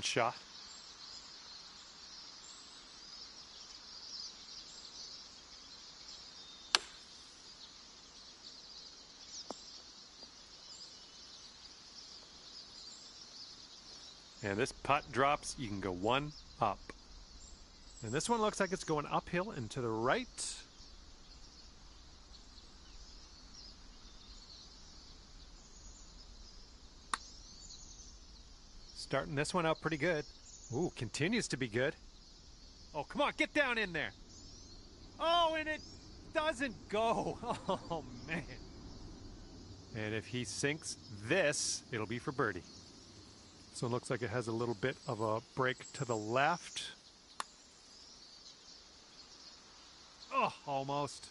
shot. And this putt drops, you can go one up. And this one looks like it's going uphill and to the right. Starting this one out pretty good. Ooh, continues to be good. Oh, come on, get down in there. Oh, and it doesn't go. Oh, man. And if he sinks this, it'll be for birdie. So it looks like it has a little bit of a break to the left. Oh, almost.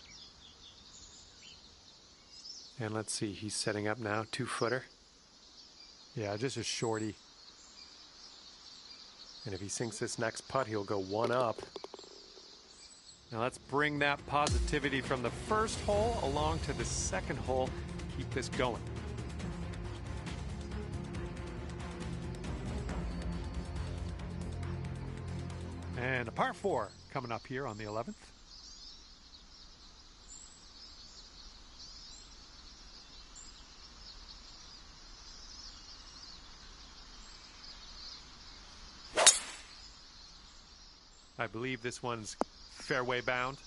And let's see, he's setting up now, 2-footer. Yeah, just a shorty. And if he sinks this next putt, he'll go one up. Now let's bring that positivity from the first hole along to the second hole. Keep this going. And a par 4 coming up here on the 11th. I believe this one's fairway bound.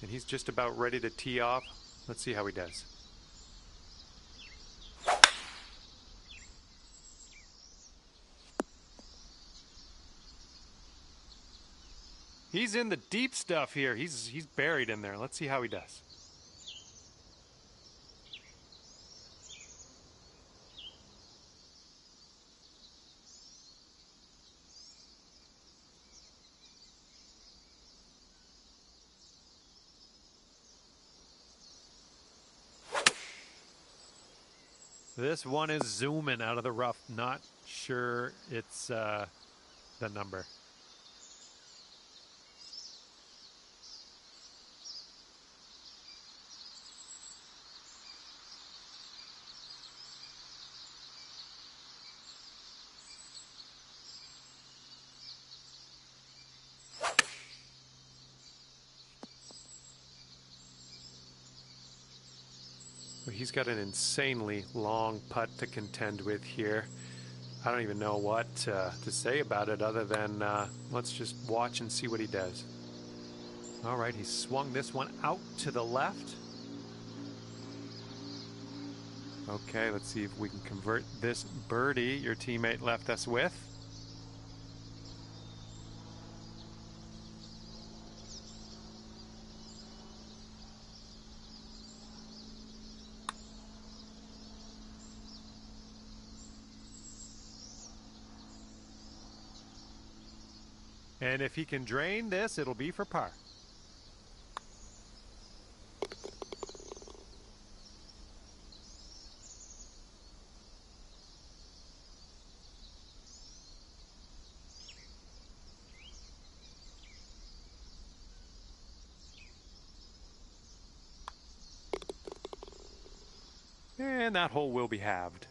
And he's just about ready to tee off. Let's see how he does. He's in the deep stuff here. He's buried in there. Let's see how he does. This one is zooming out of the rough. Not sure it's the number. He's got an insanely long putt to contend with here. I don't even know what to say about it other than let's just watch and see what he does. All right, he swung this one out to the left. Okay, let's see if we can convert this birdie your teammate left us with. And if he can drain this, it'll be for par. And that hole will be halved.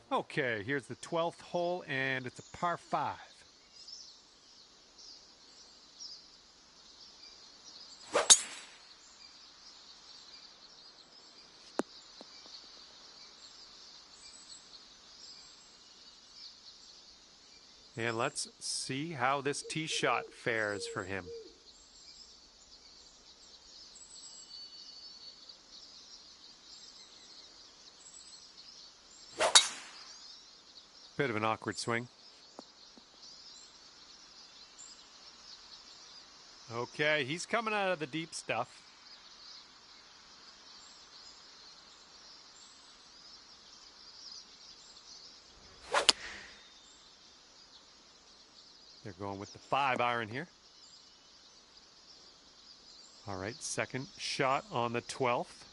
Okay, here's the 12th hole, and it's a par 5. And let's see how this tee shot fares for him. Bit of an awkward swing. Okay, he's coming out of the deep stuff. They're going with the 5-iron here. All right, second shot on the 12th.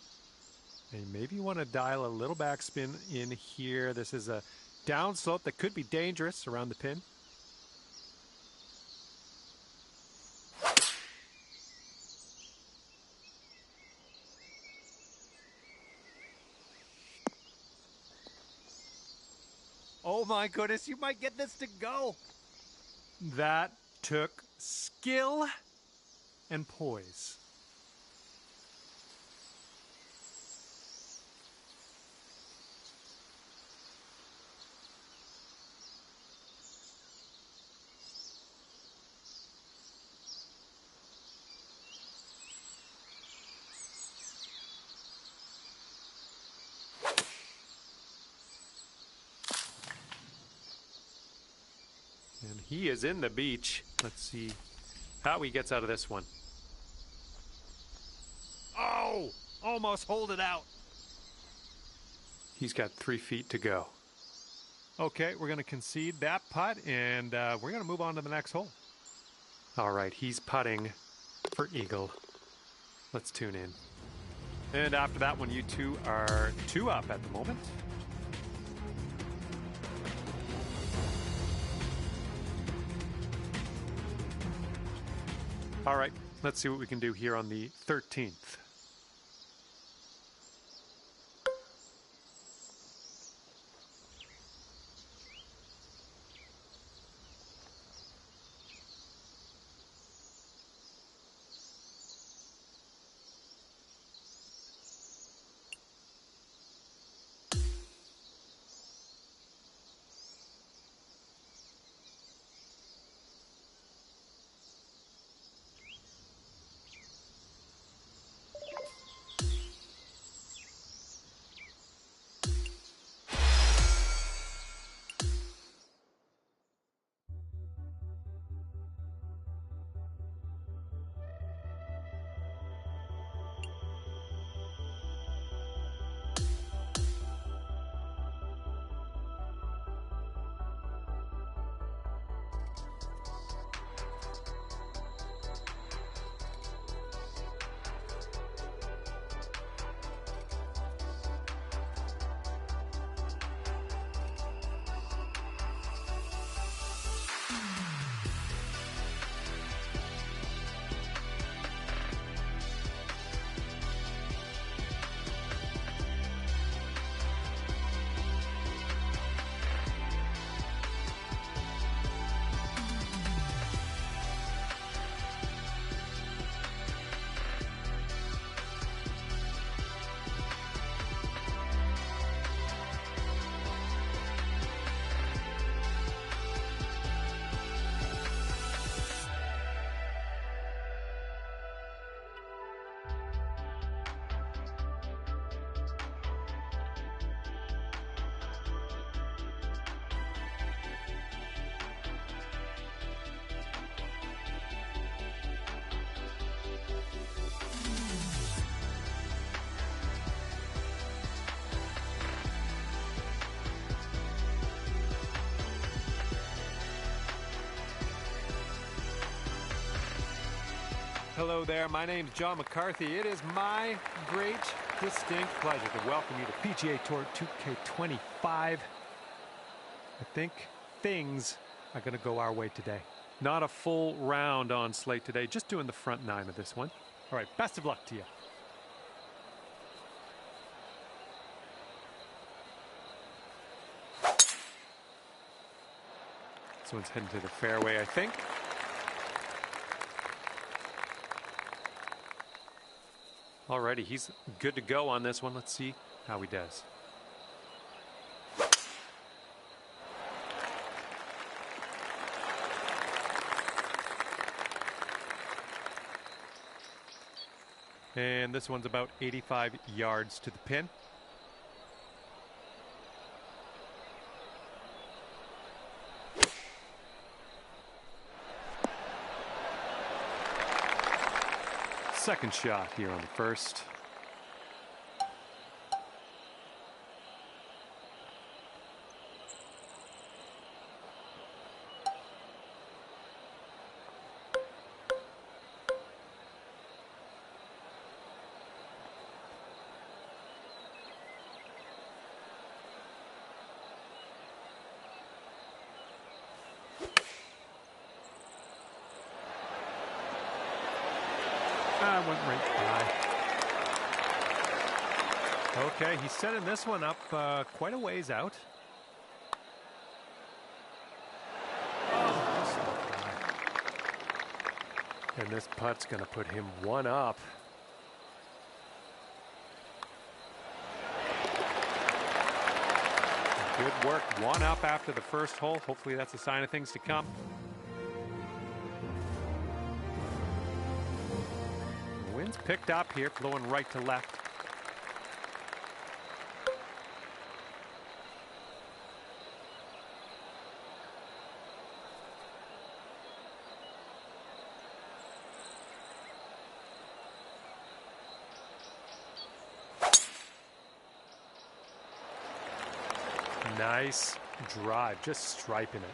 And maybe you want to dial a little backspin in here. This is a downslope that could be dangerous around the pin. Oh my goodness, you might get this to go. That took skill and poise. And he is in the beach. Let's see how he gets out of this one. Oh! Almost hold it out. He's got 3 feet to go. Okay, we're going to concede that putt, and we're going to move on to the next hole. All right, he's putting for eagle. Let's tune in. And after that one, you two are 2 up at the moment. All right, let's see what we can do here on the 13th. Hello there, my name's John McCarthy. It is my great, distinct pleasure to welcome you to PGA Tour 2K25. I think things are going to go our way today. Not a full round on slate today, just doing the front 9 of this one. All right, best of luck to you. This one's heading to the fairway, I think. Alrighty, he's good to go on this one. Let's see how he does. And this one's about 85 yards to the pin. Second shot here on the first. Went right by. Okay, he's setting this one up quite a ways out. And this putt's going to put him one up. Good work, one up after the first hole. Hopefully that's a sign of things to come. The wind's picked up here, flowing right to left. Nice drive, just striping it.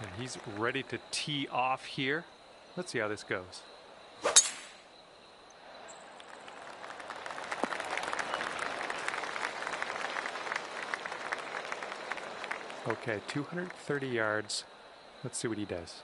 And he's ready to tee off here. Let's see how this goes. Okay, 230 yards. Let's see what he does.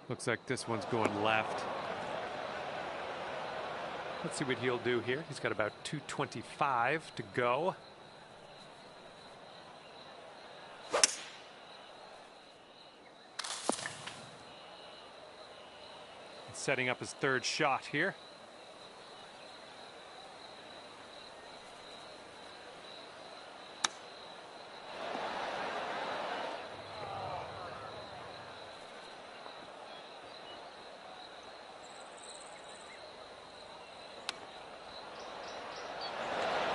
Looks like this one's going left. Let's see what he'll do here. He's got about 225 to go. Setting up his third shot here.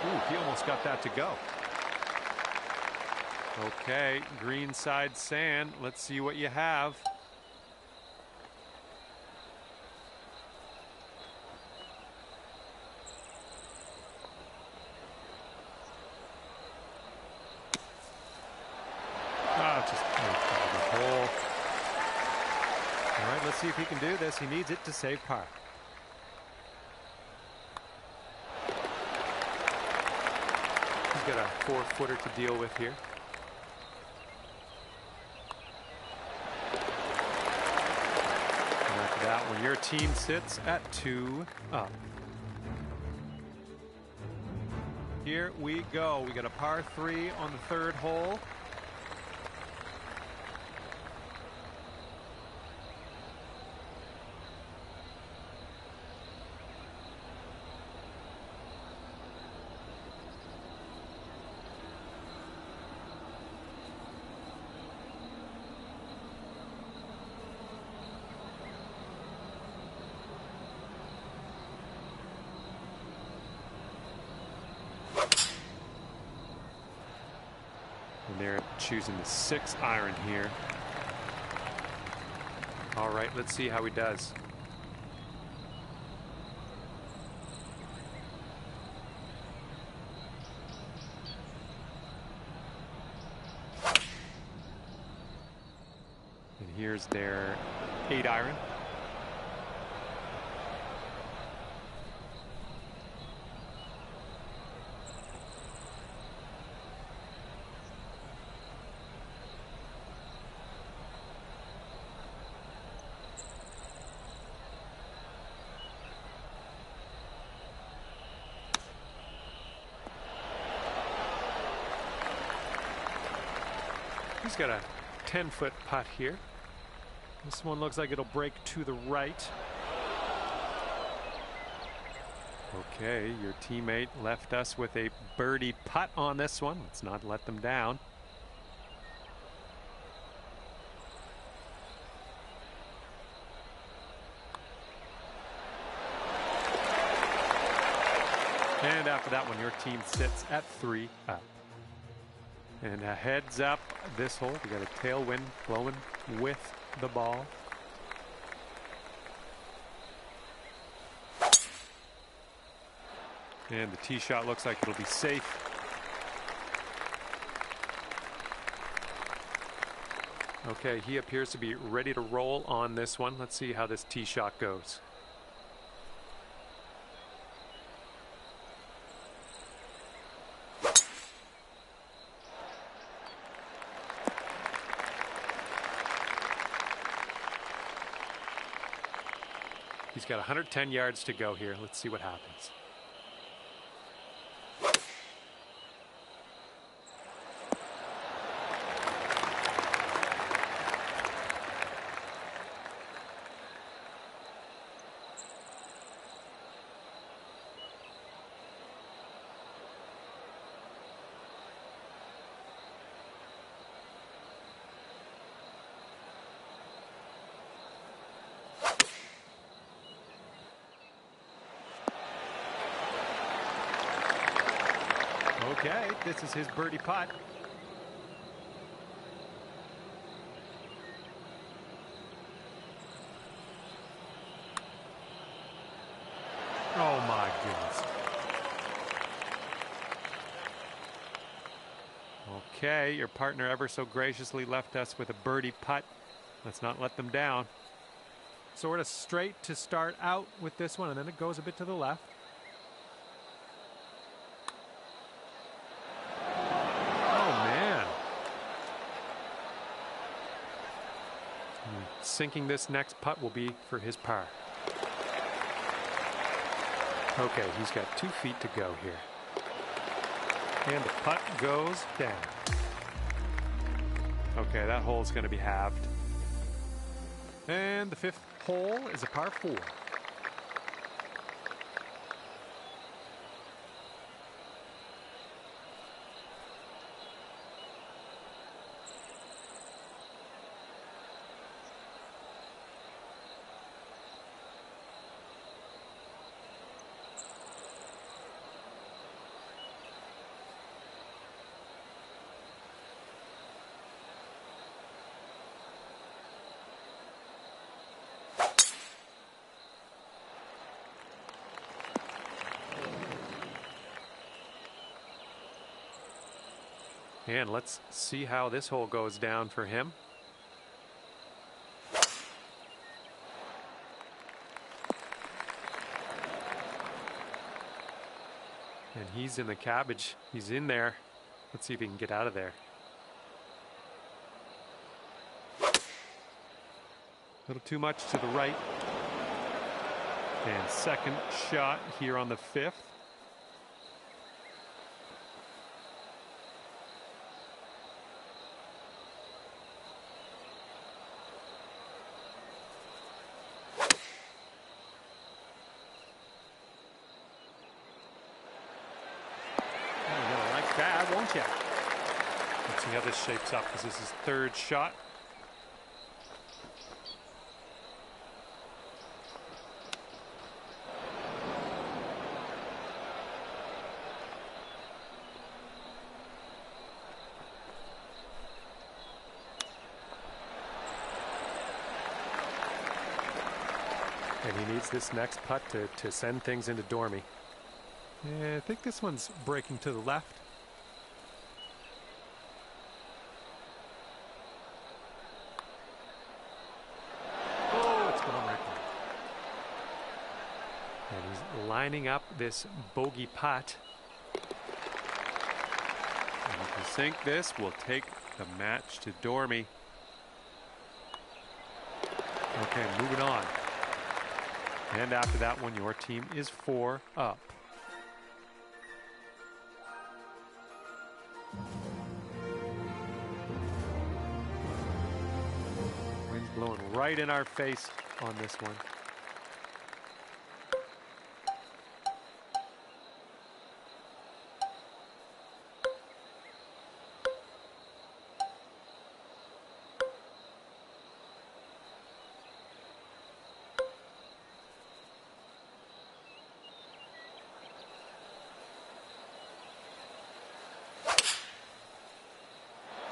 Ooh, he almost got that to go. Okay, green side sand. Let's see what you have. Just the hole. All right, let's see if he can do this. He needs it to save par. He's got a 4-footer to deal with here. And after that one, your team sits at 2 up. Here we go. We got a par 3 on the third hole. And they're choosing the 6-iron here. All right, let's see how he does. And here's their 8-iron. He's got a 10-foot putt here. This one looks like it'll break to the right. Okay, your teammate left us with a birdie putt on this one. Let's not let them down. And after that one, your team sits at 3 up. And a heads up this hole. We got a tailwind blowing with the ball. And the tee shot looks like it'll be safe. Okay, he appears to be ready to roll on this one. Let's see how this tee shot goes. He's got 110 yards to go here. Let's see what happens. Okay, this is his birdie putt. Oh my goodness. Okay, your partner ever so graciously left us with a birdie putt. Let's not let them down. Sort of straight to start out with this one, and then it goes a bit to the left. Sinking this next putt will be for his par. Okay, he's got 2 feet to go here. And the putt goes down. Okay, that hole's going to be halved. And the 5th hole is a par 4. And let's see how this hole goes down for him. And he's in the cabbage. He's in there. Let's see if he can get out of there. A little too much to the right. And second shot here on the 5th. Bad, won't you? Let's see how this shapes up. This is his 3rd shot. And he needs this next putt to send things into Dormy. Yeah, I think this one's breaking to the left. And he's lining up this bogey putt. And if you sink this, we'll take the match to Dormy. Okay, moving on. And after that one, your team is 4 up. Wind's blowing right in our face on this one.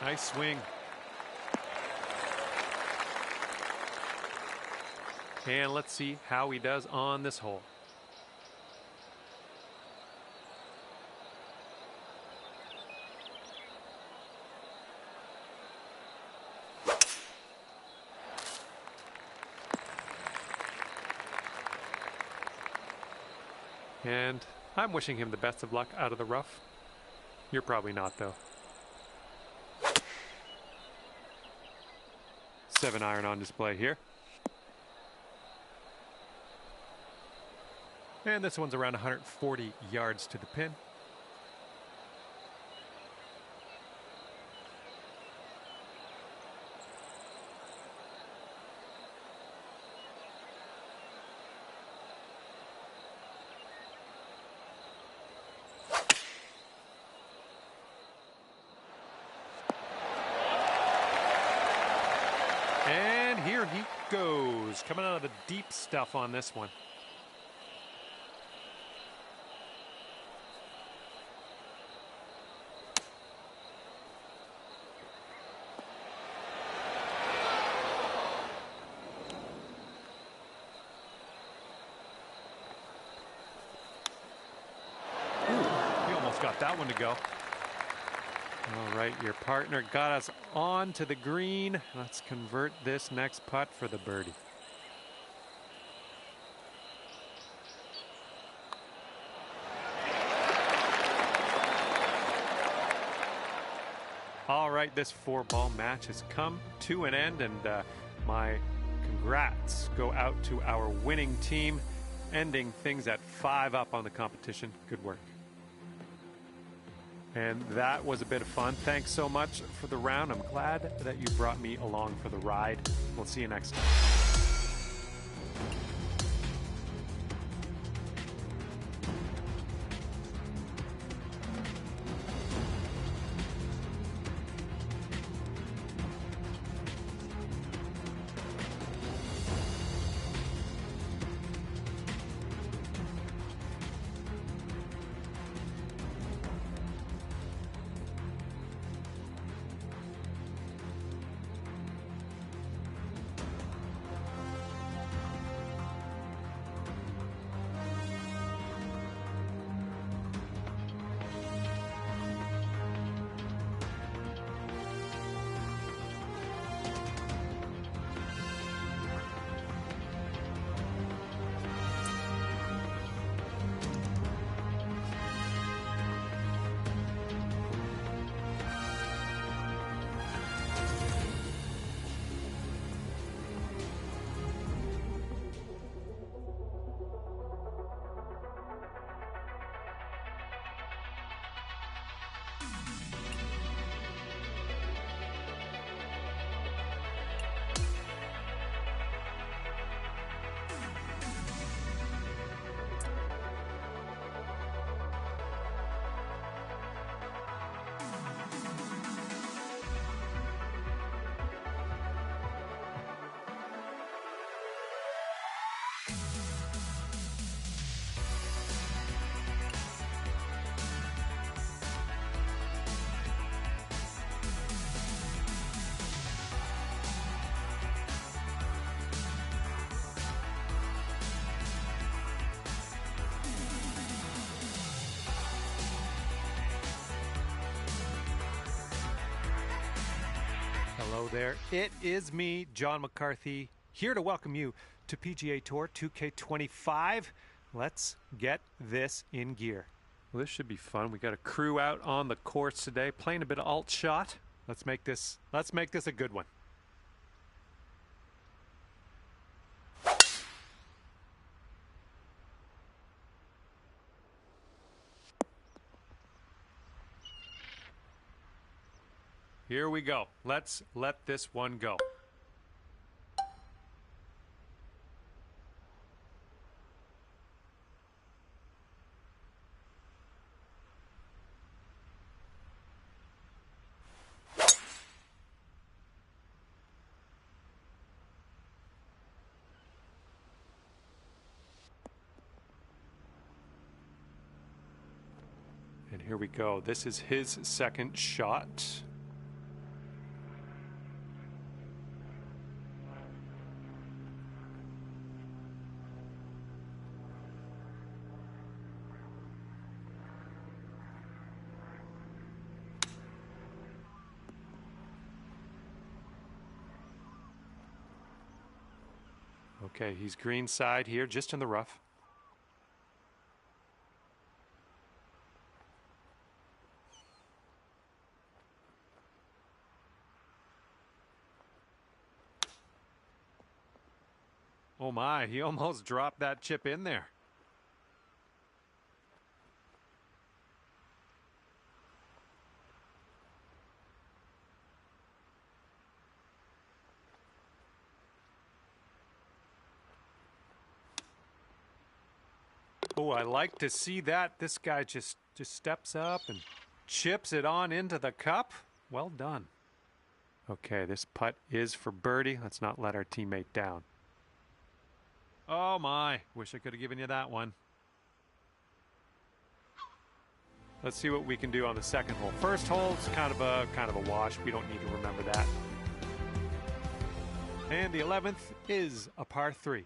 Nice swing. And let's see how he does on this hole. And I'm wishing him the best of luck out of the rough. You're probably not, though. 7-iron on display here. And this one's around 140 yards to the pin. And here he goes, coming out of the deep stuff on this one. He almost got that one to go. All right, your partner got us on to the green. Let's convert this next putt for the birdie. All right, this 4-ball match has come to an end, and my congrats go out to our winning team, ending things at 5 up on the competition. Good work. And that was a bit of fun. Thanks so much for the round. I'm glad that you brought me along for the ride. We'll see you next time. Hello there. It is me, John McCarthy, here to welcome you to PGA Tour 2K25. Let's get this in gear. Well, this should be fun. We got a crew out on the course today, playing a bit of alt shot. Let's make this a good one. Here we go. Let's let this one go. And here we go. This is his second shot. Okay, he's green side here, just in the rough. Oh my, he almost dropped that chip in there. Oh, I like to see that. This guy just steps up and chips it on into the cup. Well done. Okay, this putt is for birdie. Let's not let our teammate down. Oh my, wish I could have given you that one. Let's see what we can do on the second hole. First hole's kind of a wash. We don't need to remember that. And the 11th is a par 3.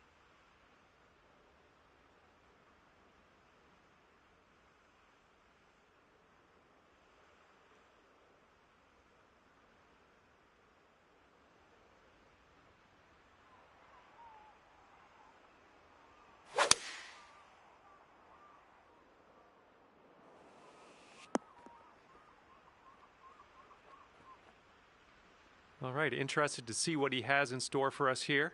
All right, interested to see what he has in store for us here.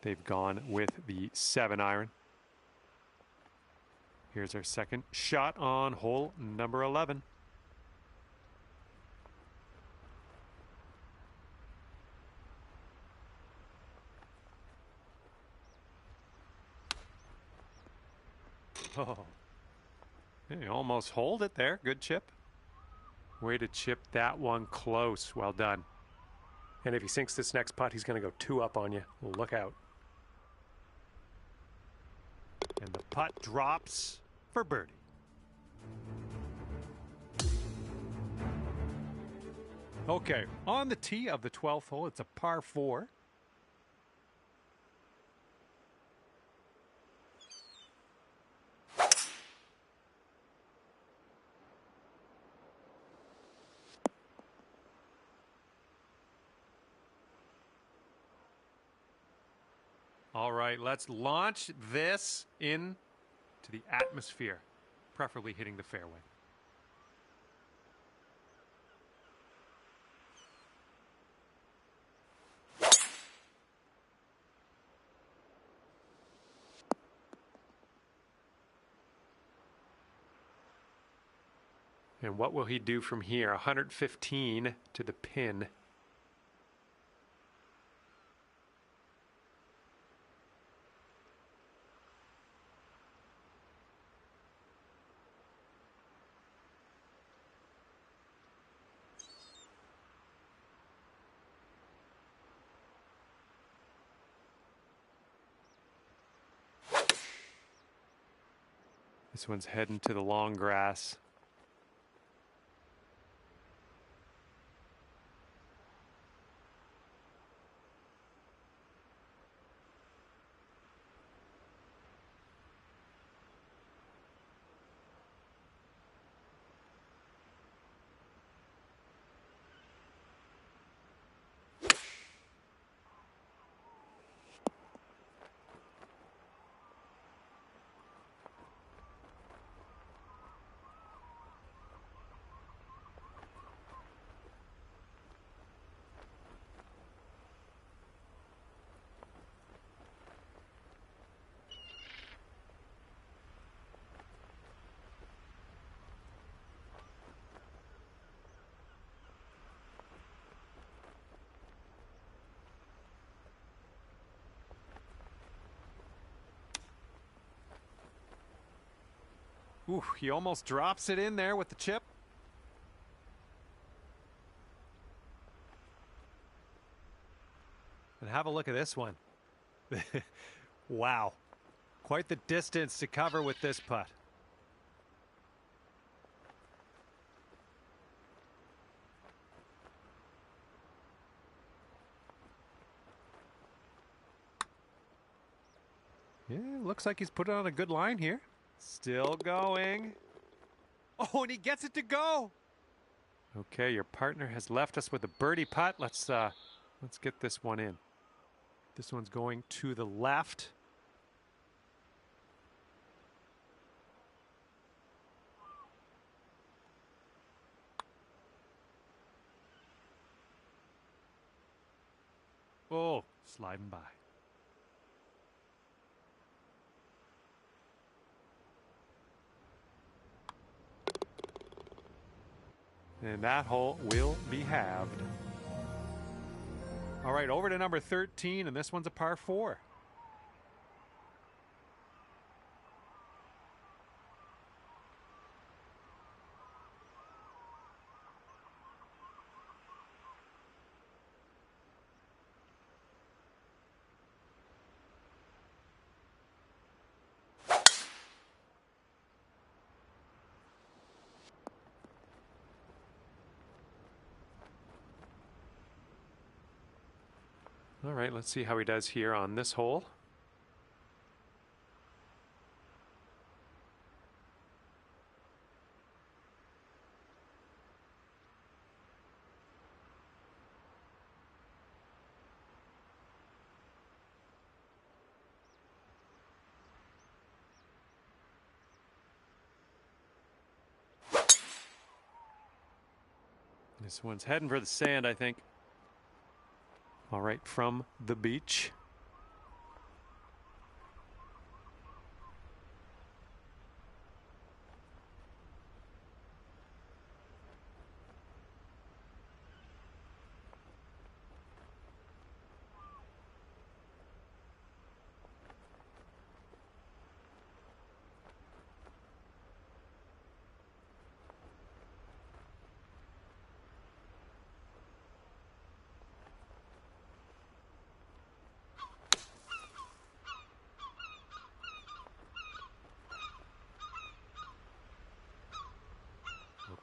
They've gone with the 7-iron. Here's our second shot on hole number 11. Oh, he almost holed it there. Good chip. Way to chip that one close. Well done. And if he sinks this next putt, he's going to go 2 up on you. Look out. And the putt drops for birdie. Okay, on the tee of the 12th hole, it's a par 4. All right, let's launch this into the atmosphere, preferably hitting the fairway. And what will he do from here? 115 to the pin. This one's heading to the long grass. Ooh, he almost drops it in there with the chip. And have a look at this one. Wow. Quite the distance to cover with this putt. Yeah, looks like he's put it on a good line here. Still going. Oh, and he gets it to go. Okay, your partner has left us with a birdie putt. Let's get this one in. This one's going to the left. Oh, sliding by. And that hole will be halved. All right, over to number 13, and this one's a par 4. All right, let's see how he does here on this hole. This one's heading for the sand, I think. All right, from the beach.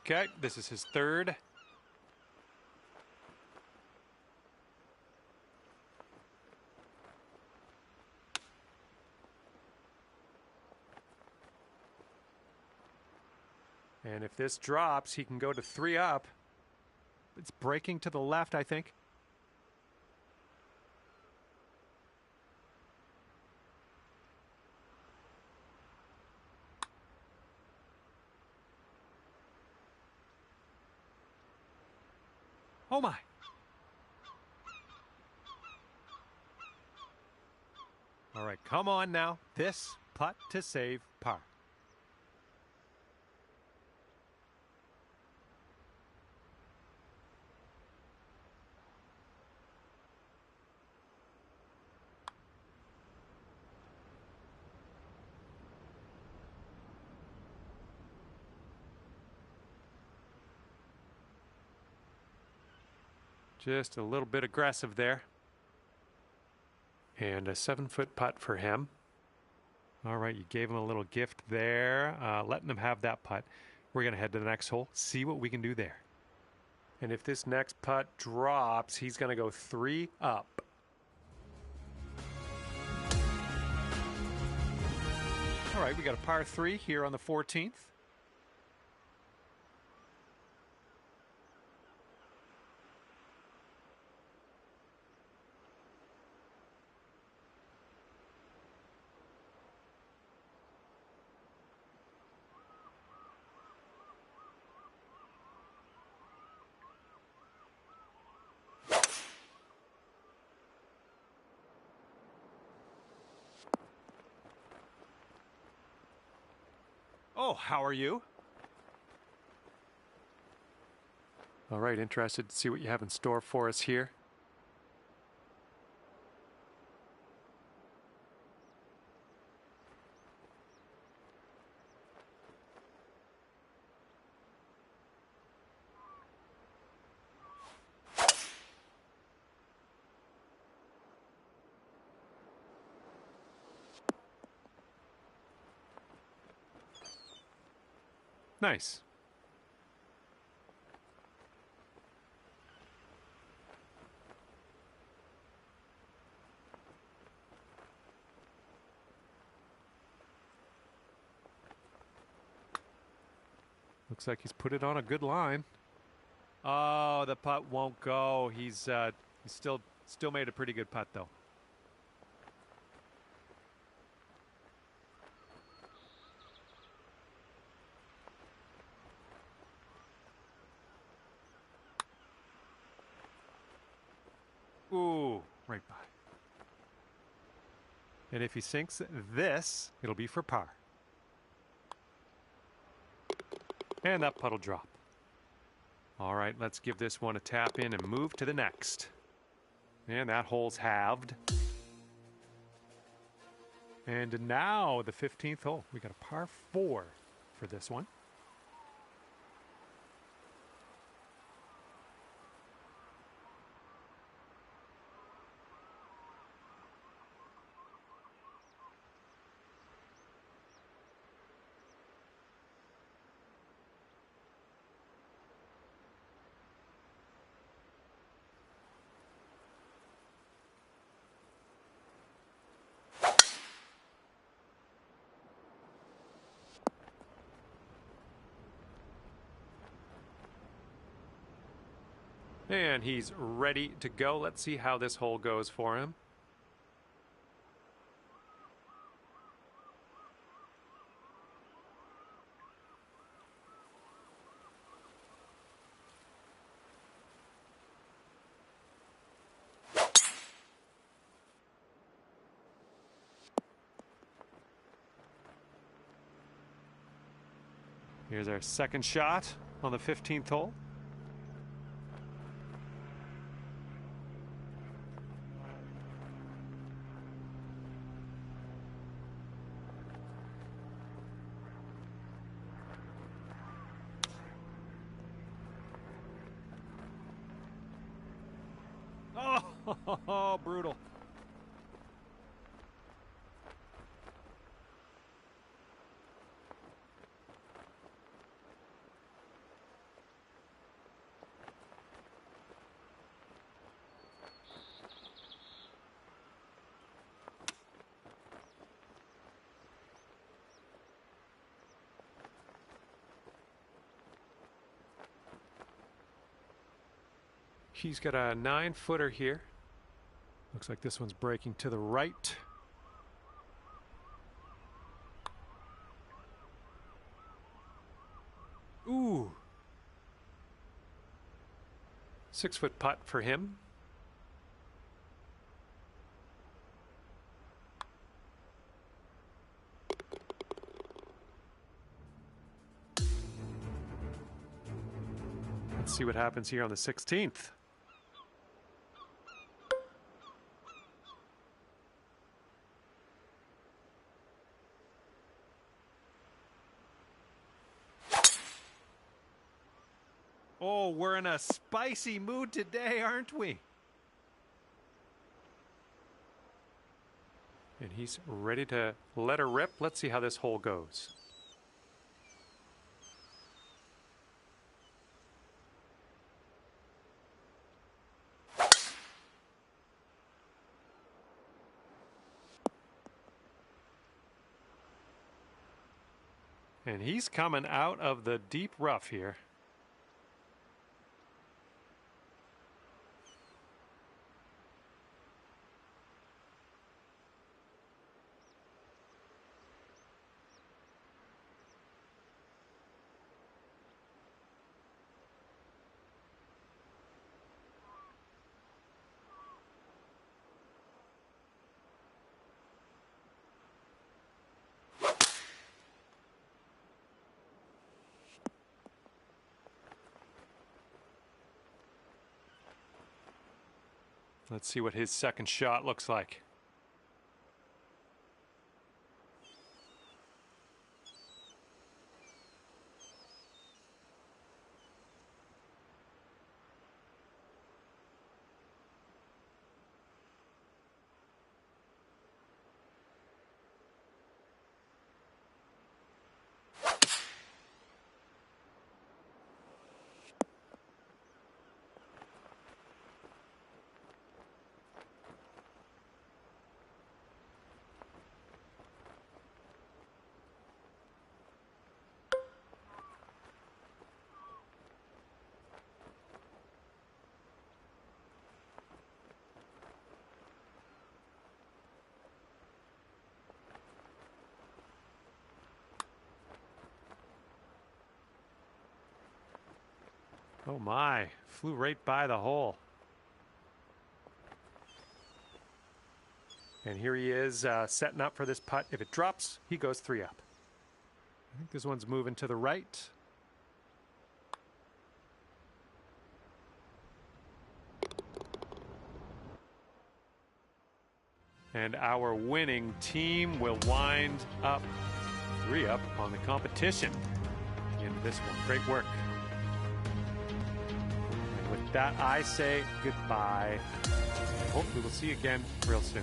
Okay, this is his third. And if this drops, he can go to 3 up. It's breaking to the left, I think. Oh my. All right, come on now. This putt to save par. Just a little bit aggressive there. And a 7-foot putt for him. All right, you gave him a little gift there, letting him have that putt. We're going to head to the next hole, see what we can do there. And if this next putt drops, he's going to go 3 up. All right, we got a par 3 here on the 14th. Oh, how are you? All right, interested to see what you have in store for us here. Nice. Looks like he's put it on a good line. Oh, the putt won't go. He's still made a pretty good putt though. Ooh, right by. And if he sinks this, it'll be for par. And that putt'll drop. All right, let's give this one a tap in and move to the next. And that hole's halved. And now the 15th hole. We got a par 4 for this one. And he's ready to go. Let's see how this hole goes for him. Here's our second shot on the 15th hole. Oh, brutal. He's got a 9-footer here. Looks like this one's breaking to the right. Ooh. 6-foot putt for him. Let's see what happens here on the 16th. Oh, we're in a spicy mood today, aren't we? And he's ready to let her rip. Let's see how this hole goes. And he's coming out of the deep rough here. Let's see what his second shot looks like. Oh my, flew right by the hole. And here he is setting up for this putt. If it drops, he goes 3 up. I think this one's moving to the right. And our winning team will wind up 3 up on the competition in this one. Great work. And with that, I say goodbye. Hope we will see you again real soon.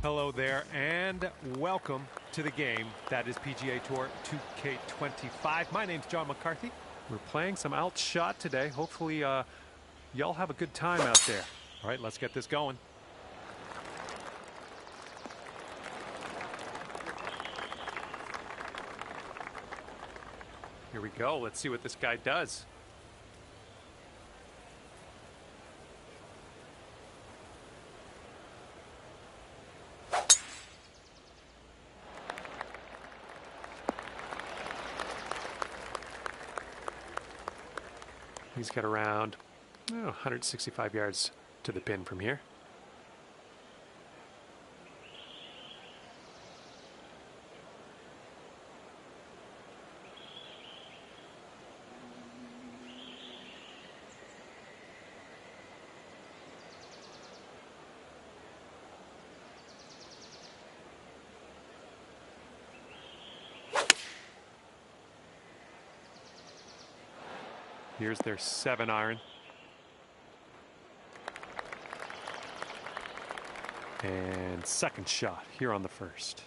Hello there and welcome to the game that is PGA Tour 2K25. My name's John McCarthy. We're playing some alt shot today. Hopefully y'all have a good time out there. All right, let's get this going. Here we go. Let's see what this guy does. He's got around 165 yards to the pin from here. Here's their 7-iron. And second shot here on the first.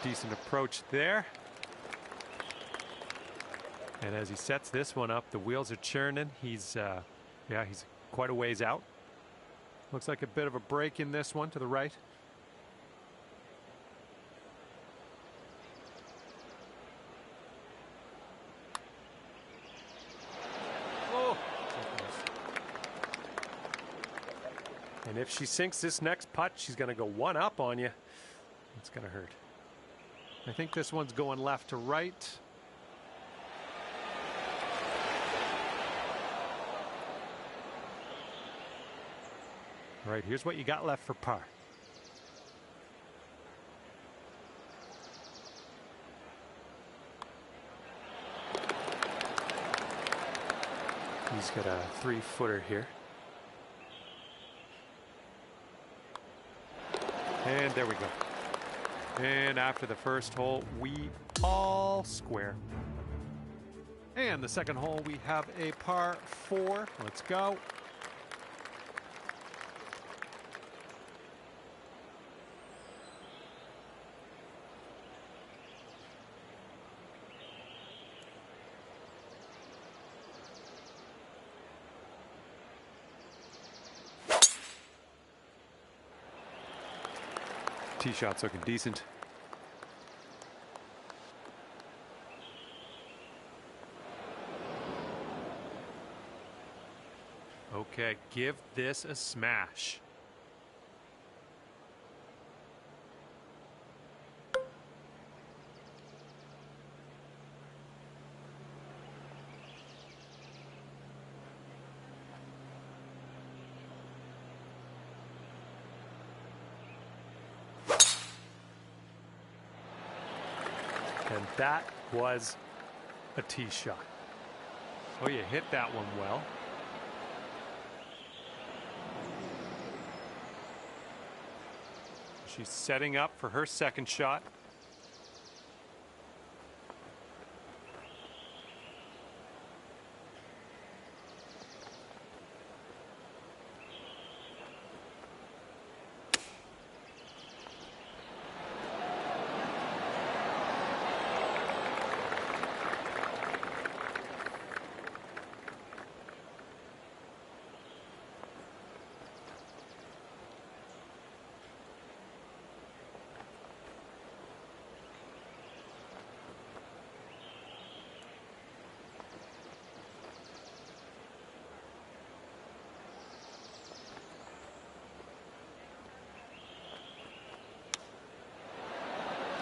Decent approach there. And as he sets this one up, the wheels are churning. He's quite a ways out. Looks like a bit of a break in this one to the right. Oh. And if she sinks this next putt, she's going to go 1 up on you. It's going to hurt. I think this one's going left to right. All right, here's what you got left for par. He's got a 3-footer here. And there we go. And after the first hole, we all square. And the second hole, we have a par 4. Let's go. Tee shot's looking decent. Okay, give this a smash. And that was a tee shot. Oh, you hit that one well. She's setting up for her second shot.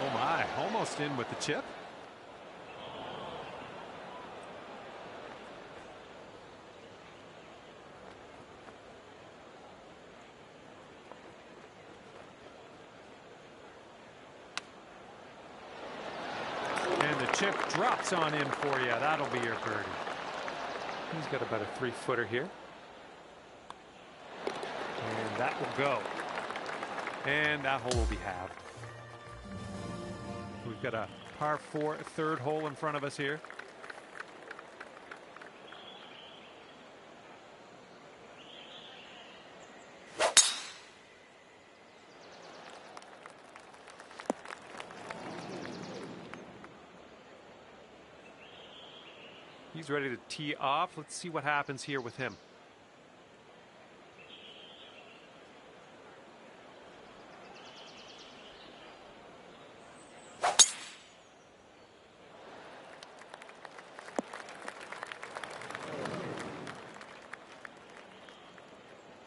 Oh my, almost in with the chip. And the chip drops on in for you. That'll be your birdie. He's got about a 3-footer here. And that will go. And that hole will be halved. We've got a par 4 third hole in front of us here. He's ready to tee off. Let's see what happens here with him.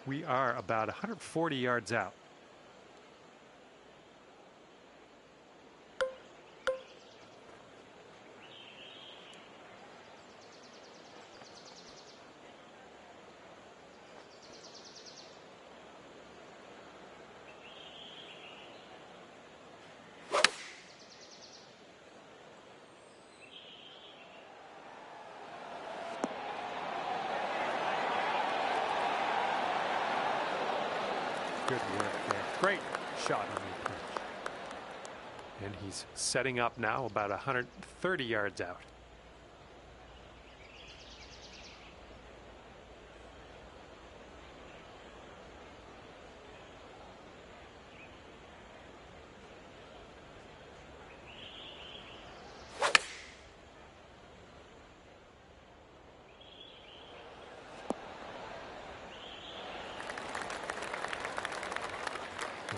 We are about 140 yards out. Good work there. Great shot on the approach. And he's setting up now about 130 yards out.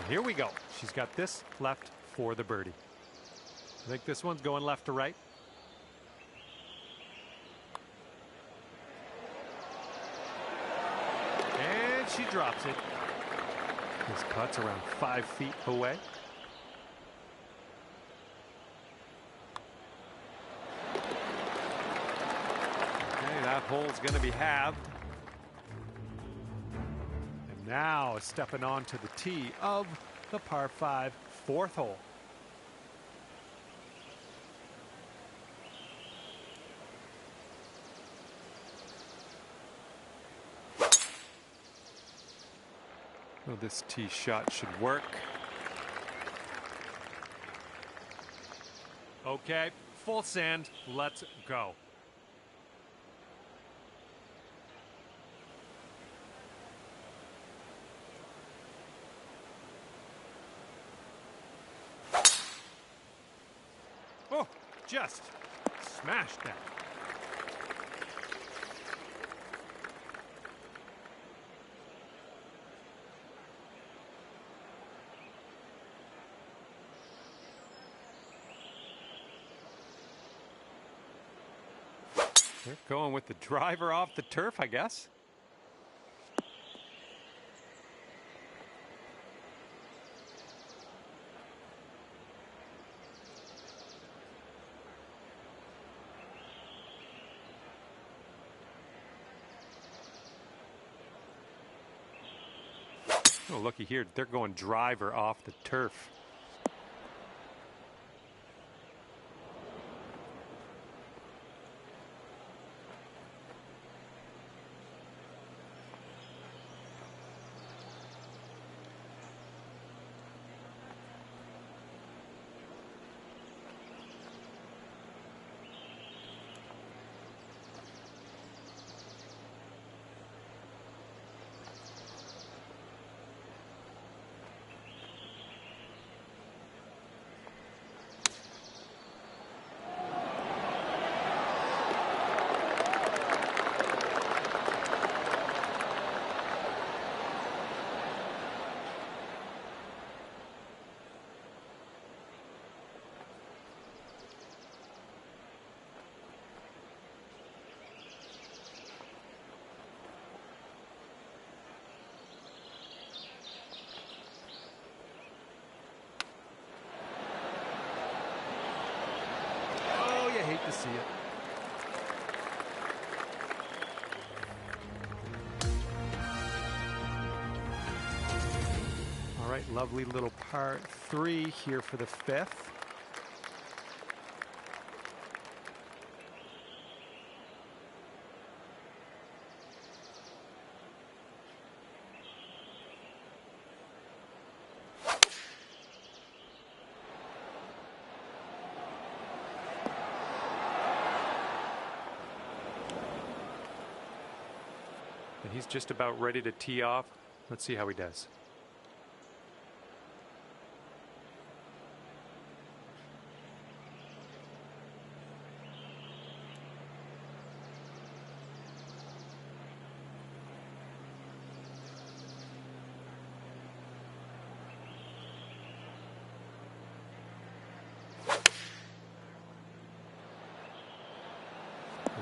Here we go. She's got this left for the birdie. I think this one's going left to right. And she drops it. This putt's around 5 feet away. Okay, that hole's going to be halved. Now stepping onto the tee of the par 5 fourth hole. Well, this tee shot should work. Okay, full send. Let's go. Oh, just smashed that. They're going with the driver off the turf, I guess. Oh, looky here. They're going driver off the turf. Hate to see it. All right, lovely little par 3 here for the 5th. And he's just about ready to tee off. Let's see how he does.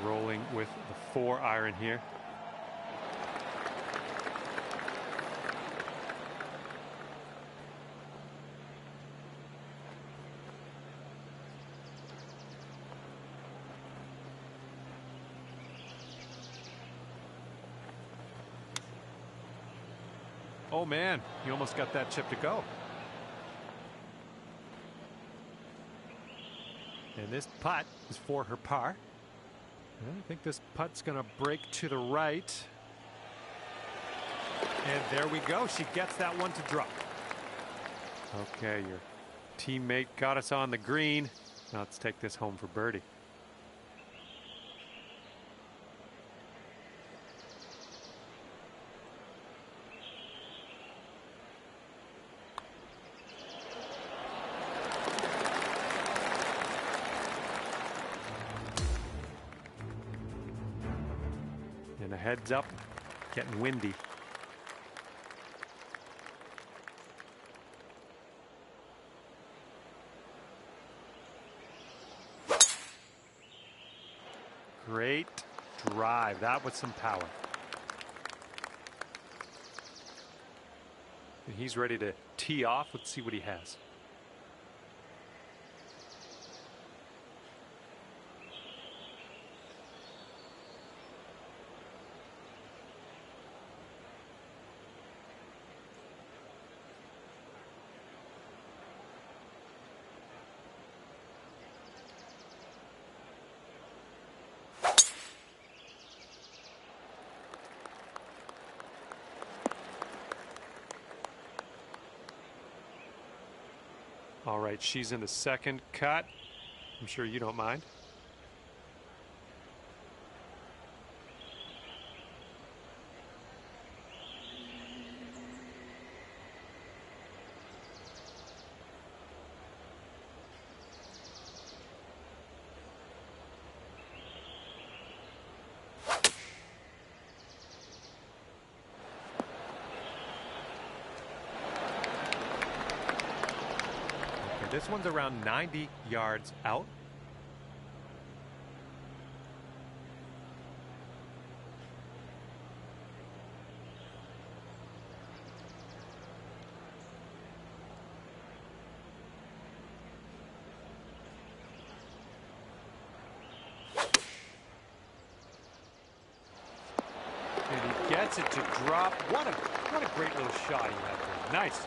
Rolling with the 4-iron here. Oh man, he almost got that chip to go. And this putt is for her par. I think this putt's going to break to the right. And there we go. She gets that one to drop. Okay, your teammate got us on the green. Now let's take this home for birdie. And a heads up, getting windy. Great drive. That was some power. And he's ready to tee off. Let's see what he has. All right, she's in the second cut. I'm sure you don't mind. This one's around 90 yards out. And he gets Gets it to drop. What a great little shot he had there. Nice.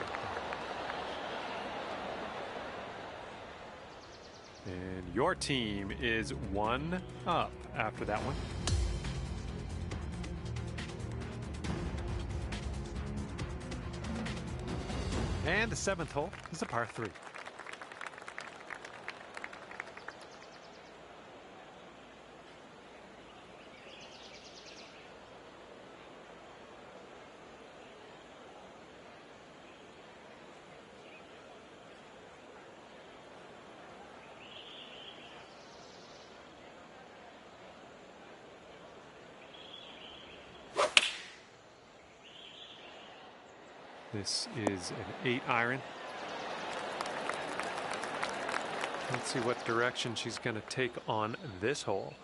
And your team is 1 up after that one. And the 7th hole is a par 3. This is an 8-iron. Let's see what direction she's going to take on this hole.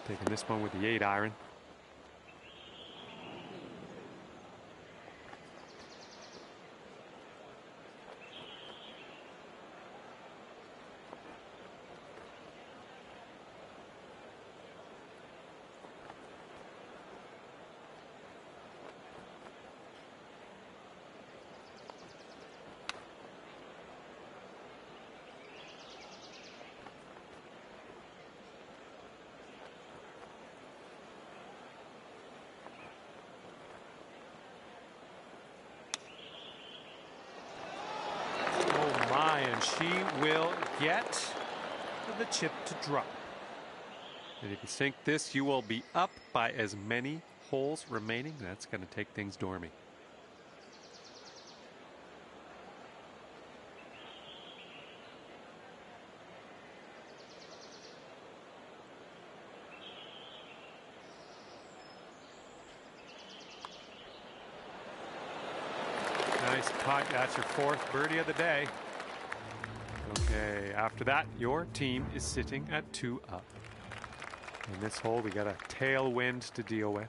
Taking this one with the 8-iron. And she will get the chip to drop. And if you sink this, you will be up by as many holes remaining. That's going to take things dormy. Nice putt. That's your 4th birdie of the day. Okay, after that, your team is sitting at 2 up. In this hole, we got a tailwind to deal with.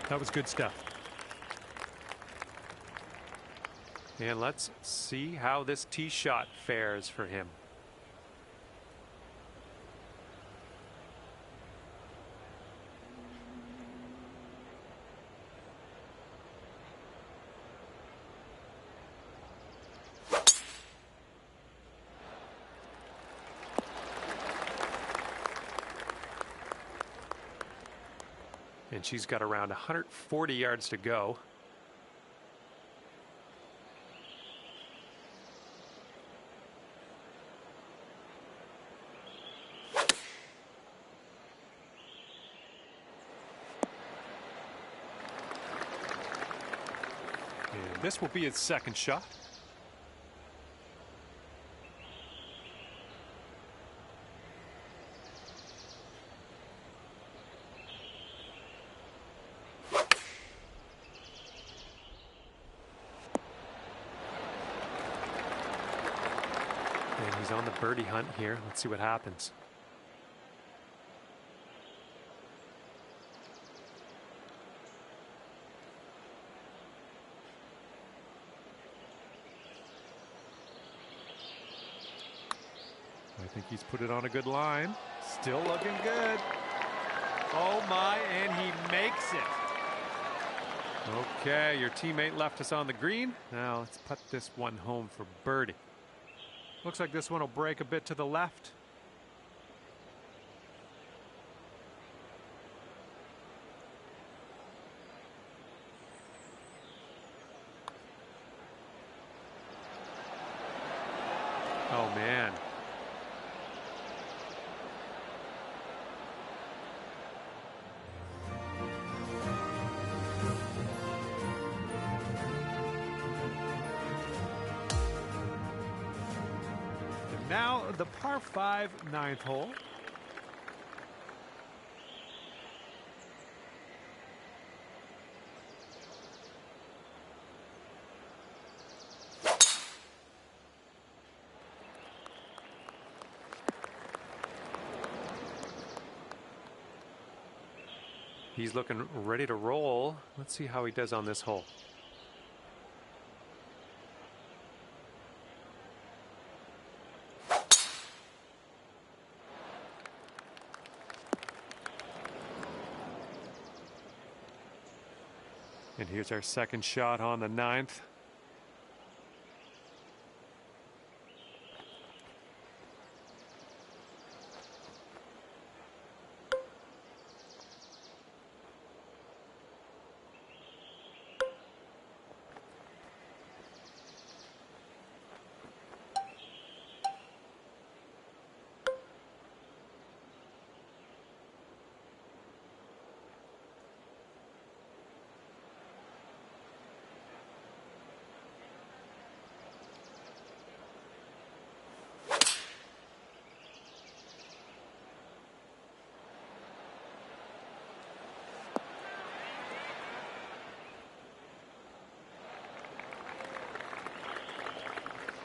That was good stuff. And let's see how this tee shot fares for him. And she's got around 140 yards to go. And this will be his 2nd shot. And he's on the birdie hunt here. Let's see what happens. I think he's put it on a good line. Still looking good. Oh my, and he makes it. Okay, your teammate left us on the green. Now let's put this one home for birdie. Looks like this one will break a bit to the left. Oh man. Now the par 5 ninth hole. He's looking ready to roll. Let's see how he does on this hole. And here's our second shot on the ninth.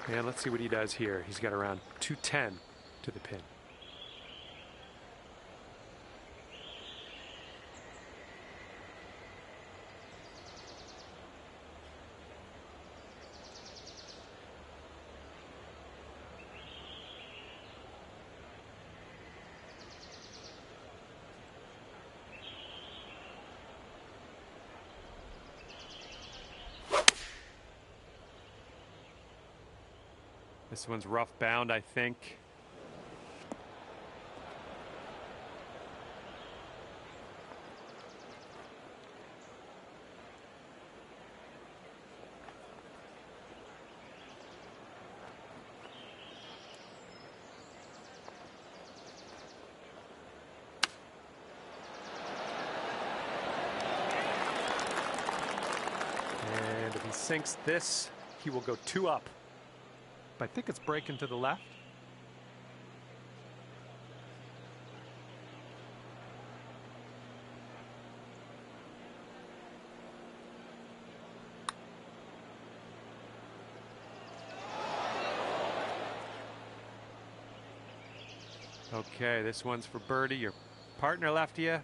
And let's see what he does here. He's got around 210 to the pin. This one's rough bound, I think. And if he sinks this, he will go 2 up. I think it's breaking to the left. Okay, this one's for birdie. Your partner left you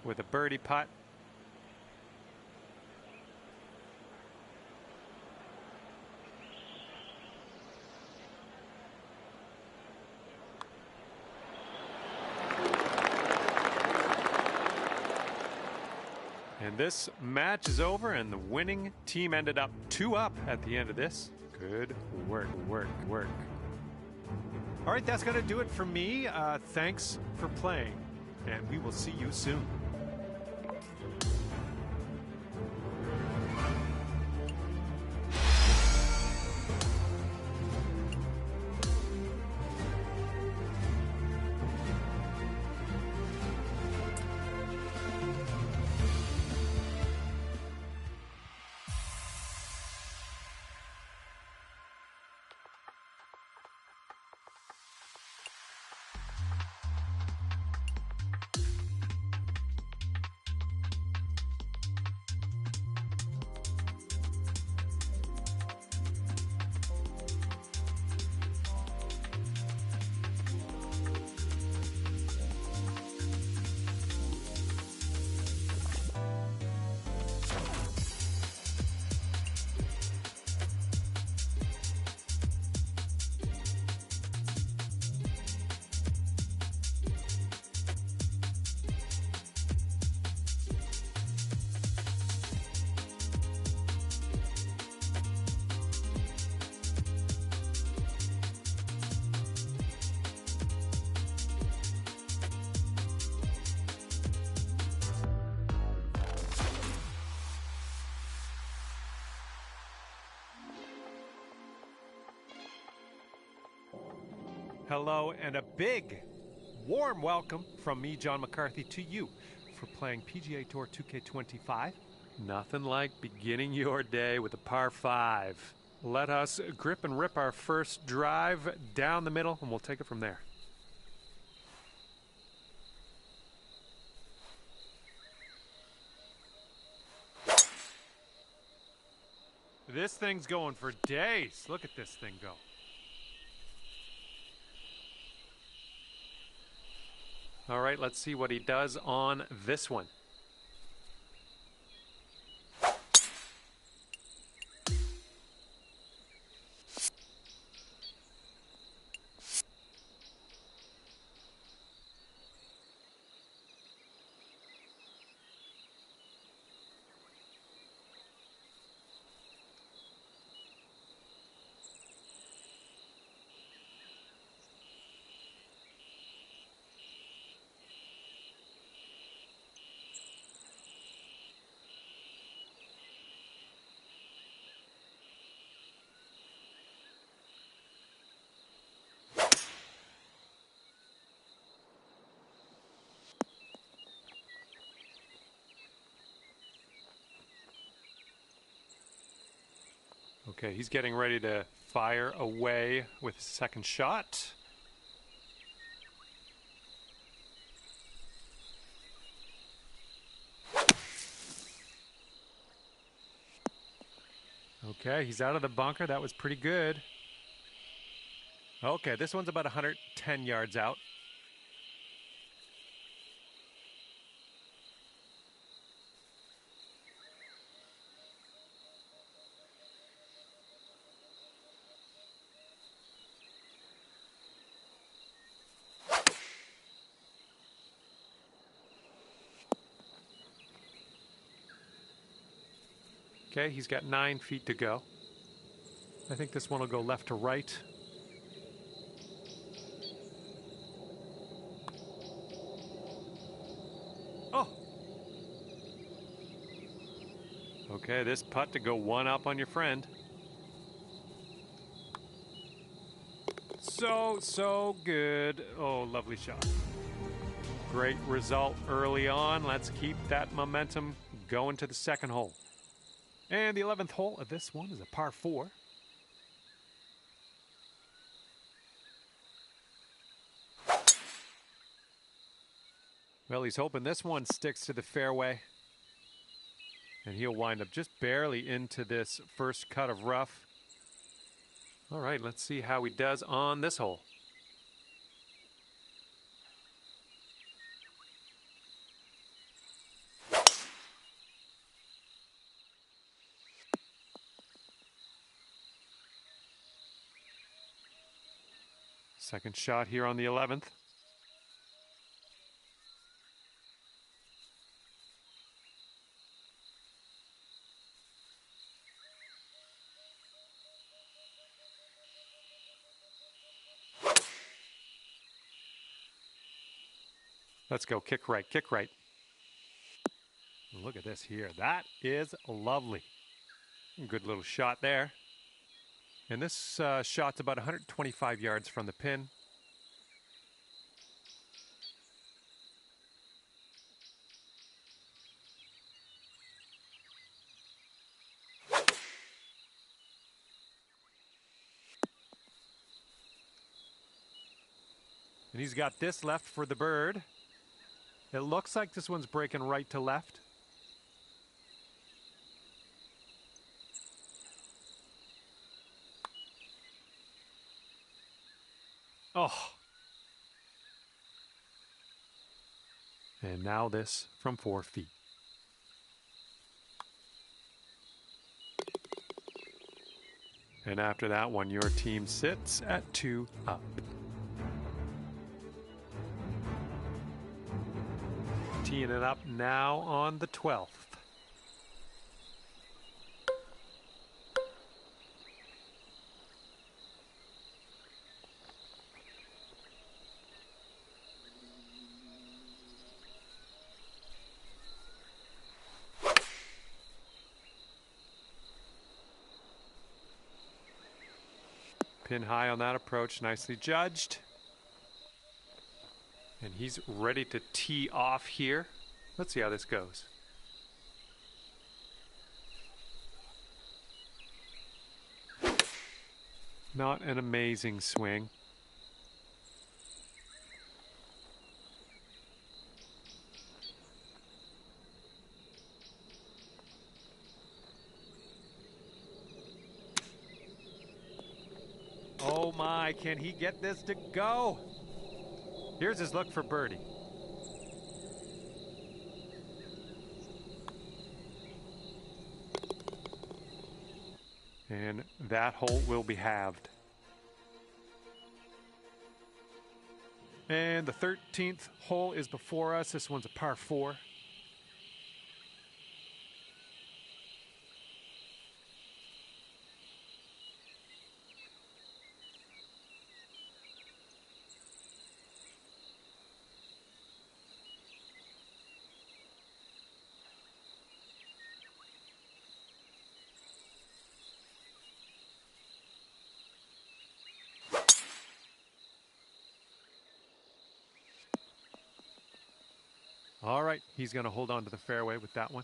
with a birdie putt. And this match is over, and the winning team ended up 2 up at the end of this. Good work, work, work. All right, that's going to do it for me. Thanks for playing, and we will see you soon. Hello, and a big, warm welcome from me, John McCarthy, to you for playing PGA Tour 2K25. Nothing like beginning your day with a par 5. let us grip and rip our first drive down the middle, and we'll take it from there. This thing's going for days. Look at this thing go. All right, let's see what he does on this one. Okay, he's getting ready to fire away with his second shot. Okay, he's out of the bunker. That was pretty good. Okay, this one's about 110 yards out. Okay, he's got 9 feet to go. I think this one will go left to right. Oh! Okay, this putt to go one up on your friend. So good. Oh, lovely shot. Great result early on. Let's keep that momentum going to the second hole. And the 11th hole of this one is a par 4. Well, he's hoping this one sticks to the fairway. And he'll wind up just barely into this first cut of rough. All right, let's see how he does on this hole. Second shot here on the 11th. Let's go, kick right, kick right. Look at this here. That is lovely. Good little shot there. And this shot's about 125 yards from the pin. And he's got this left for the bird. It looks like this one's breaking right to left. Oh. And now this from 4 feet. And after that one, your team sits at 2 up. Teeing it up now on the 12th. Pin high on that approach, nicely judged. And he's ready to tee off here. Let's see how this goes. Not an amazing swing. Oh my, can he get this to go? Here's his look for birdie. And that hole will be halved. And the 13th hole is before us. This one's a par 4. All right, he's going to hold on to the fairway with that one.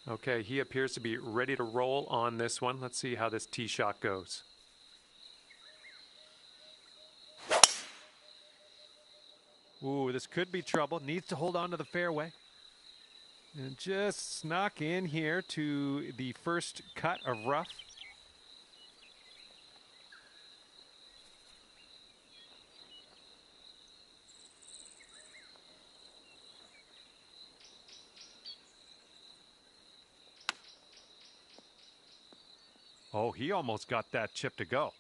Okay, he appears to be ready to roll on this one. Let's see how this tee shot goes. Ooh, this could be trouble. Needs to hold on to the fairway. And just snuck in here to the first cut of rough. Oh, he almost got that chip to go.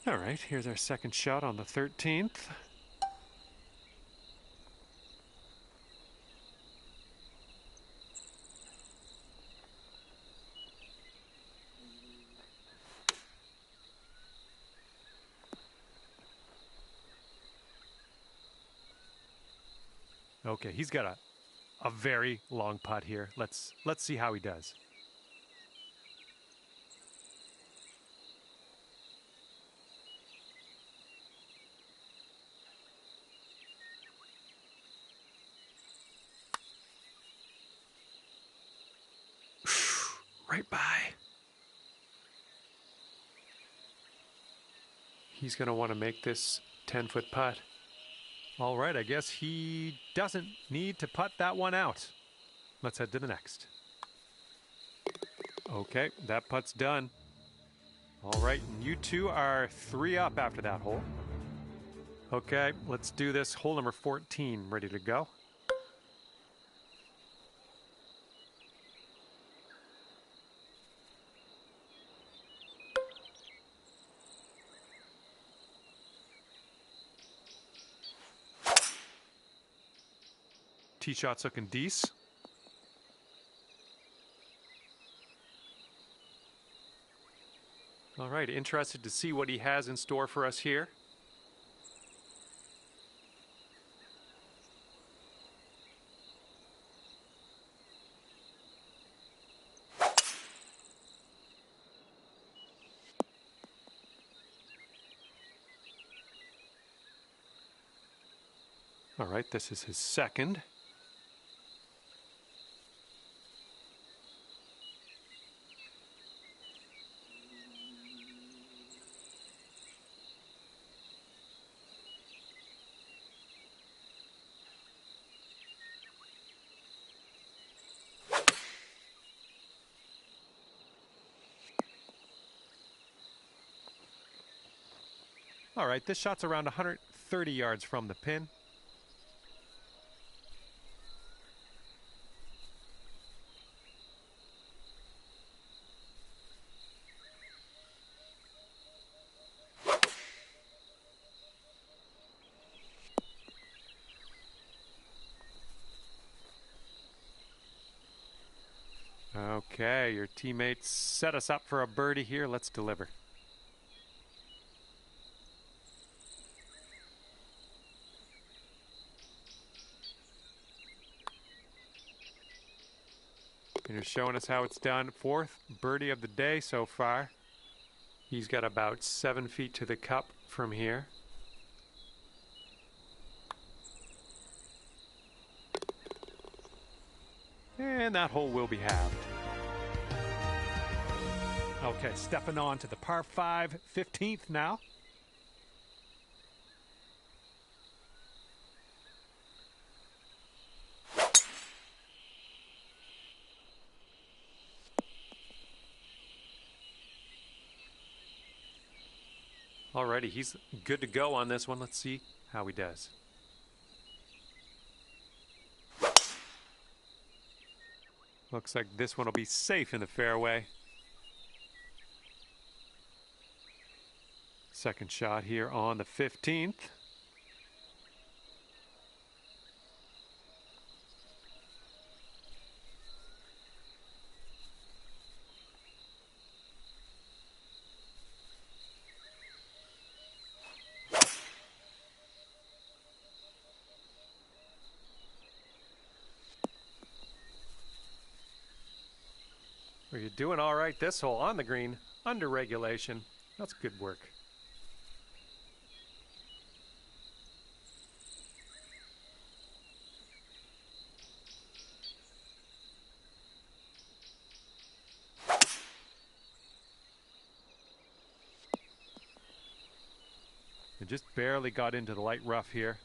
All right, here's our second shot on the 13th. Okay, he's got a very long putt here. Let's see how he does. Right by. He's going to want to make this 10-foot putt. All right, I guess he doesn't need to putt that one out. Let's head to the next. Okay, that putt's done. All right, and you two are 3 up after that hole. Okay, let's do this. Hole number 14, ready to go. Tee shot's looking decent. All right, interested to see what he has in store for us here. All right, this is his second. All right, this shot's around 130 yards from the pin. Okay, your teammates set us up for a birdie here. Let's deliver. And you're showing us how it's done. 4th birdie of the day so far. He's got about 7 feet to the cup from here. And that hole will be halved. Okay, stepping on to the par 5, 15th now. Alrighty, he's good to go on this one. Let's see how he does. Looks like this one will be safe in the fairway. Second shot here on the 15th. Well, you're doing all right this hole on the green, under regulation. That's good work. It just barely got into the light rough here.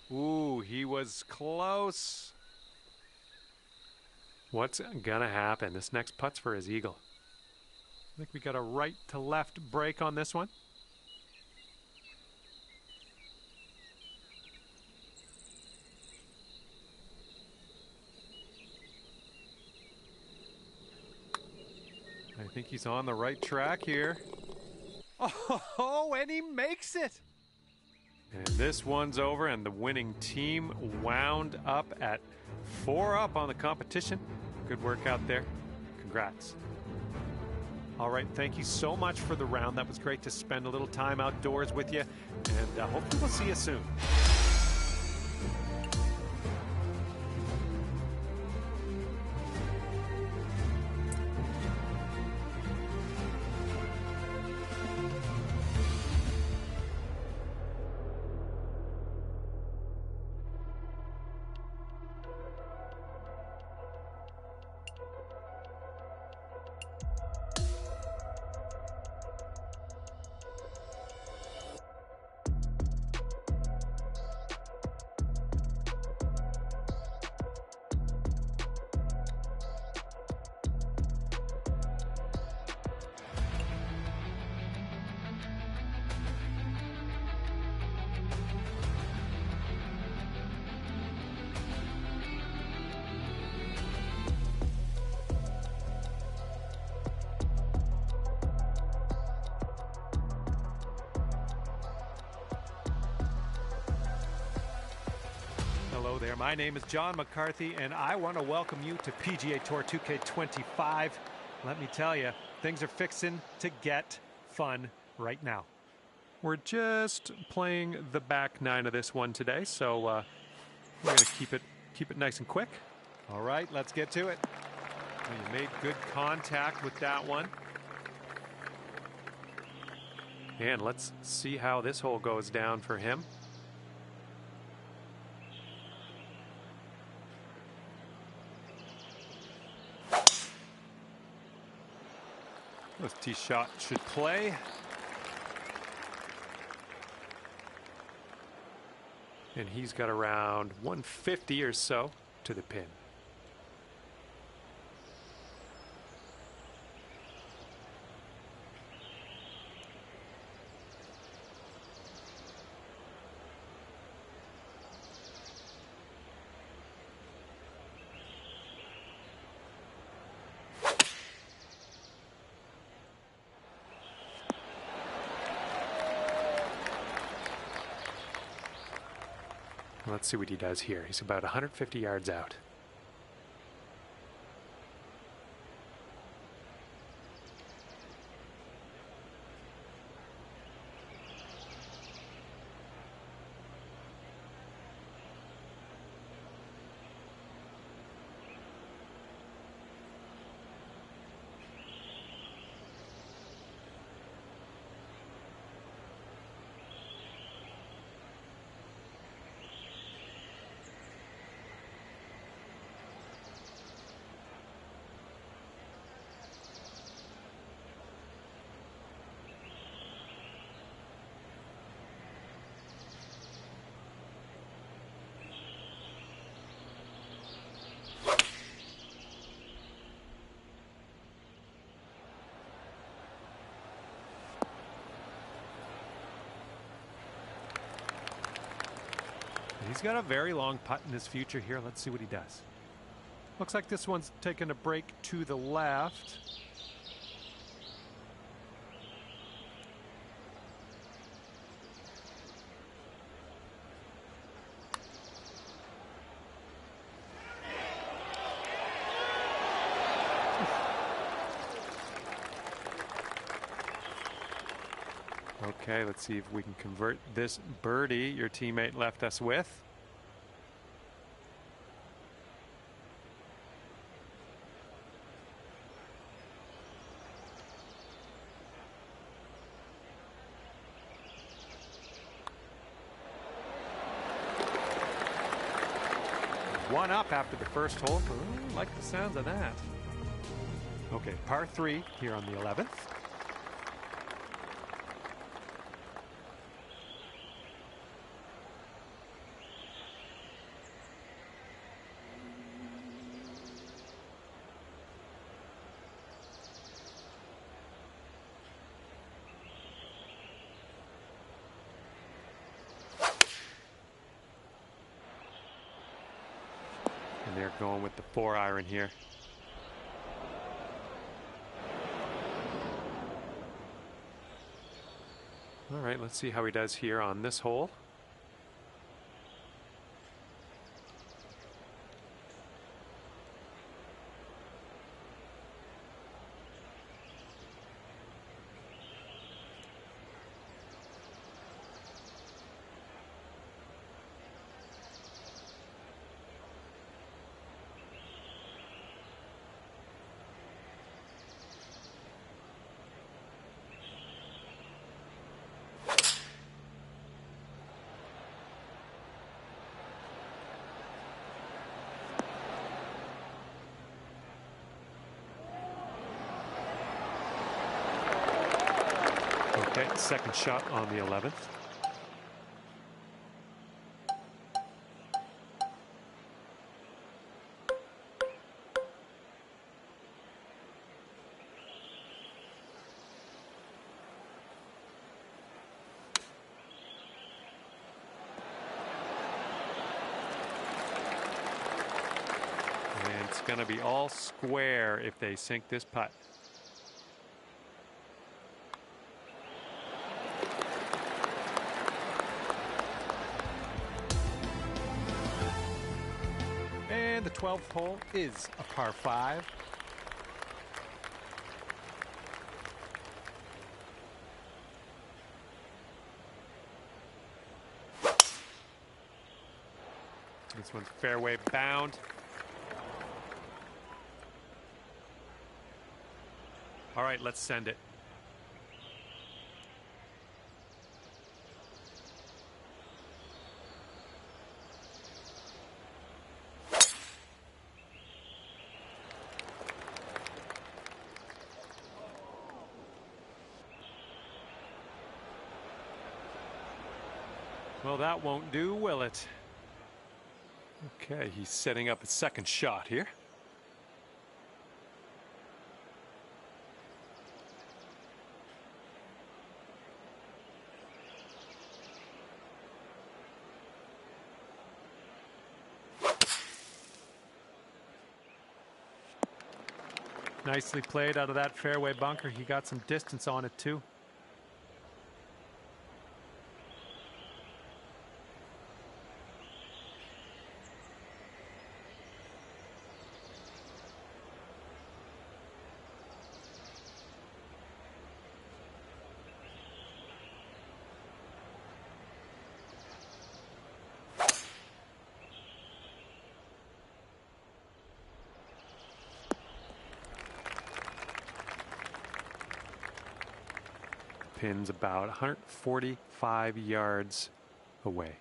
Ooh, he was close. What's gonna happen? This next putt's for his eagle. I think we got a right to left break on this one. I think he's on the right track here. Oh, and he makes it! And this one's over, and the winning team wound up at 4 up on the competition. Good work out there. Congrats. All right, thank you so much for the round. That was great to spend a little time outdoors with you, and hopefully we'll see you soon. Hello there, my name is John McCarthy, and I want to welcome you to PGA Tour 2K25. Let me tell you, things are fixing to get fun right now. We're just playing the back 9 of this one today, so we're going to keep it nice and quick. All right, let's get to it. You made good contact with that one. And let's see how this hole goes down for him. This tee shot should play. And he's got around 150 or so to the pin. Let's see what he does here. He's about 150 yards out. He's got a very long putt in his future here. Let's see what he does. Looks like this one's taking a break to the left. Okay, let's see if we can convert this birdie your teammate left us with. One up after the first hole. Ooh, like the sounds of that. Okay, par 3 here on the 11th. And they're going with the 4-iron here. All right, let's see how he does here on this hole. Okay, second shot on the 11th. And it's going to be all square if they sink this putt. And the 12th hole is a par 5. This one's fairway bound. All right, let's send it. Well, that won't do, will it? Okay, he's setting up a second shot here. Nicely played out of that fairway bunker. He got some distance on it too. Pin's about 145 yards away.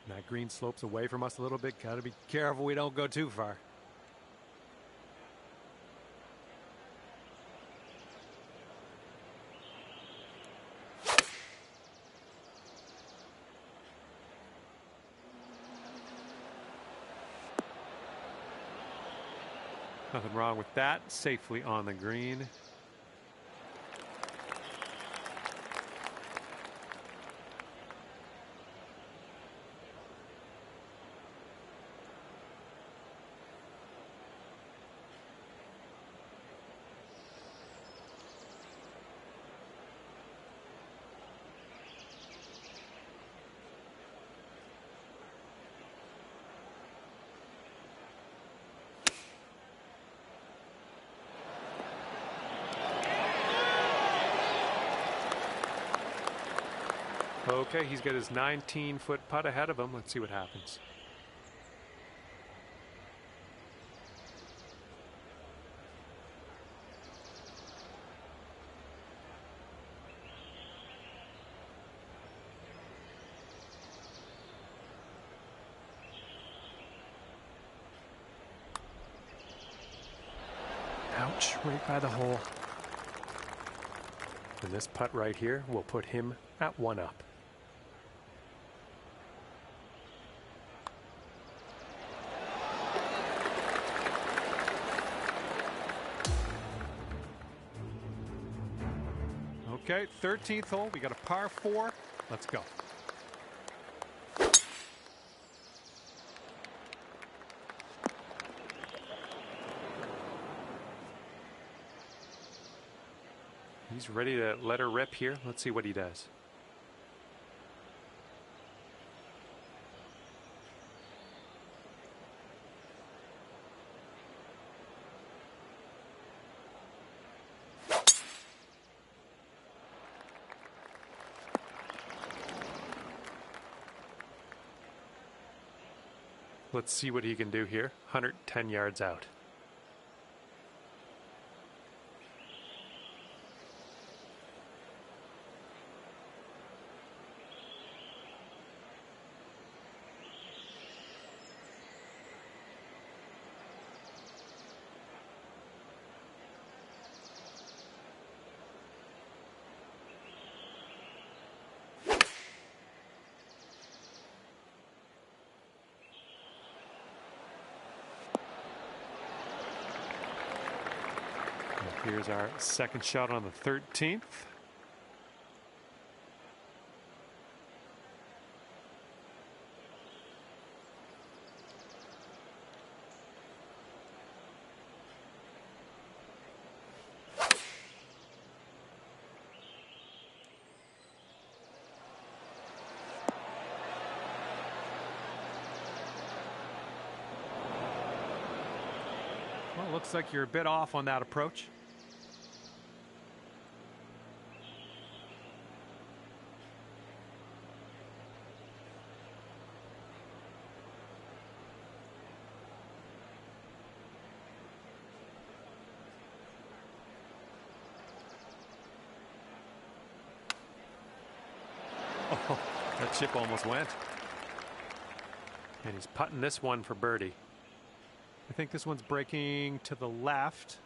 And that green slopes away from us a little bit. Got to be careful we don't go too far. Nothing wrong with that. Safely on the green. Okay, he's got his 19-foot putt ahead of him. Let's see what happens. Ouch, right by the hole. And this putt right here will put him at 1 up. Okay, 13th hole. We got a par 4. Let's go. He's ready to let her rip here. Let's see what he does. Let's see what he can do here. 110 yards out. Here's our second shot on the 13th. Well, looks like you're a bit off on that approach. Oh, that chip almost went. And he's putting this one for birdie. I think this one's breaking to the left.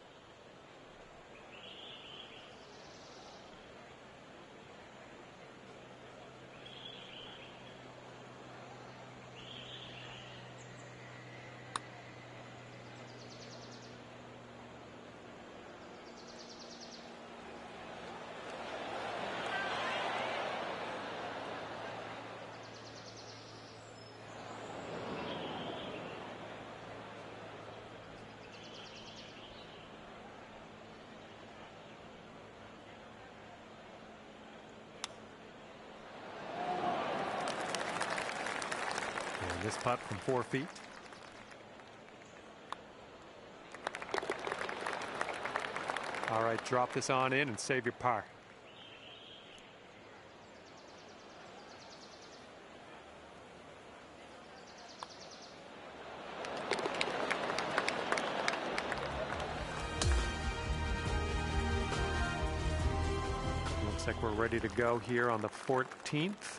This putt from 4 feet. All right, drop this on in and save your par. Looks like we're ready to go here on the 14th.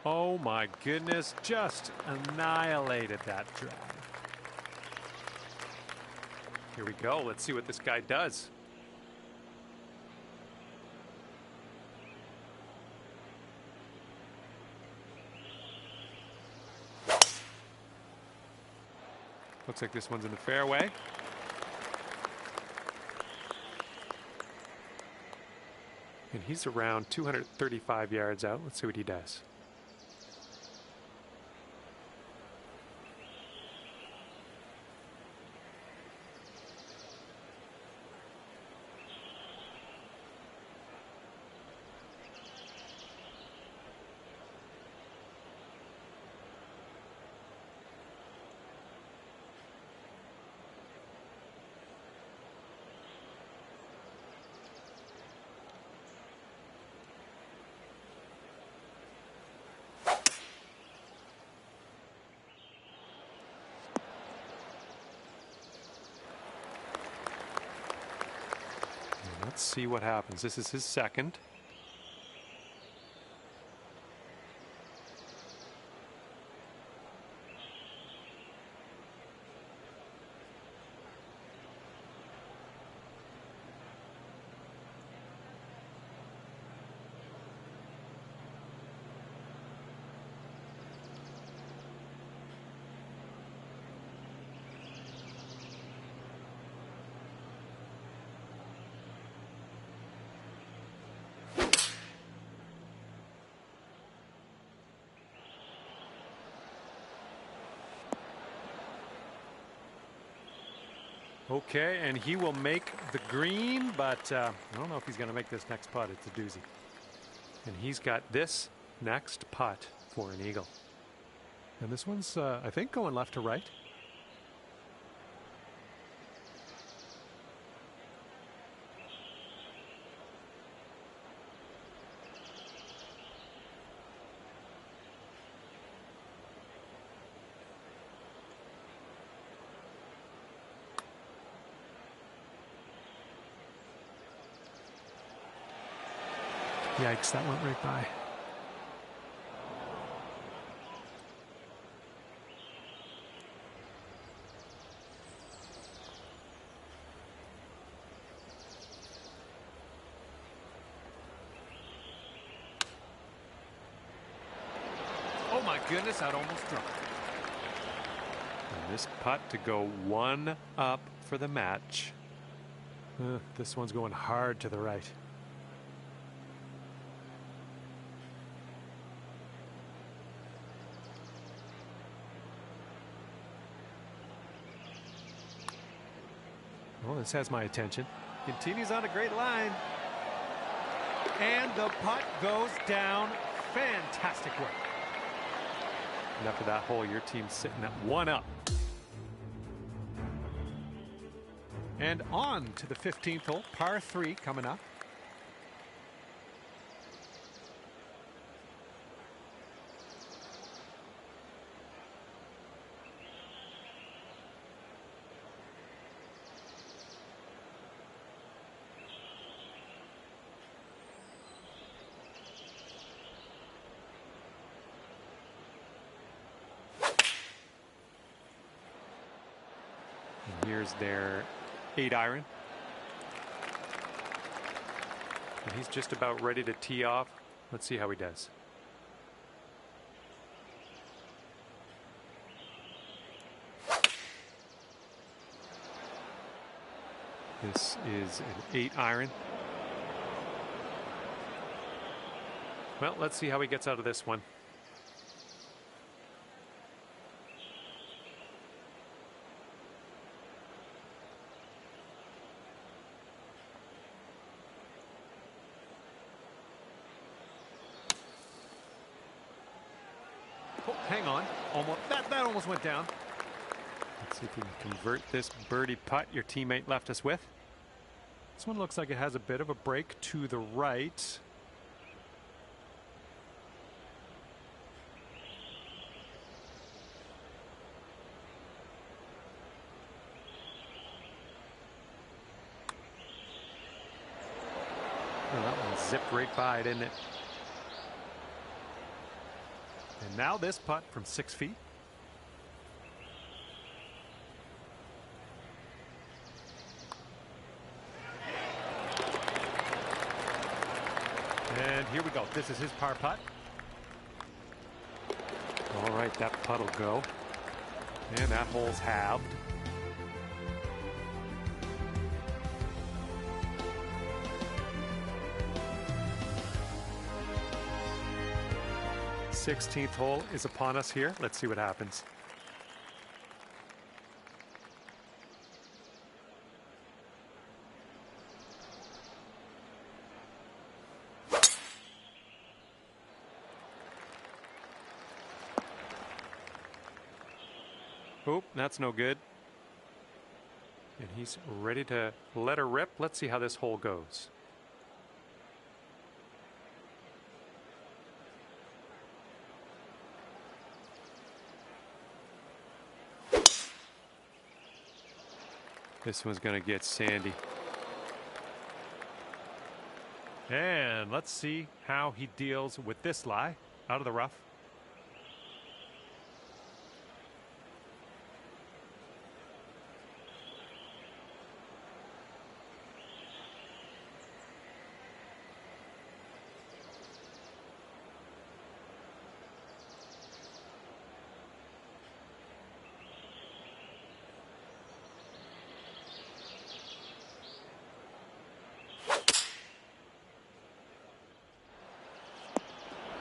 Oh my goodness, just annihilated that drive. Here we go. Let's see what this guy does. Looks like this one's in the fairway. And he's around 235 yards out. Let's see what he does. see what happens. This is his second. Okay, and he will make the green, but I don't know if he's going to make this next putt. It's a doozy. And he's got this next putt for an eagle. And this one's, I think, going left to right. Yikes, that went right by. Oh my goodness, I'd almost dropped. And this putt to go one up for the match. This one's going hard to the right. Well, this has my attention. Continues on a great line. And the putt goes down. Fantastic work. And after that hole, your team's sitting at one up. And on to the 15th hole, par 3 coming up. Here's their 8-iron. And he's just about ready to tee off. Let's see how he does. This is an 8-iron. Well, let's see how he gets out of this one. Oh, hang on. Almost that almost went down. Let's see if we can convert this birdie putt your teammate left us with. This one looks like it has a bit of a break to the right. Oh, that one zipped right by, didn't it? And now this putt from 6 feet. And here we go. This is his par putt. All right, that putt will go. And that hole's halved. The 16th hole is upon us here. Let's see what happens. Oop, that's no good. And he's ready to let her rip. Let's see how this hole goes. This one's going to get sandy. And let's see how he deals with this lie out of the rough.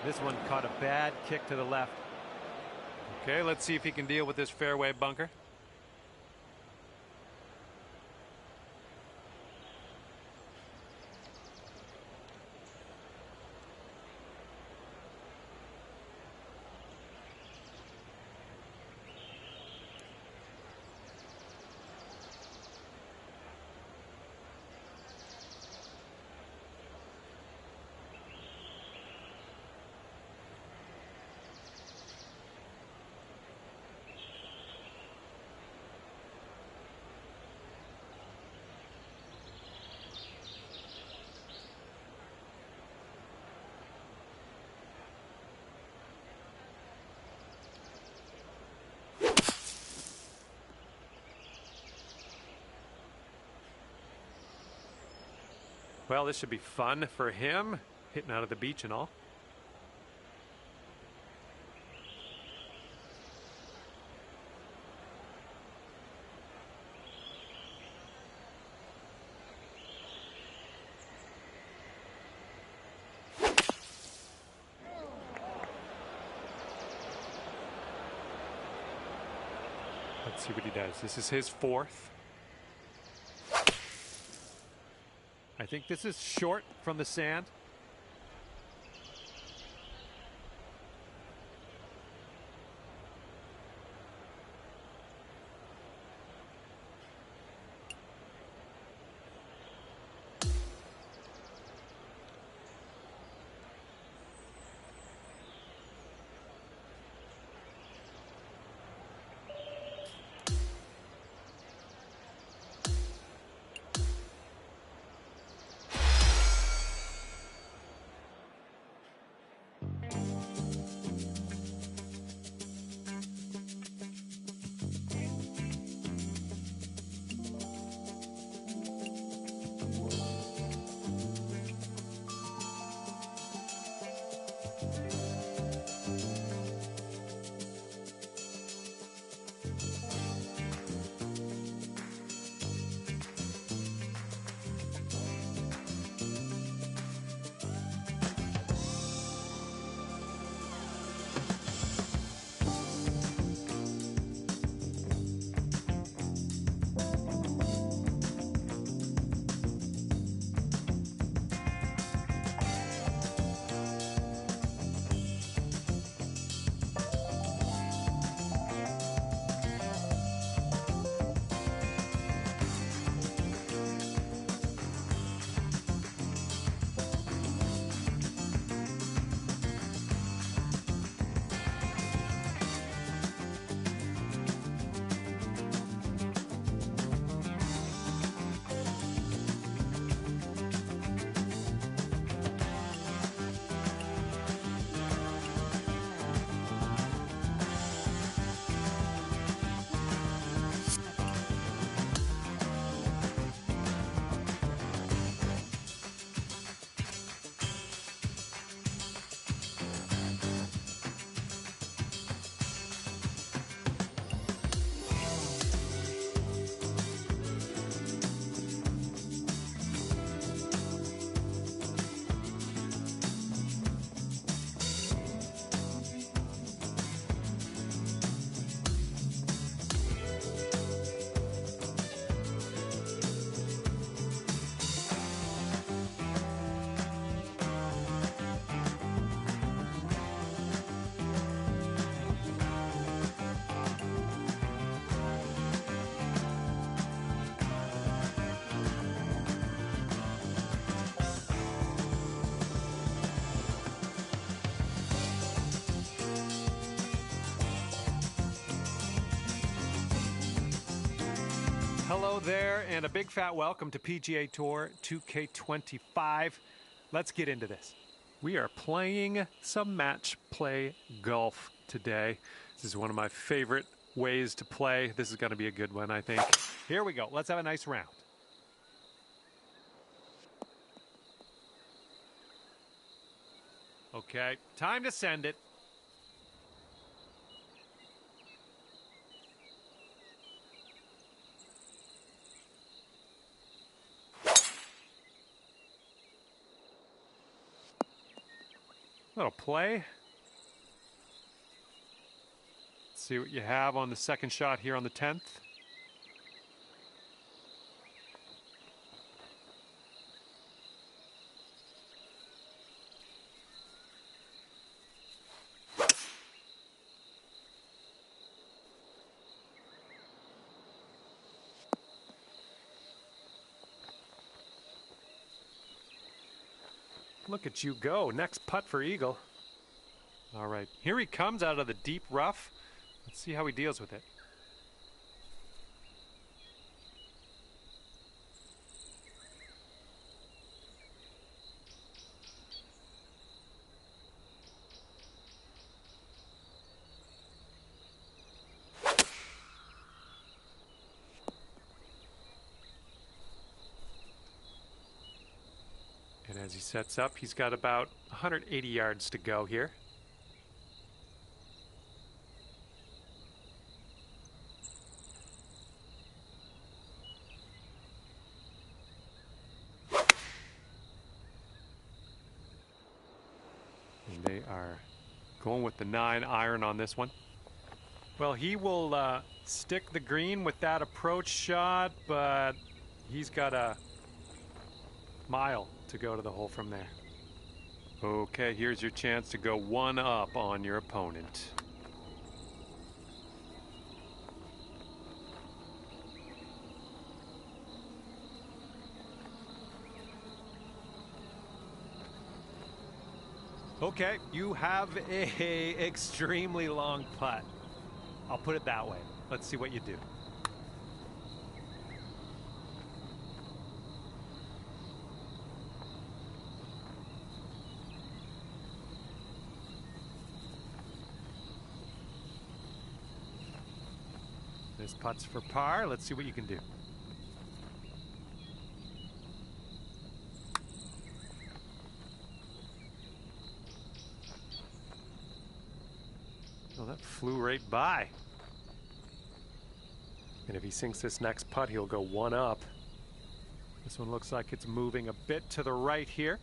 This one caught a bad kick to the left. Okay, let's see if he can deal with this fairway bunker. Well, this should be fun for him, hitting out of the beach and all. Let's see what he does. This is his fourth. I think this is short from the sand. Hello there, and a big fat welcome to PGA Tour 2K25. let's get into this. We are playing some match play golf today. This is one of my favorite ways to play. This is going to be a good one, I think. Here we go. Let's have a nice round. Okay, time to send it. Little play. Let's see what you have on the second shot here on the 10th. Look at you go. Next putt for Eagle. All right, here he comes out of the deep rough. Let's see how he deals with it. And as he sets up, he's got about 180 yards to go here. And they are going with the 9-iron on this one. Well, he will stick the green with that approach shot, but he's got a mile to go to the hole from there. Okay, here's your chance to go one up on your opponent. Okay, you have a extremely long putt. I'll put it that way. Let's see what you do. This putt's for par. Let's see what you can do. Oh, that flew right by. And if he sinks this next putt, he'll go one up. This one looks like it's moving a bit to the right here.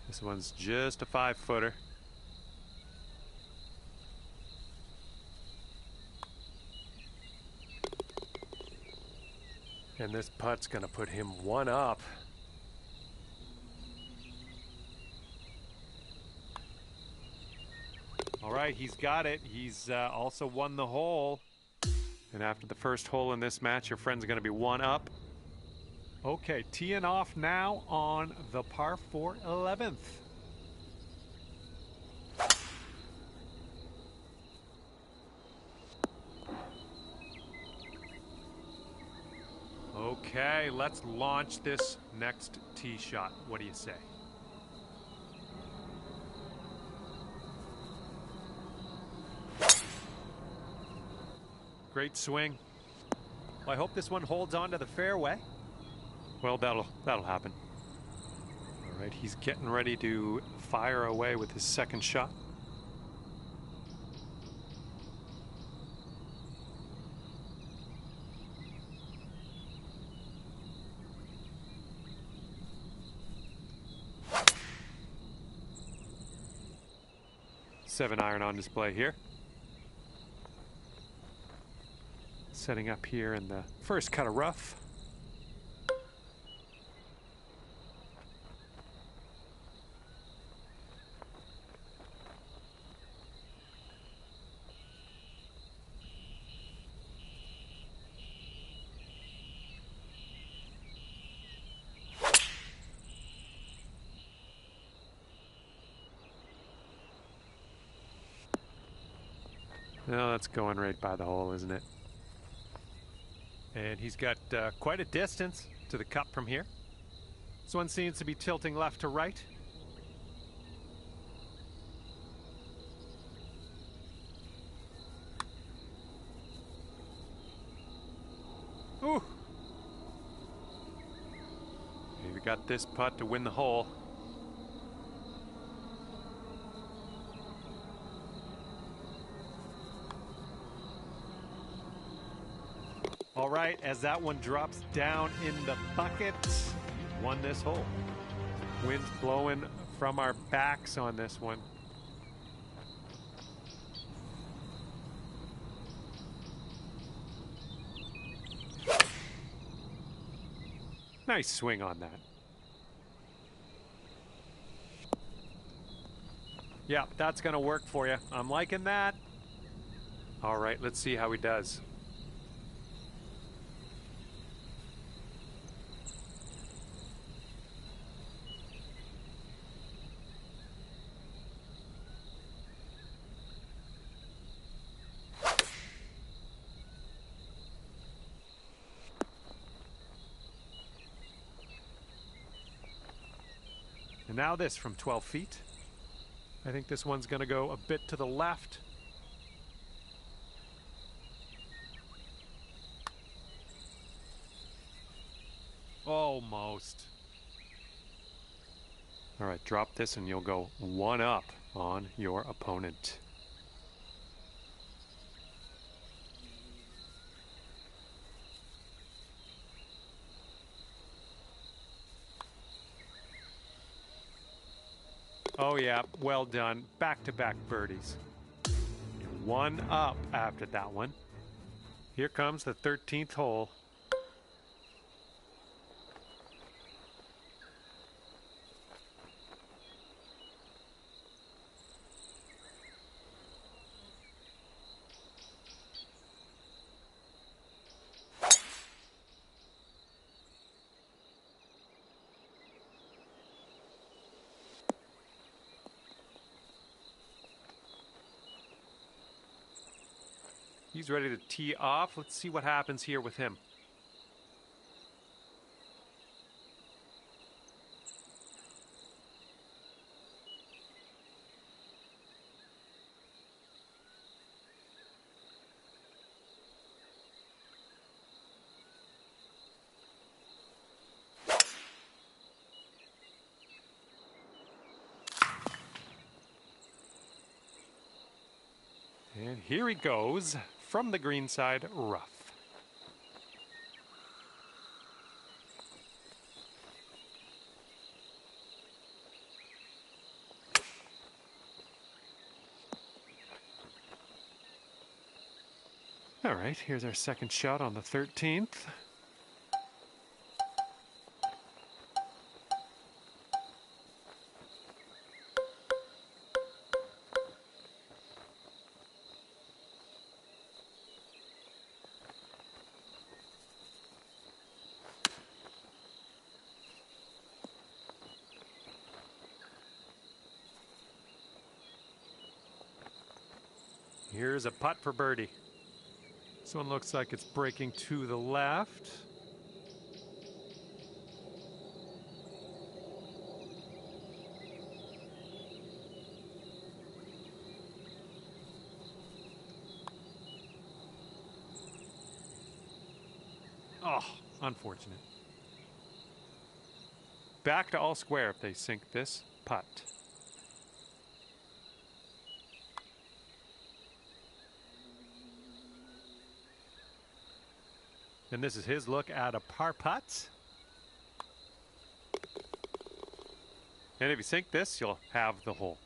This one's just a 5-footer. And this putt's going to put him one up. All right, he's got it. He's also won the hole. And after the first hole in this match, your friend's going to be one up. Okay, teeing off now on the par 4 11th. Okay, let's launch this next tee shot. What do you say? Great swing. Well, I hope this one holds on to the fairway. Well, that'll happen. All right, he's getting ready to fire away with his second shot. Seven iron on display here. Setting up here in the first cut of rough. No, that's going right by the hole, isn't it? And he's got quite a distance to the cup from here. This one seems to be tilting left to right. Ooh. We got this putt to win the hole. All right, as that one drops down in the bucket, he's won this hole. Wind's blowing from our backs on this one. Nice swing on that. Yeah, that's going to work for you. I'm liking that. All right, let's see how he does. And now this from 12 feet. I think this one's going to go a bit to the left. Almost. All right, drop this and you'll go one up on your opponent. Oh yeah, well done. Back-to-back birdies. One up after that one. Here comes the 13th hole. He's ready to tee off. Let's see what happens here with him. And here he goes from the green side rough. All right, here's our second shot on the 13th. Here's a putt for birdie. This one looks like it's breaking to the left. Oh, unfortunate. Back to all square if they sink this putt. And this is his look at a par putt. And if you sink this, you'll have the hole.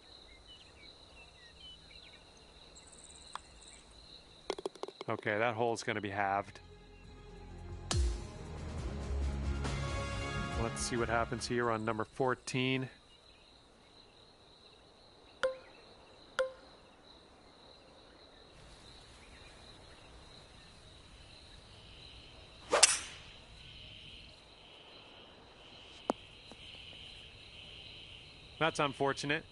Okay, that hole's going to be halved. Let's see what happens here on number 14. That's unfortunate.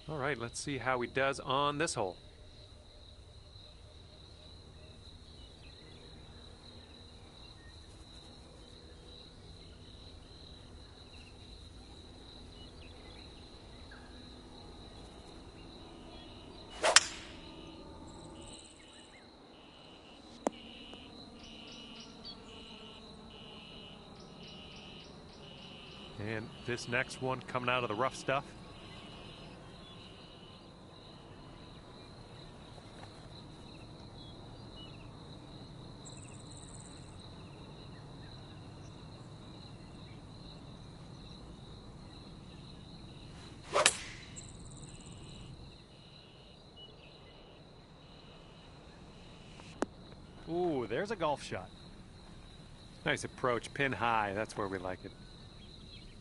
All right, let's see how he does on this hole. And this next one coming out of the rough stuff. Ooh, there's a golf shot. Nice approach, pin high. That's where we like it.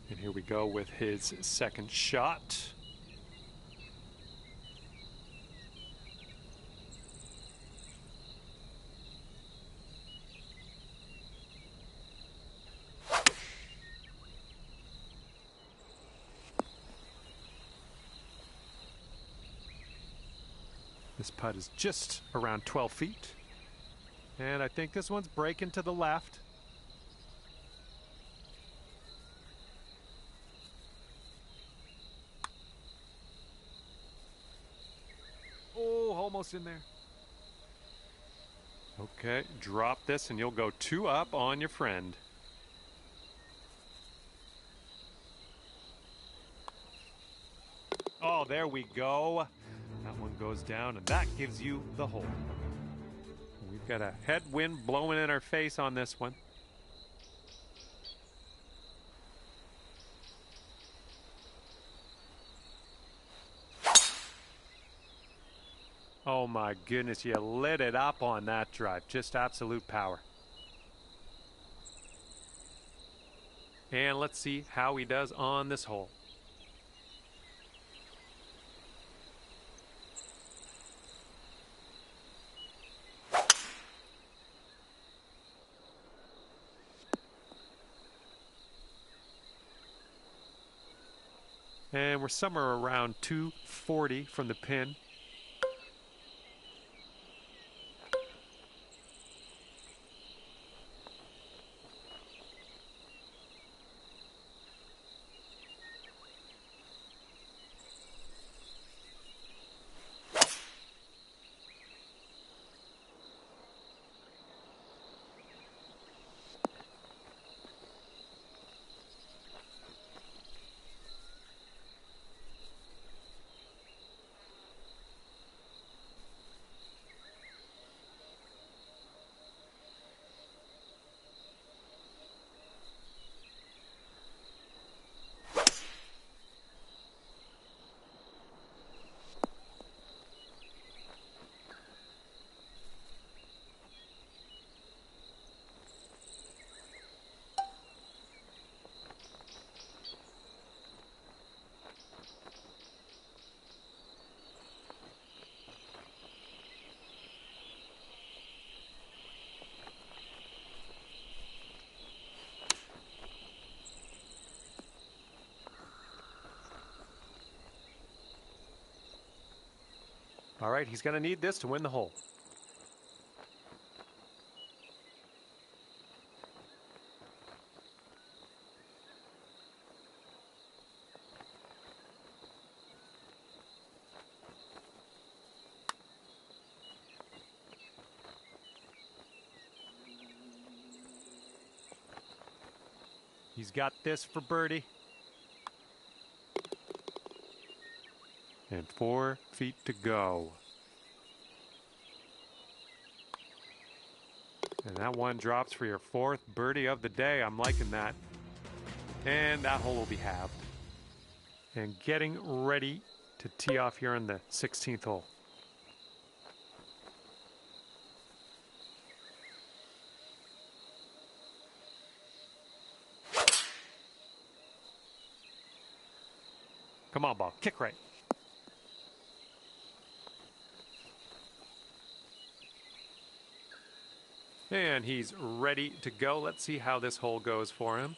And here we go with his second shot. This putt is just around 12 feet. And I think this one's breaking to the left. Oh, almost in there. Okay, drop this and you'll go 2 up on your friend. Oh, there we go. That one goes down, and that gives you the hole. We've got a headwind blowing in our face on this one. Oh my goodness, you lit it up on that drive. Just absolute power. And let's see how he does on this hole. And we're somewhere around 240 from the pin. All right, he's going to need this to win the hole. He's got this for birdie. And 4 feet to go. And that one drops for your 4th birdie of the day. I'm liking that. And that hole will be halved. And getting ready to tee off here on the 16th hole. Come on, ball. Kick right. And he's ready to go. Let's see how this hole goes for him.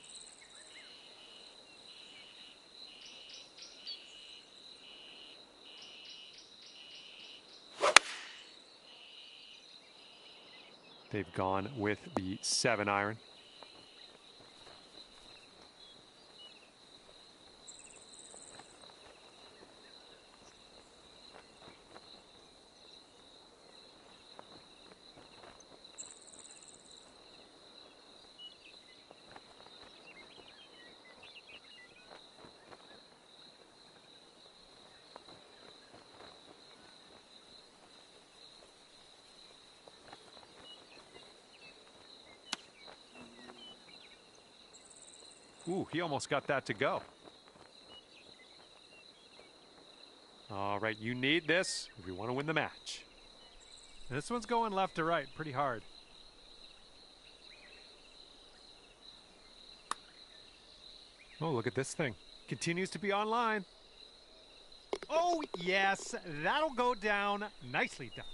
They've gone with the 7-iron. Ooh, he almost got that to go. All right, you need this if you want to win the match. This one's going left to right pretty hard. Oh, look at this thing. Continues to be online. Oh, yes, that'll go down. Nicely done.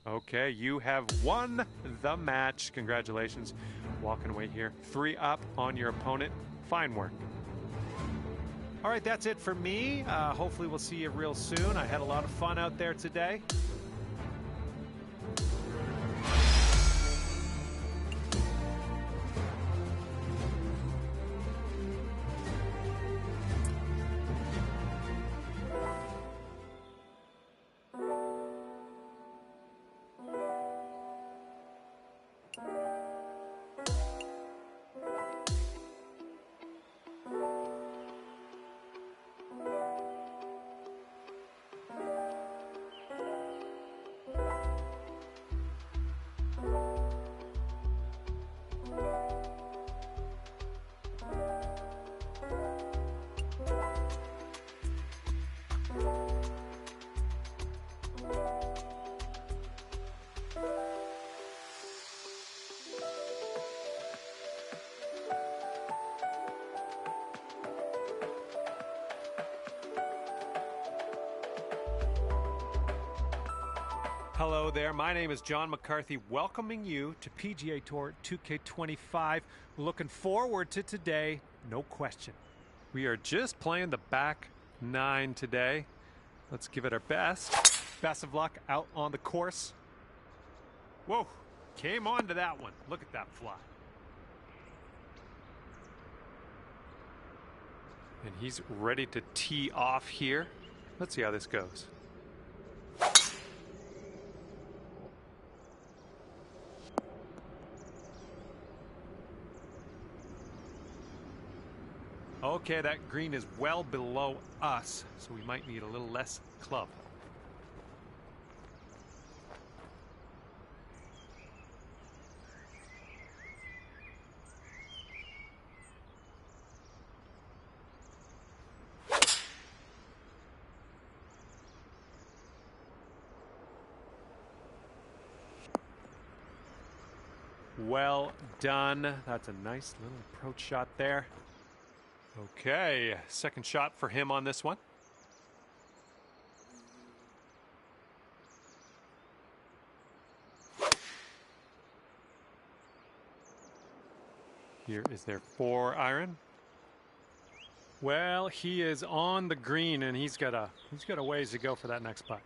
Okay, you have won the match. Congratulations. Walking away here. 3 up on your opponent. Fine work. All right, that's it for me. Hopefully we'll see you real soon. I had a lot of fun out there today. Hello there, my name is John McCarthy, welcoming you to PGA Tour 2K25. Looking forward to today, no question. We are just playing the back 9 today. Let's give it our best. Best of luck out on the course. Whoa, came on to that one. Look at that fly. And he's ready to tee off here. Let's see how this goes. Okay, that green is well below us, so we might need a little less club. Well done. That's a nice little approach shot there. Okay, second shot for him on this one. Here is their 4-iron. Well, he is on the green, and he's got a ways to go for that next putt.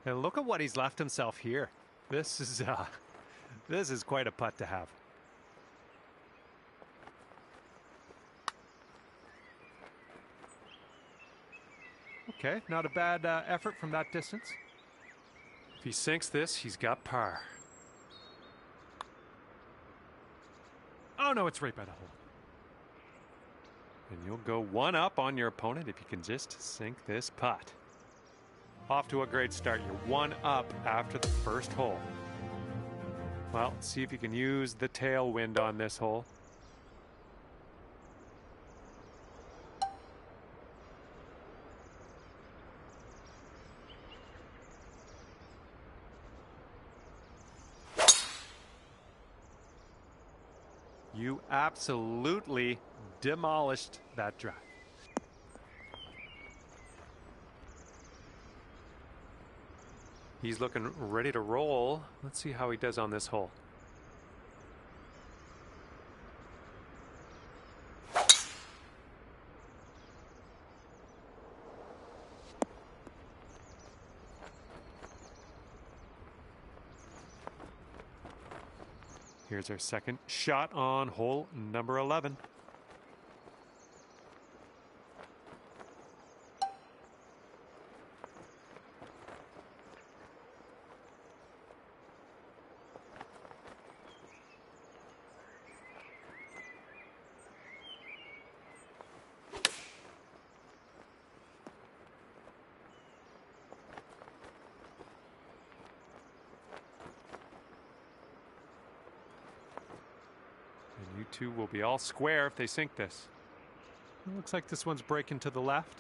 And look at what he's left himself here. This is quite a putt to have. Okay, not a bad effort from that distance. If he sinks this, he's got par. Oh no, it's right by the hole. And you'll go 1 up on your opponent if you can just sink this putt. Off to a great start. You're 1 up after the first hole. Well, see if you can use the tailwind on this hole. You absolutely demolished that drive. He's looking ready to roll. Let's see how he does on this hole. Here's our second shot on hole number 11. You two will be all square if they sink this. It looks like this one's breaking to the left.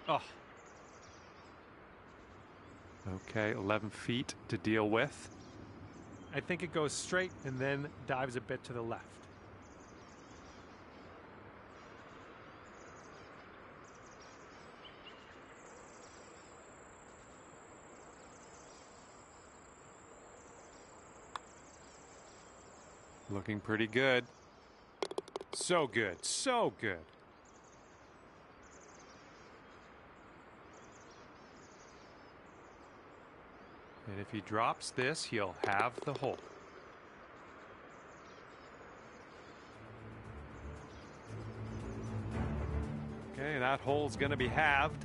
Oh. Okay, 11 feet to deal with. I think it goes straight and then dives a bit to the left. Looking pretty good. So good, so good. And if he drops this, he'll have the hole. Okay, that hole's going to be halved.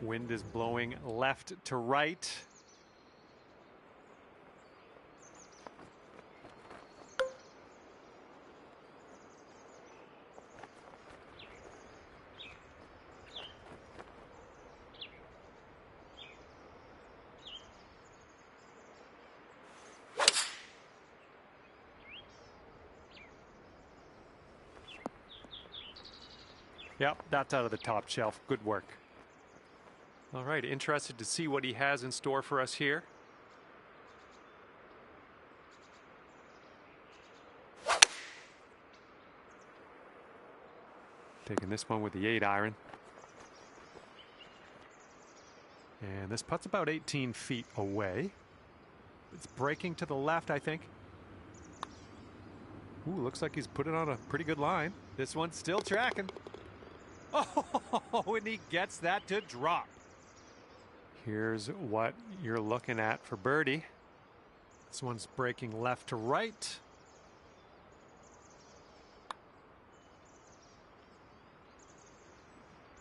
Wind is blowing left to right. Yep, that's out of the top shelf. Good work. All right, interested to see what he has in store for us here. Taking this one with the 8-iron. And this putt's about 18 feet away. It's breaking to the left, I think. Ooh, looks like he's put it on a pretty good line. This one's still tracking. Oh, and he gets that to drop. Here's what you're looking at for birdie. This one's breaking left to right.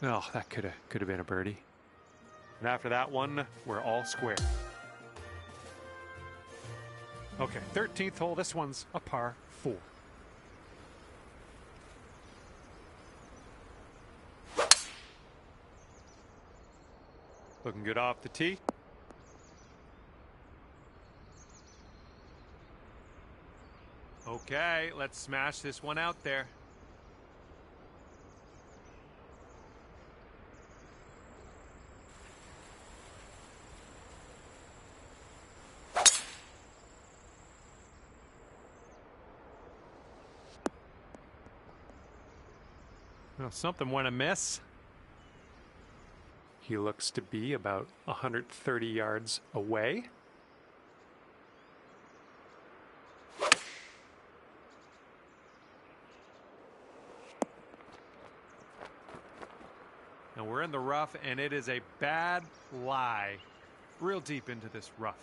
Oh, that could have been a birdie. And after that one, we're all square. Okay, 13th hole. This one's a par 4. Looking good off the tee. Okay, let's smash this one out there. Well, something went amiss. He looks to be about 130 yards away. Now we're in the rough, and it is a bad lie. Real deep into this rough.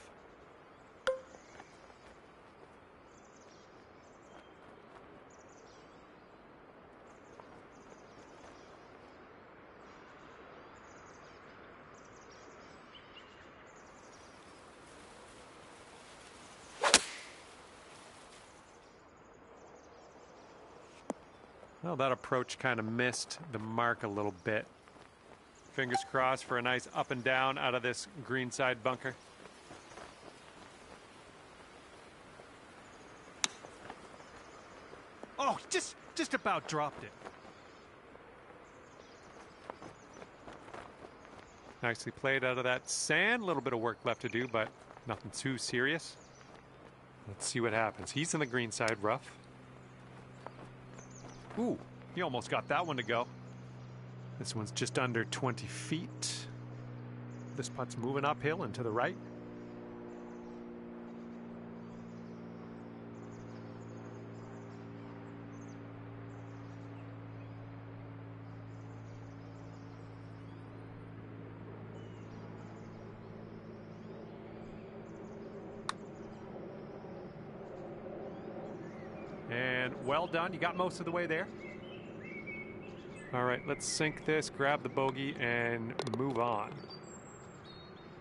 Well, that approach kind of missed the mark a little bit. Fingers crossed for a nice up and down out of this greenside bunker. Oh, just about dropped it. Nicely played out of that sand. A little bit of work left to do, but nothing too serious. Let's see what happens. He's in the greenside rough. Ooh, he almost got that one to go. This one's just under 20 feet. This putt's moving uphill and to the right. And well done. You got most of the way there. All right, let's sink this, grab the bogey, and move on.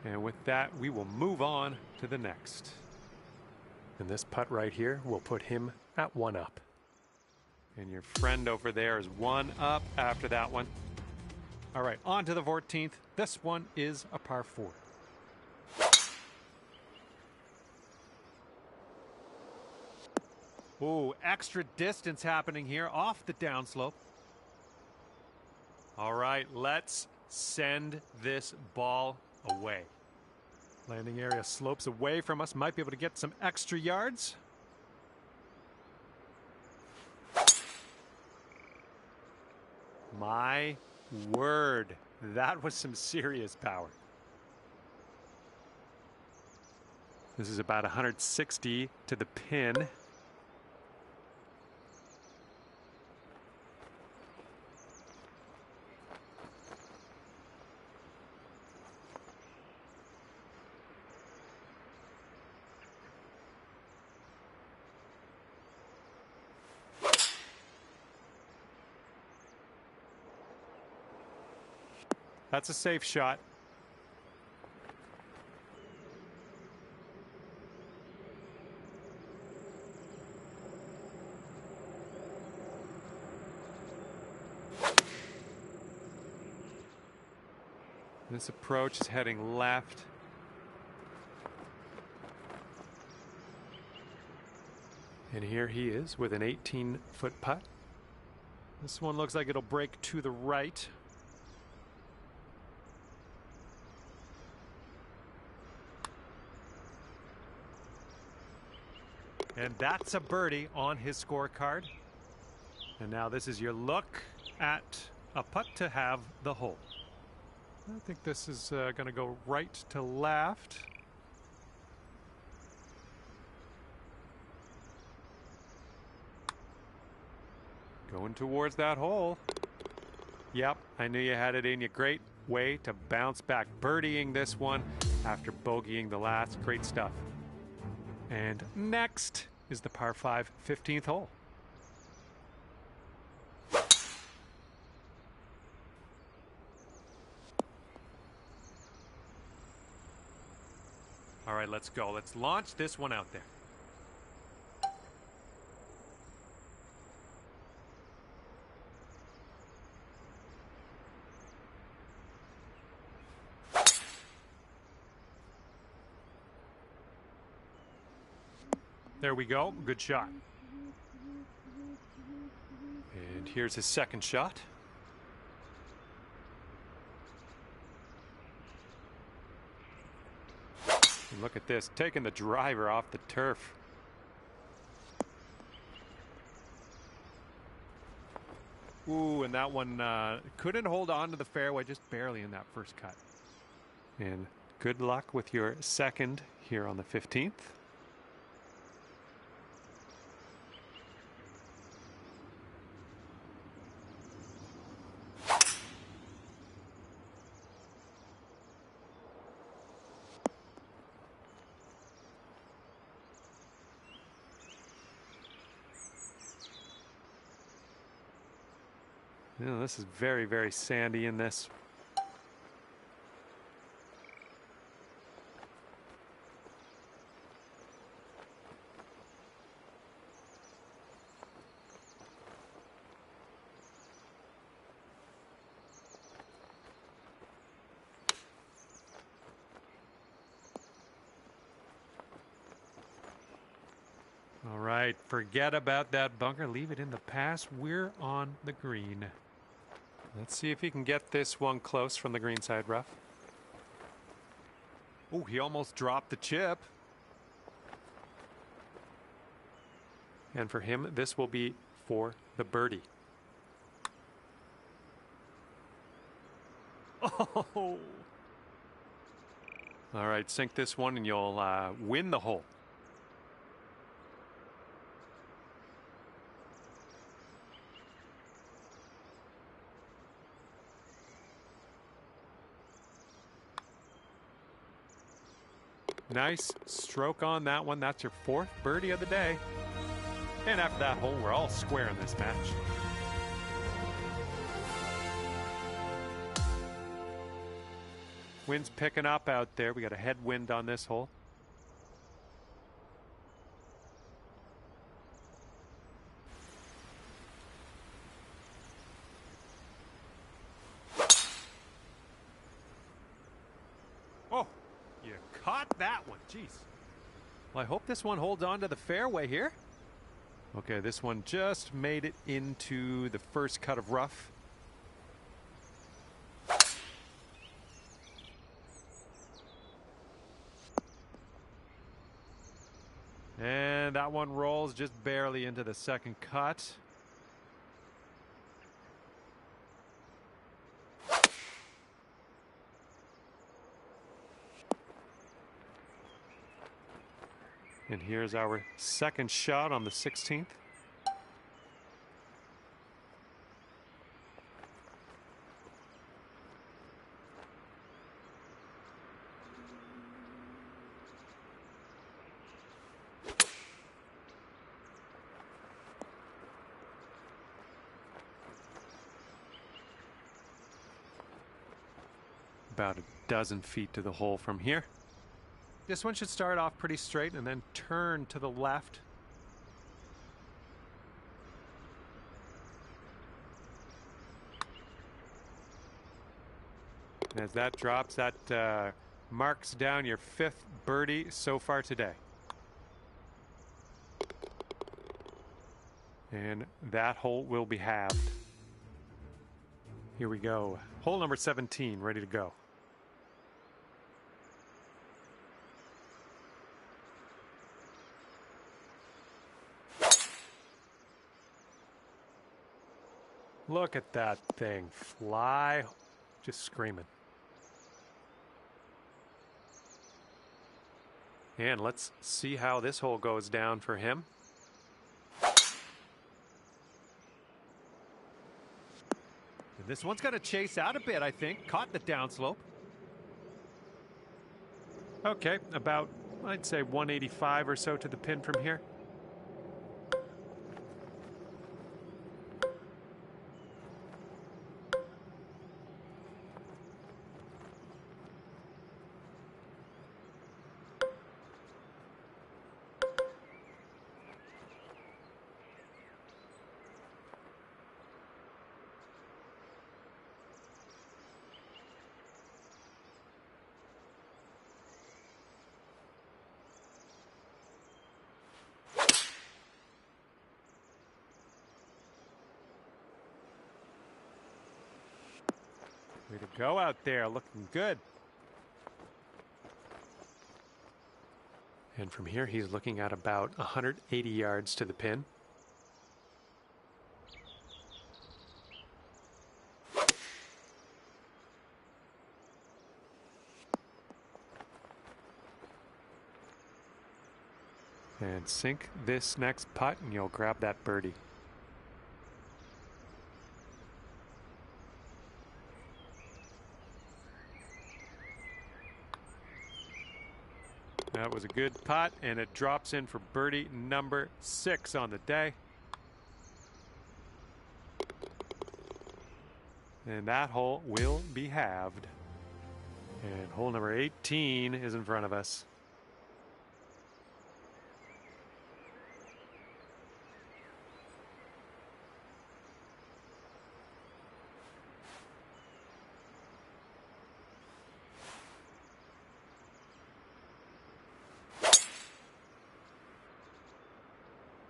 And with that, we will move on to the next. And this putt right here will put him at 1 up. And your friend over there is 1 up after that one. All right, on to the 14th. This one is a par 4. Ooh, extra distance happening here off the downslope. All right, let's send this ball away. Landing area slopes away from us. Might be able to get some extra yards. My word, that was some serious power. This is about 160 to the pin. That's a safe shot. This approach is heading left. And here he is with an 18-foot putt. This one looks like it'll break to the right. And that's a birdie on his scorecard. And now this is your look at a putt to have the hole. I think this is going to go right to left. Going towards that hole. Yep, I knew you had it in you. Great way to bounce back. Birdieing this one after bogeying the last. Great stuff. And next is the par 5 15th hole. All right, let's go. Let's launch this one out there. There we go. Good shot. And here's his second shot. And look at this, taking the driver off the turf. Ooh, and that one couldn't hold on to the fairway, just barely in that first cut. And good luck with your second here on the 15th. You know, this is very, very sandy in this. All right, forget about that bunker. Leave it in the past. We're on the green. Let's see if he can get this one close from the green side rough. Oh, he almost dropped the chip. And for him, this will be for the birdie. Oh! All right, sink this one and you'll win the hole. Nice stroke on that one. That's your fourth birdie of the day. And after that hole, we're all square in this match. Wind's picking up out there. We got a headwind on this hole. Oh, you caught that one. Jeez. Well, I hope this one holds on to the fairway here. Okay, this one just made it into the first cut of rough. And that one rolls just barely into the second cut. And here's our second shot on the 16th. About a dozen feet to the hole from here. This one should start off pretty straight and then turn to the left. And as that drops, that marks down your 5th birdie so far today. And that hole will be halved. Here we go. Hole number 17, ready to go. Look at that thing fly, just screaming. And let's see how this hole goes down for him. And this one's going to chase out a bit, I think. Caught the downslope. Okay, about, I'd say 185 or so to the pin from here. Way to go out there, looking good. And from here, he's looking at about 180 yards to the pin. And sink this next putt, and you'll grab that birdie. That was a good putt, and it drops in for birdie number 6 on the day. And that hole will be halved. And hole number 18 is in front of us.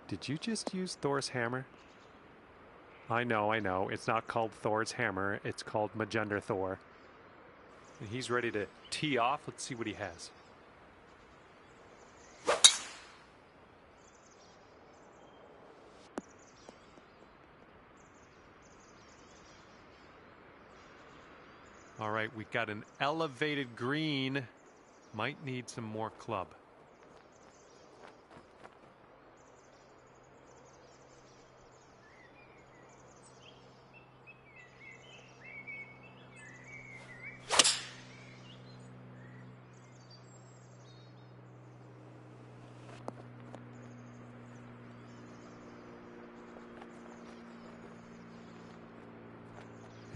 Did you just use Thor's hammer? I know. It's not called Thor's hammer. It's called Magender Thor. And he's ready to tee off. Let's see what he has. All right, we've got an elevated green. Might need some more club.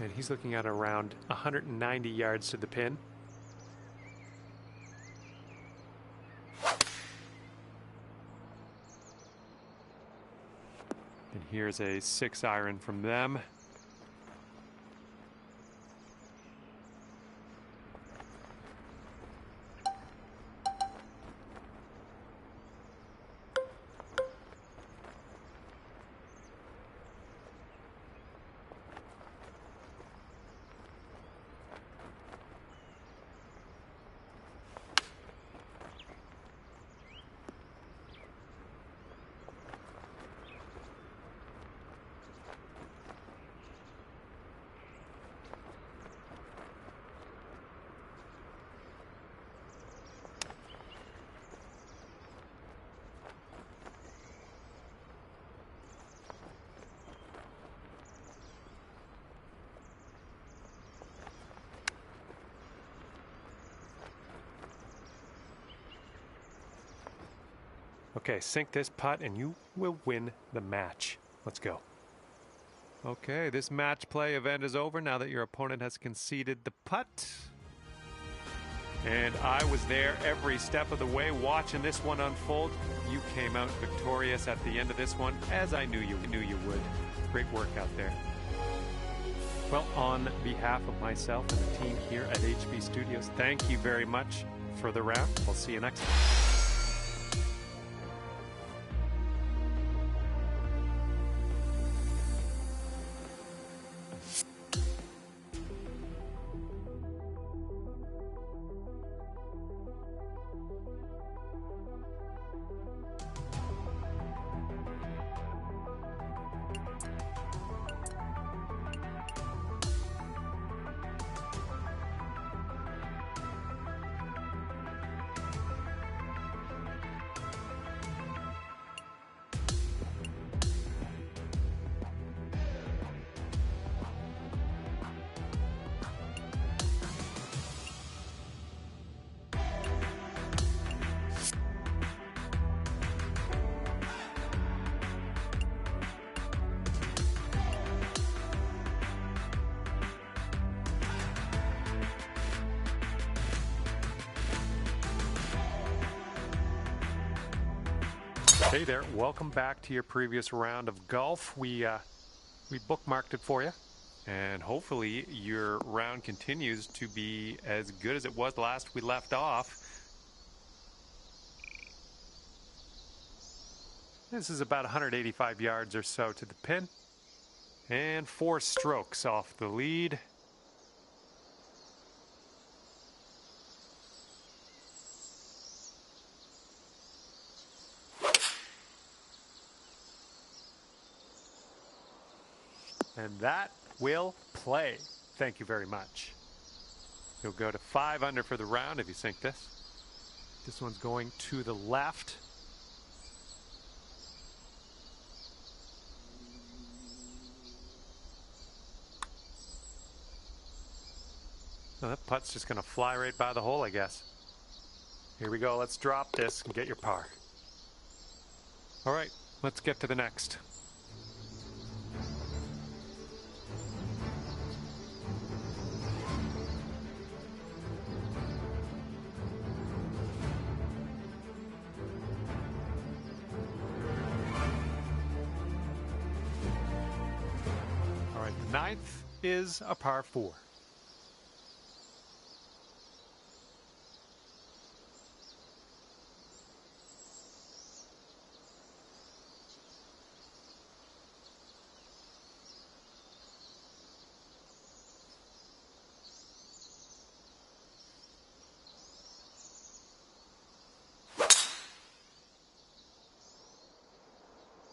And he's looking at around 190 yards to the pin. And here's a 6-iron from them. Okay, sink this putt and you will win the match. Let's go. Okay, this match play event is over now that your opponent has conceded the putt. And I was there every step of the way watching this one unfold. You came out victorious at the end of this one, as I knew you would. Great work out there. Well, on behalf of myself and the team here at HB Studios, thank you very much for the round. We'll see you next time. Hey there, welcome back to your previous round of golf. We bookmarked it for you, and hopefully your round continues to be as good as it was last we left off. This is about 185 yards or so to the pin, and 4 strokes off the lead. And that will play. Thank you very much. You'll go to 5 under for the round if you sink this. This one's going to the left. Well, that putt's just going to fly right by the hole, I guess. Here we go. Let's drop this and get your par. All right, let's get to the next. Ninth is a par 4.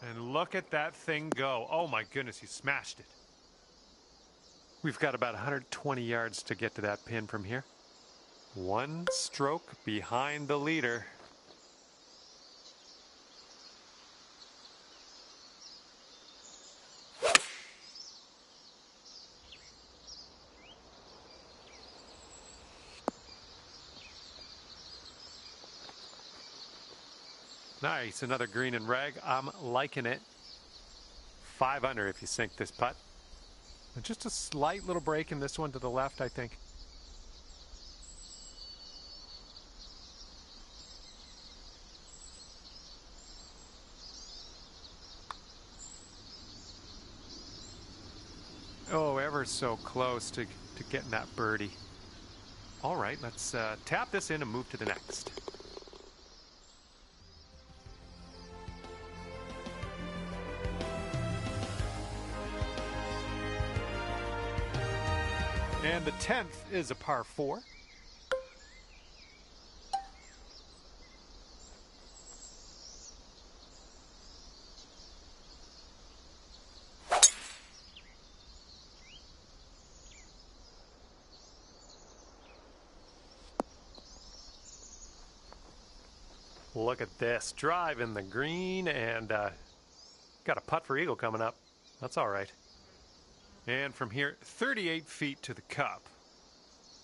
And look at that thing go. Oh my goodness, he smashed it. We've got about 120 yards to get to that pin from here. 1 stroke behind the leader. Nice, another green and rag. I'm liking it. 5 under if you sink this putt. And just a slight little break in this one to the left, I think. Oh, ever so close to getting that birdie. All right, let's tap this in and move to the next. And the 10th is a par 4. Look at this. Drive in the green, and got a putt for eagle coming up. That's all right. And from here, 38 feet to the cup.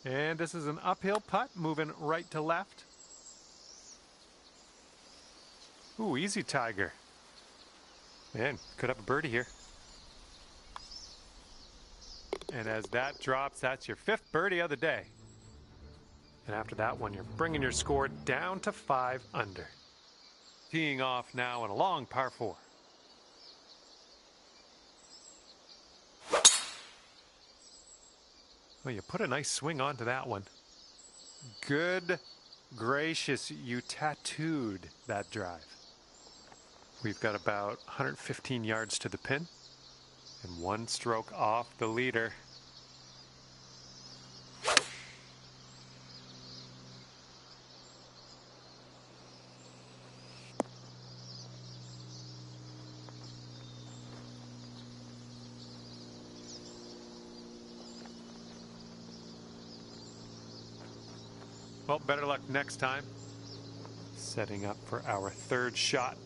And this is an uphill putt, moving right to left. Ooh, easy, Tiger. Man, could have a birdie here. And as that drops, that's your 5th birdie of the day. And after that one, you're bringing your score down to 5 under. Teeing off now on a long par 4. Well, you put a nice swing onto that one. Good gracious, you tattooed that drive. We've got about 115 yards to the pin and 1 stroke off the leader. Well, better luck next time. Setting up for our 3rd shot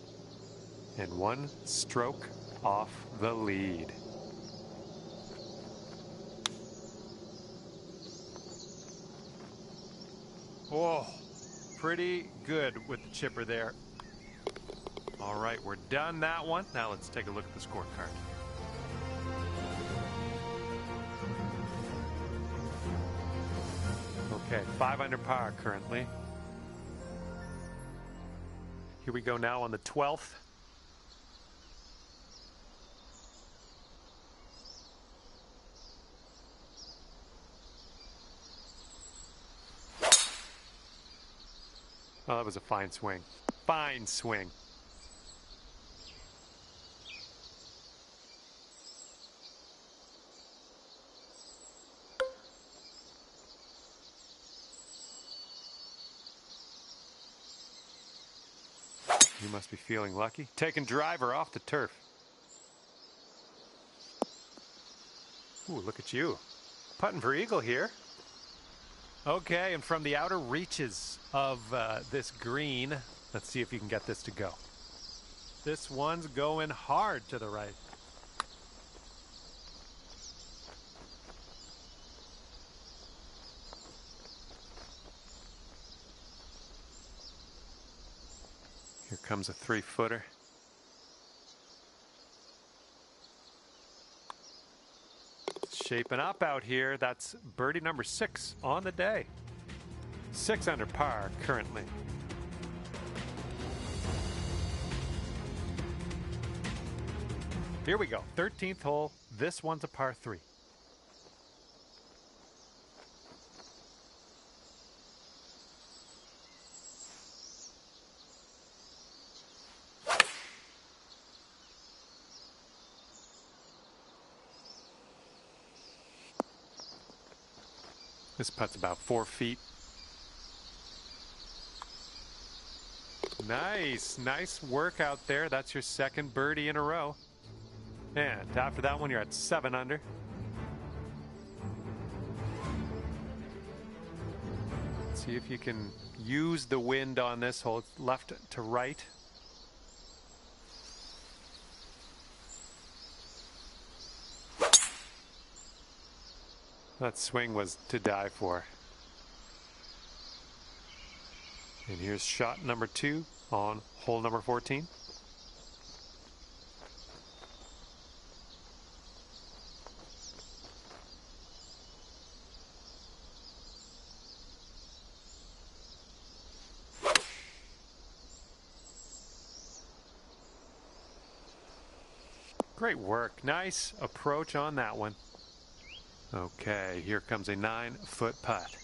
and 1 stroke off the lead. Oh, pretty good with the chipper there. All right, we're done that one. Now let's take a look at the scorecard. Okay, 5 under par currently. Here we go now on the 12th. Oh, that was a fine swing. Fine swing. You must be feeling lucky. Taking driver off the turf. Ooh, look at you. Putting for eagle here. Okay, and from the outer reaches of this green, let's see if you can get this to go. This one's going hard to the right. Here comes a 3-footer. Shaping up out here. That's birdie number 6 on the day. 6 under par currently. Here we go. 13th hole. This one's a par 3. This putt's about 4 feet. Nice work out there. That's your 2nd birdie in a row. And after that one, you're at 7 under. Let's see if you can use the wind on this hole. It's left to right. That swing was to die for. And here's shot number 2 on hole number 14. Great work. Nice approach on that one. Okay, here comes a 9-foot putt.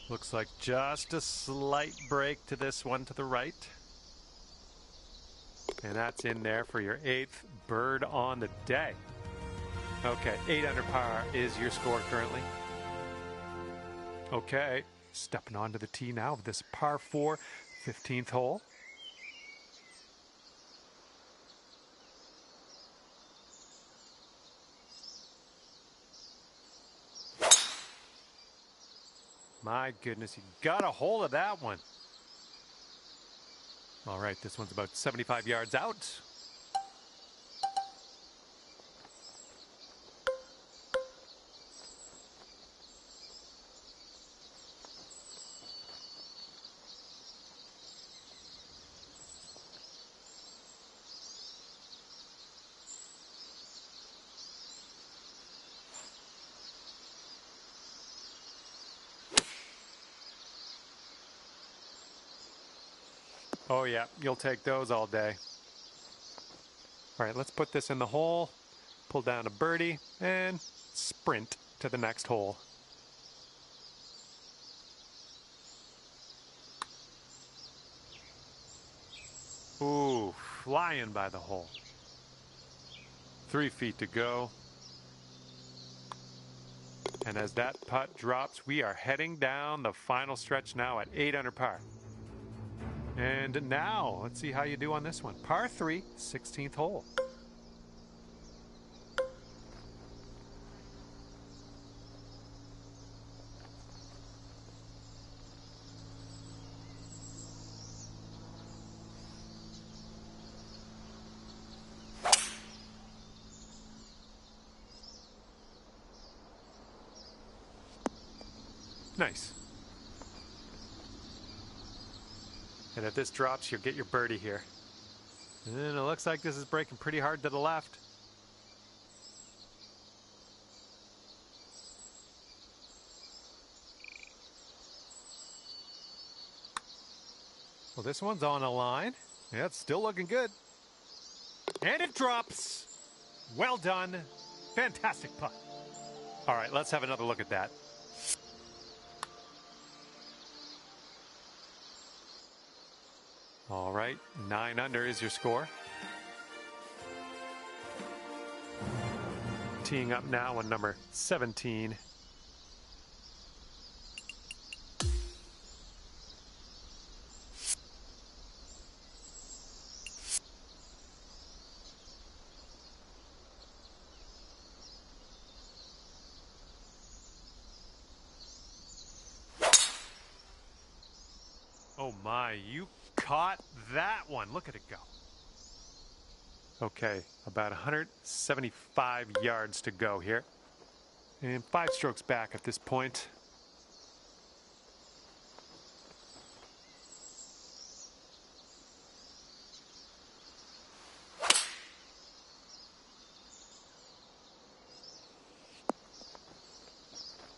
Looks like just a slight break to this one to the right. And that's in there for your 8th bird on the day. Okay, 8 under par is your score currently. Okay, stepping onto the tee now of this par 4, 15th hole. My goodness, you got a hold of that one. All right, this one's about 75 yards out. Oh yeah, you'll take those all day. All right, let's put this in the hole, pull down a birdie, and sprint to the next hole. Ooh, flying by the hole. 3 feet to go. And as that putt drops, we are heading down the final stretch now at 8 under par. And now, let's see how you do on this one. Par 3, 16th hole. Nice. And if this drops, you'll get your birdie here. And it looks like this is breaking pretty hard to the left. Well, this one's on a line. Yeah, it's still looking good. And it drops. Well done. Fantastic putt. All right, let's have another look at that. All right, 9 under is your score. Teeing up now on number 17. Oh my, you caught that one. Look at it go. Okay, about 175 yards to go here. And 5 strokes back at this point.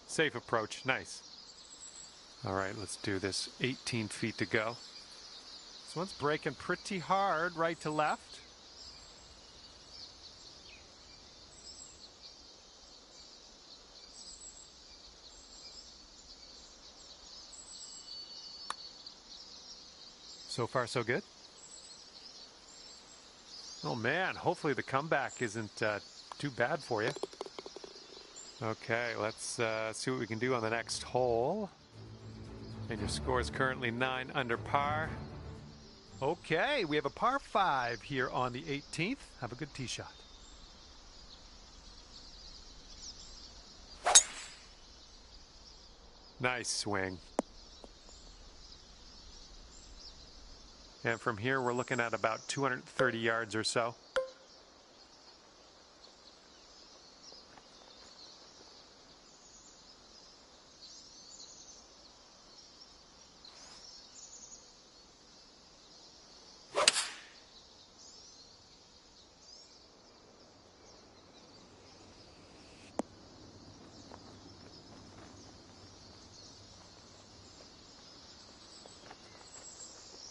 Safe approach, nice. All right, let's do this. 18 feet to go. This one's breaking pretty hard right to left. So far, so good. Oh man, hopefully the comeback isn't too bad for you. Okay, let's see what we can do on the next hole. And your score is currently 9 under par. Okay, we have a par 5 here on the 18th. Have a good tee shot. Nice swing. And from here, we're looking at about 230 yards or so.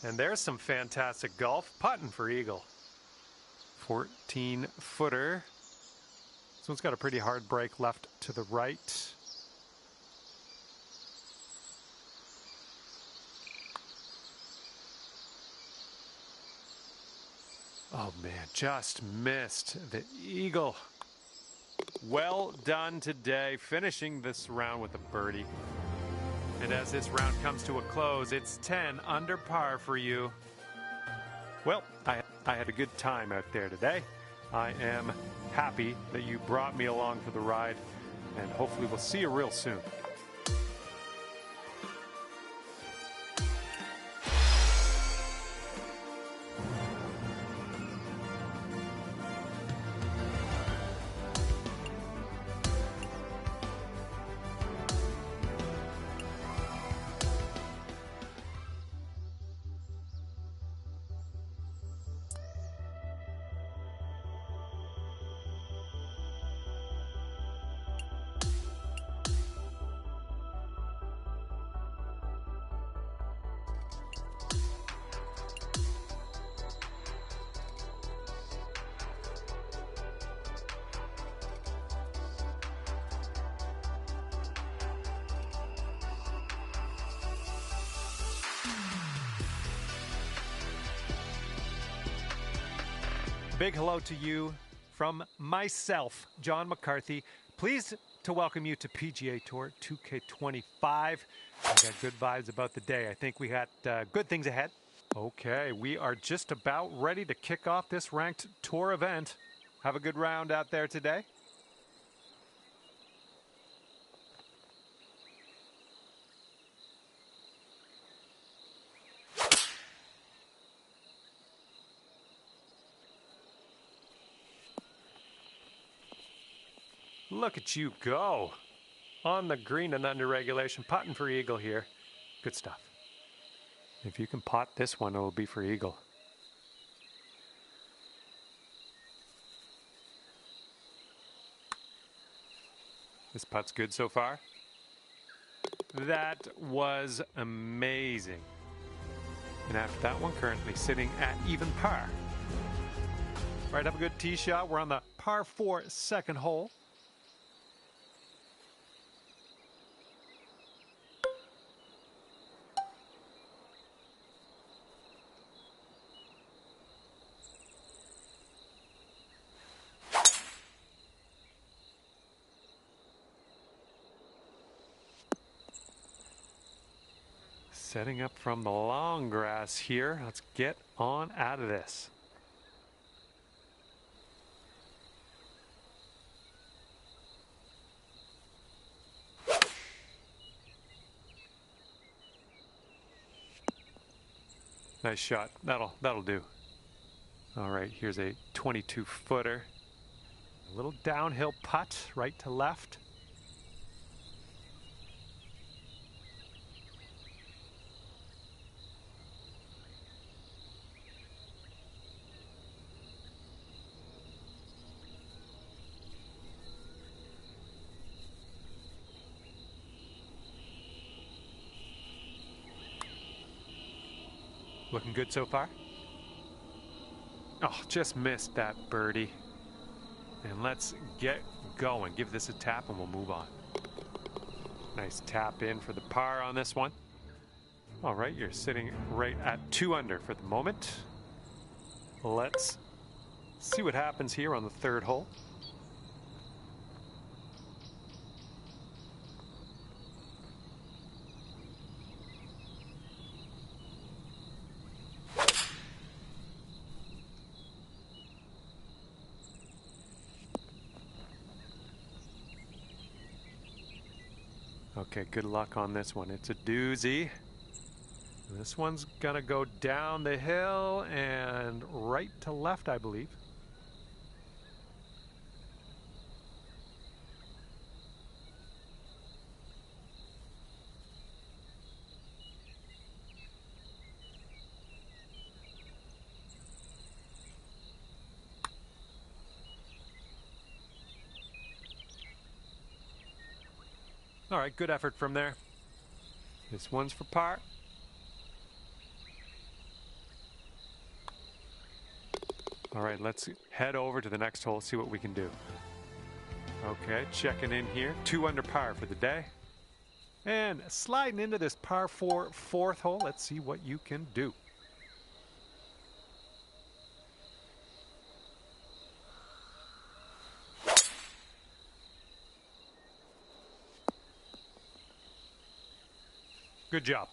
And there's some fantastic golf putting for eagle. 14-footer. This one's got a pretty hard break left to the right. Oh man, just missed the eagle. Well done today, finishing this round with a birdie. And as this round comes to a close, it's 10 under par for you. Well, I had a good time out there today. I am happy that you brought me along for the ride, and hopefully we'll see you real soon. Big hello to you from myself, John McCarthy. Pleased to welcome you to PGA Tour 2K25. I got good vibes about the day. I think we got good things ahead. Okay, we are just about ready to kick off this ranked tour event. Have a good round out there today. Look at you go. On the green and under regulation, putting for eagle here. Good stuff. If you can pot this one, it'll be for eagle. This putt's good so far. That was amazing. And after that one, currently sitting at even par. All right, have a good tee shot. We're on the par 4 second hole. Setting up from the long grass here. Let's get on out of this. Nice shot. That'll do. All right, here's a 22-footer. A little downhill putt, right to left. Looking good so far. Oh, just missed that birdie. And let's get going. Give this a tap and we'll move on. Nice tap in for the par on this one. All right, you're sitting right at 2 under for the moment. Let's see what happens here on the 3rd hole. Okay, good luck on this one. It's a doozy. This one's gonna go down the hill and right to left, I believe. All right, good effort from there. This one's for par. All right, let's head over to the next hole, see what we can do. Okay, checking in here. 2 under par for the day. And sliding into this par 4 4th hole. Let's see what you can do. Good job.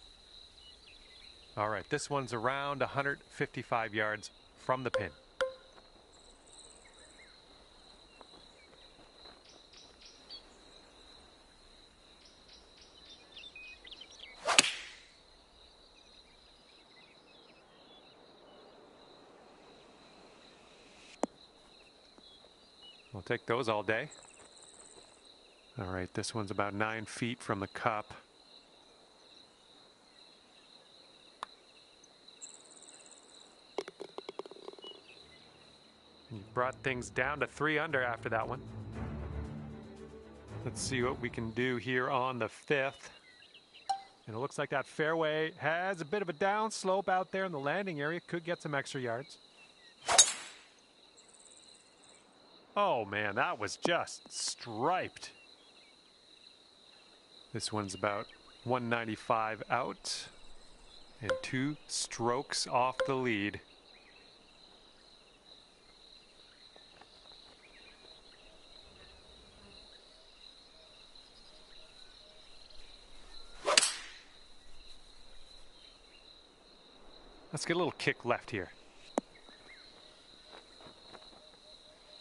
All right, this one's around 155 yards from the pin. We'll take those all day. All right, this one's about 9 feet from the cup. You brought things down to 3 under after that one. Let's see what we can do here on the 5th. And it looks like that fairway has a bit of a downslope out there in the landing area. Could get some extra yards. Oh man, that was just striped. This one's about 195 out and 2 strokes off the lead. Let's get a little kick left here.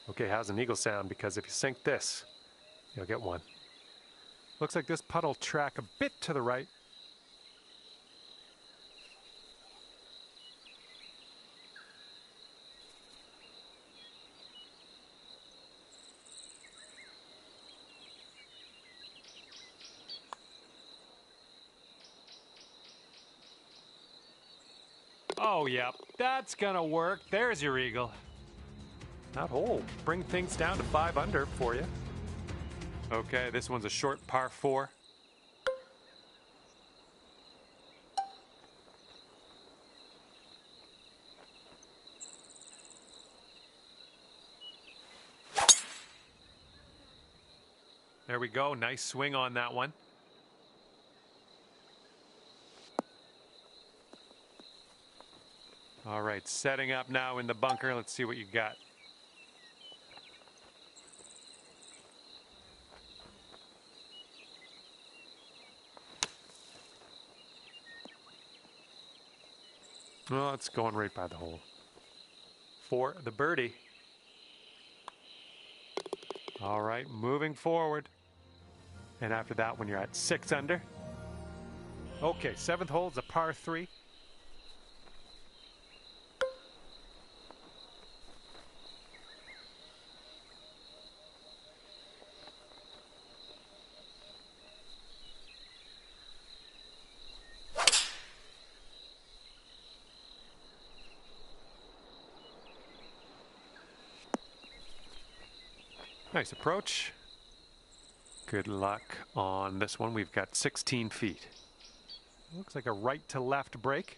Okay, how's an eagle sound? Because if you sink this, you'll get one. Looks like this putt'll track a bit to the right. Oh, yeah, that's gonna work. There's your eagle. That hole bring things down to 5 under for you. Okay, this one's a short par 4. There we go. Nice swing on that one. All right, setting up now in the bunker. Let's see what you got. Well, it's going right by the hole. For the birdie. All right, moving forward. And after that one, you're at 6 under. Okay, 7th hole is a par 3. Nice approach. Good luck on this one. We've got 16 feet. Looks like a right to left break.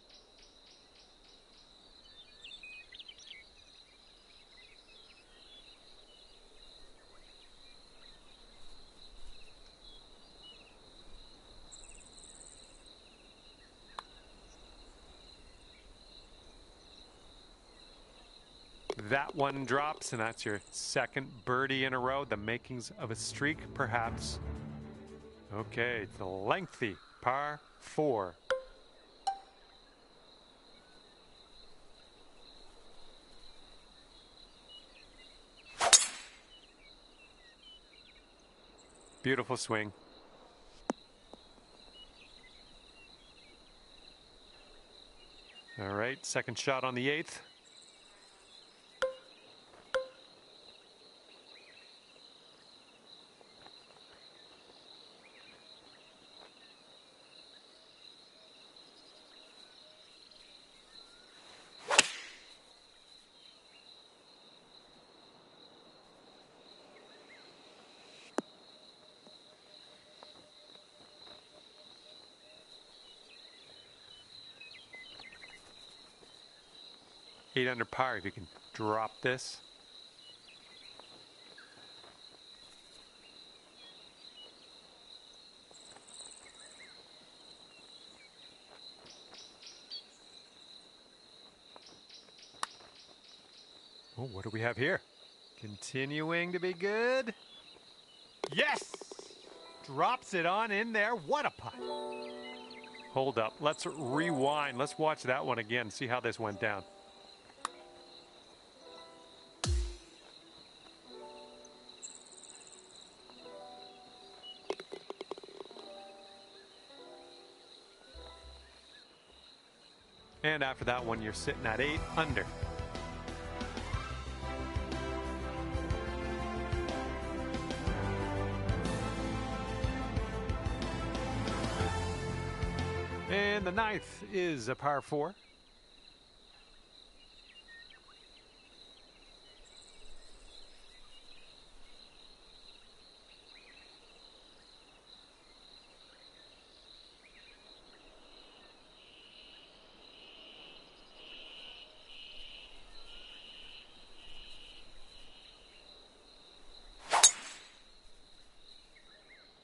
That one drops, and that's your 2nd birdie in a row. The makings of a streak, perhaps. Okay, it's a lengthy par 4. Beautiful swing. All right, 2nd shot on the 8th. Eight under par if you can drop this. Oh, what do we have here? Continuing to be good. Yes! Drops it on in there. What a putt. Hold up. Let's rewind. Let's watch that one again. See how this went down. And after that one, you're sitting at 8 under. And the 9th is a par 4.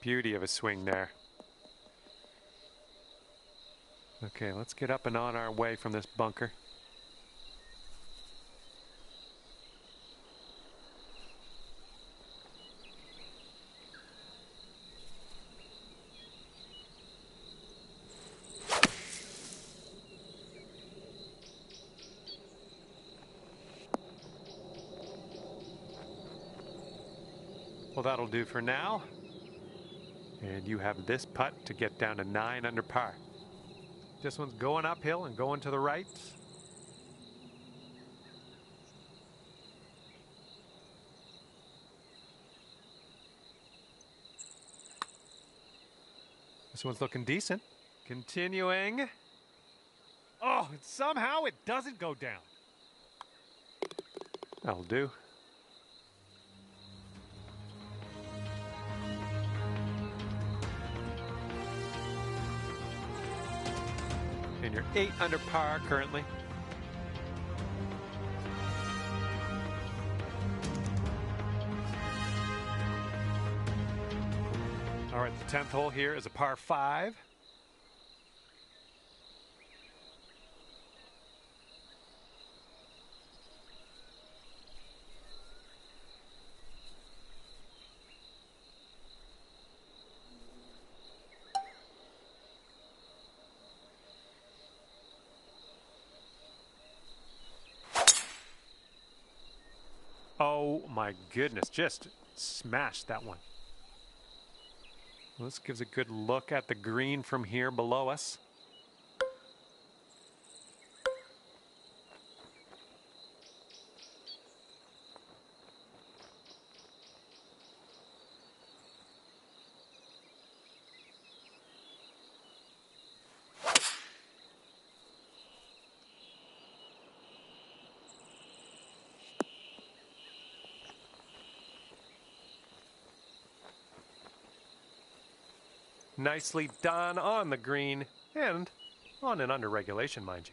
Beauty of a swing there. Okay, let's get up and on our way from this bunker. Well, that'll do for now. And you have this putt to get down to 9 under par. This one's going uphill and going to the right. This one's looking decent. Continuing. Oh, and somehow it doesn't go down. That'll do. And you're 8 under par currently. All right, the 10th hole here is a par 5. Oh my goodness, just smashed that one. Well, this gives a good look at the green from here below us. Nicely done on the green and on an under regulation, mind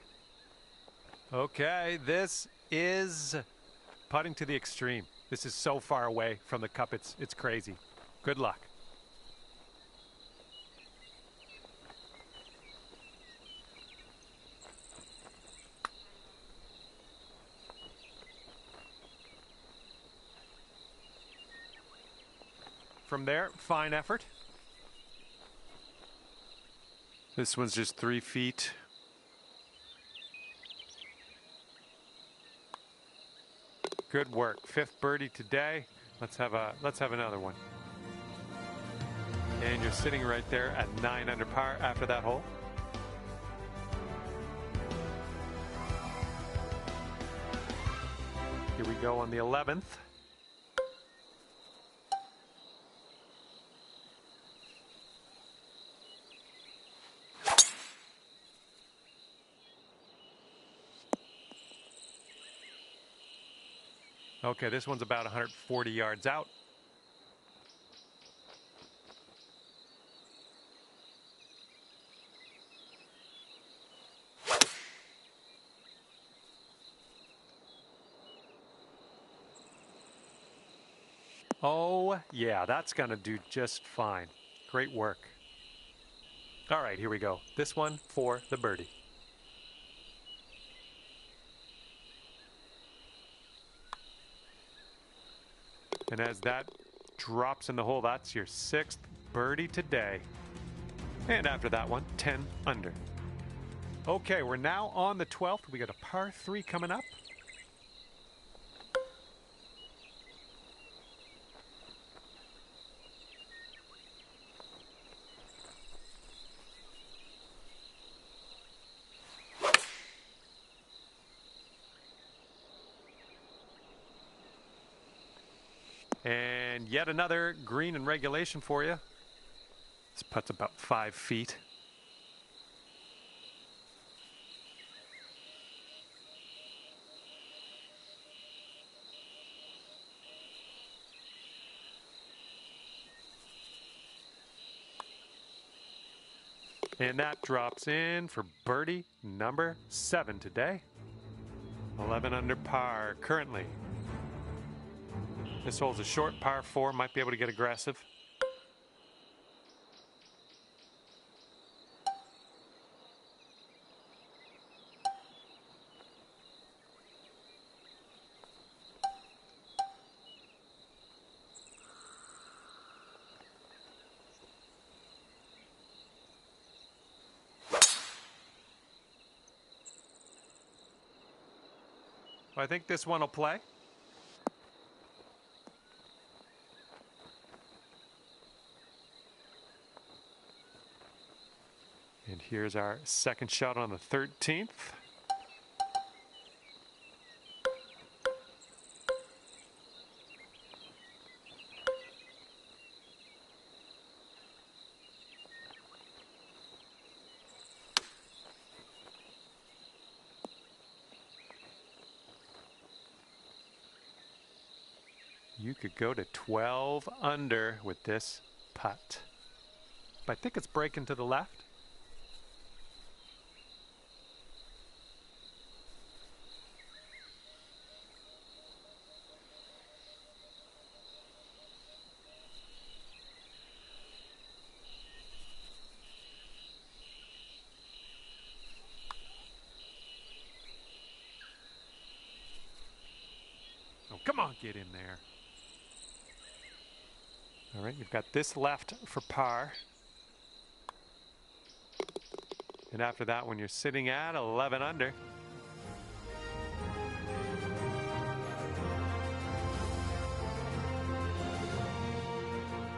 you. Okay, this is putting to the extreme. This is so far away from the cup, it's crazy. Good luck. From there, fine effort. This one's just 3 feet. Good work. 5th birdie today. Let's have another one. And you're sitting right there at 9 under par after that hole. Here we go on the 11th. Okay, this one's about 140 yards out. Oh, yeah, that's going to do just fine. Great work. All right, here we go. This one for the birdie. And as that drops in the hole, that's your 6th birdie today. And after that one, 10 under. Okay, we're now on the 12th. We got a par 3 coming up. And yet another green in regulation for you. This putt's about 5 feet. And that drops in for birdie number 7 today. 11 under par currently. This hole's a short par 4, might be able to get aggressive. I think this one will play. Here's our second shot on the 13th. You could go to 12 under with this putt. But I think it's breaking to the left. Oh, come on, get in there. All right, you've got this left for par. And after that one, you're sitting at 11 under.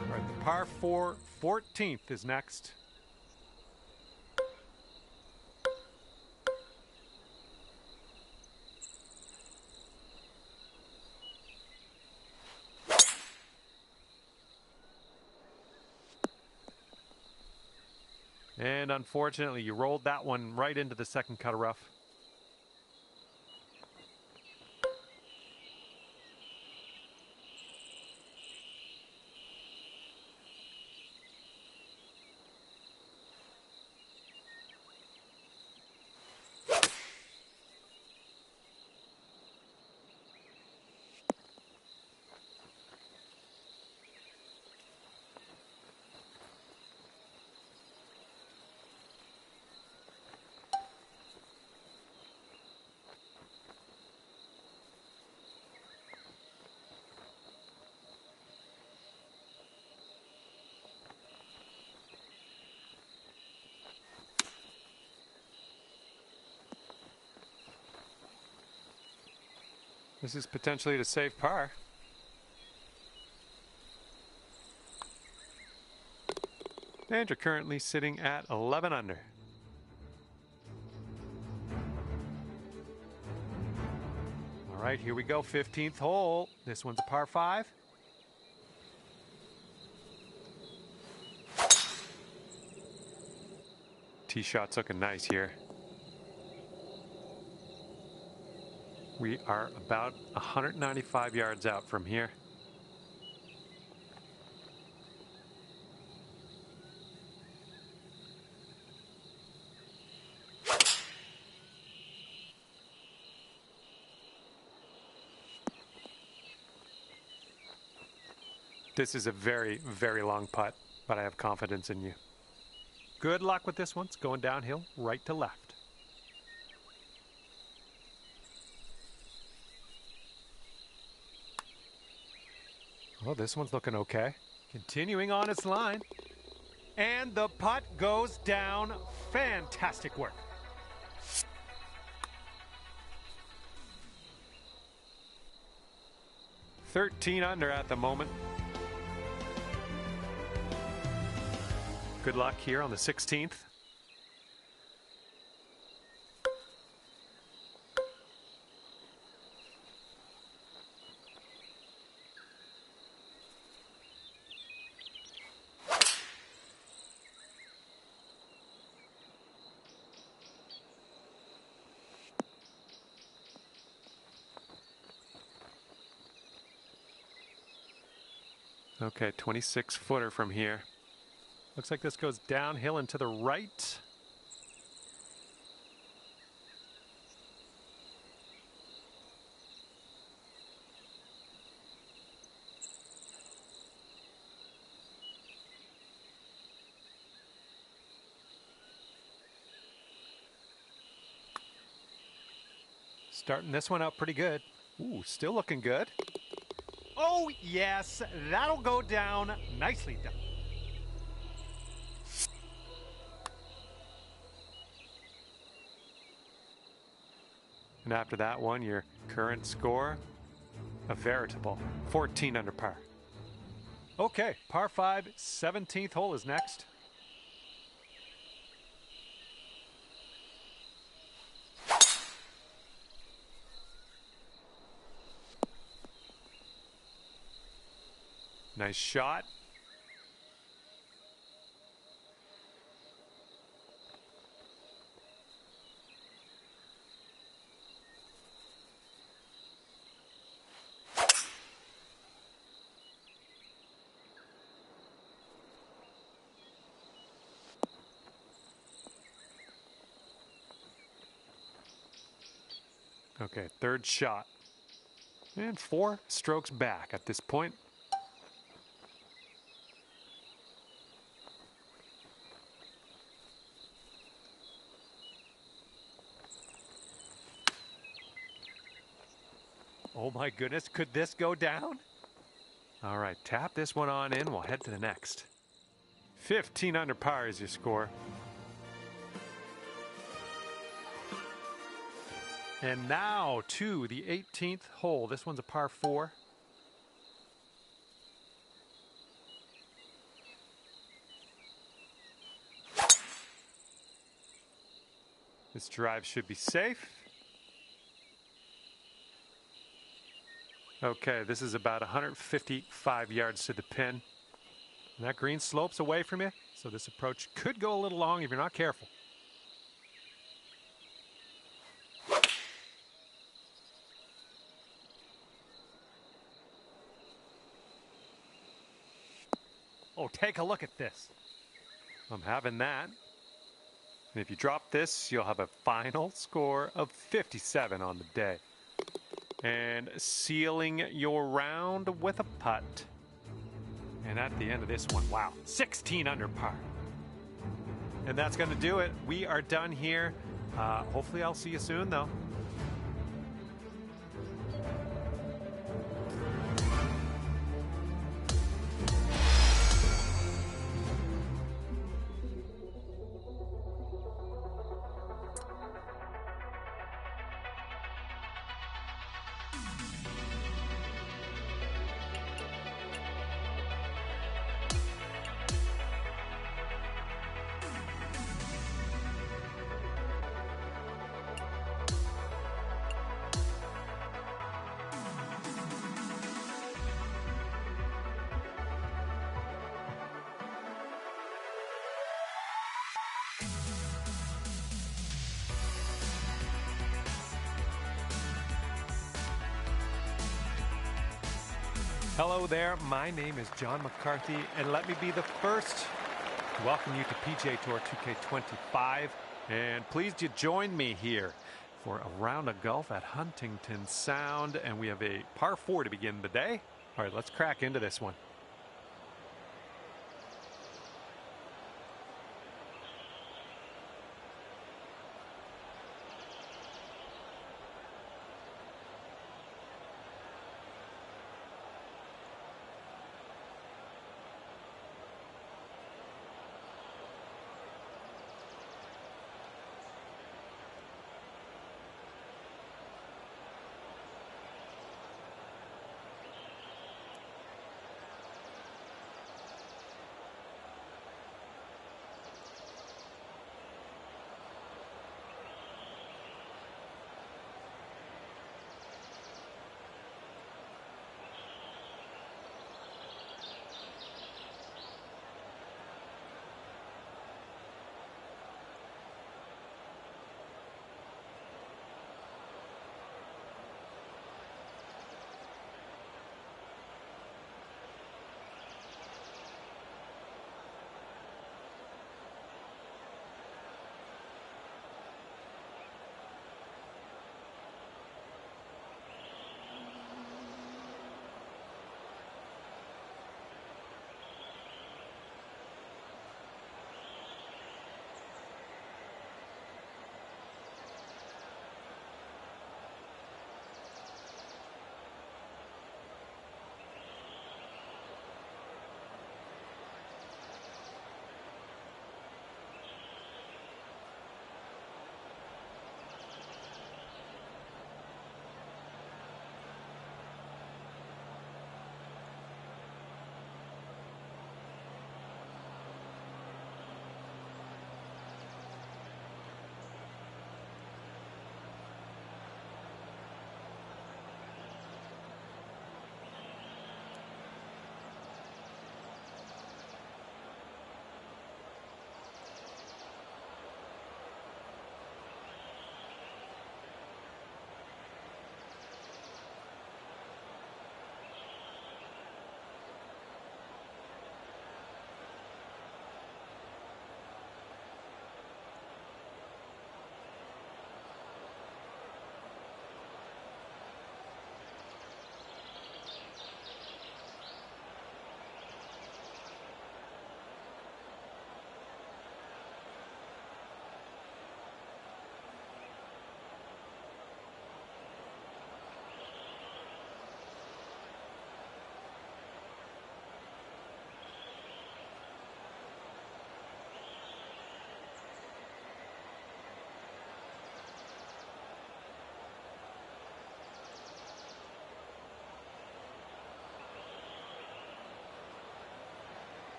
All right, the par 4 14th is next. And unfortunately, you rolled that one right into the second cut of rough. This is potentially to save par. And you're currently sitting at 11 under. All right, here we go, 15th hole. This one's a par 5. Tee shot's looking nice here. We are about 195 yards out from here. This is a very, very long putt, but I have confidence in you. Good luck with this one. It's going downhill right to left. Well, this one's looking okay. Continuing on its line. And the putt goes down. Fantastic work. $13 under at the moment. Good luck here on the 16th. Okay, 26-footer from here. Looks like this goes downhill and to the right. Starting this one out pretty good. Ooh, still looking good. Oh, yes, that'll go down. Nicely done. And after that one, your current score, a veritable 14 under par. Okay, par 5, 17th hole is next. Nice shot. Okay, third shot. And 4 strokes back at this point. Oh my goodness, could this go down? All right, tap this one on in. We'll head to the next. 15 under par is your score. And now to the 18th hole. This one's a par 4. This drive should be safe. Okay, this is about 155 yards to the pin. And that green slopes away from you, so this approach could go a little long if you're not careful. Oh, take a look at this. I'm having that. And if you drop this, you'll have a final score of 57 on the day. And sealing your round with a putt. And at the end of this one, wow, 16 under par. And that's going to do it. We are done here. Hopefully I'll see you soon, though. Hello there, my name is John McCarthy, and let me be the first to welcome you to PGA Tour 2K25. And please you join me here for a round of golf at Huntington Sound, and we have a par 4 to begin the day. All right, let's crack into this one.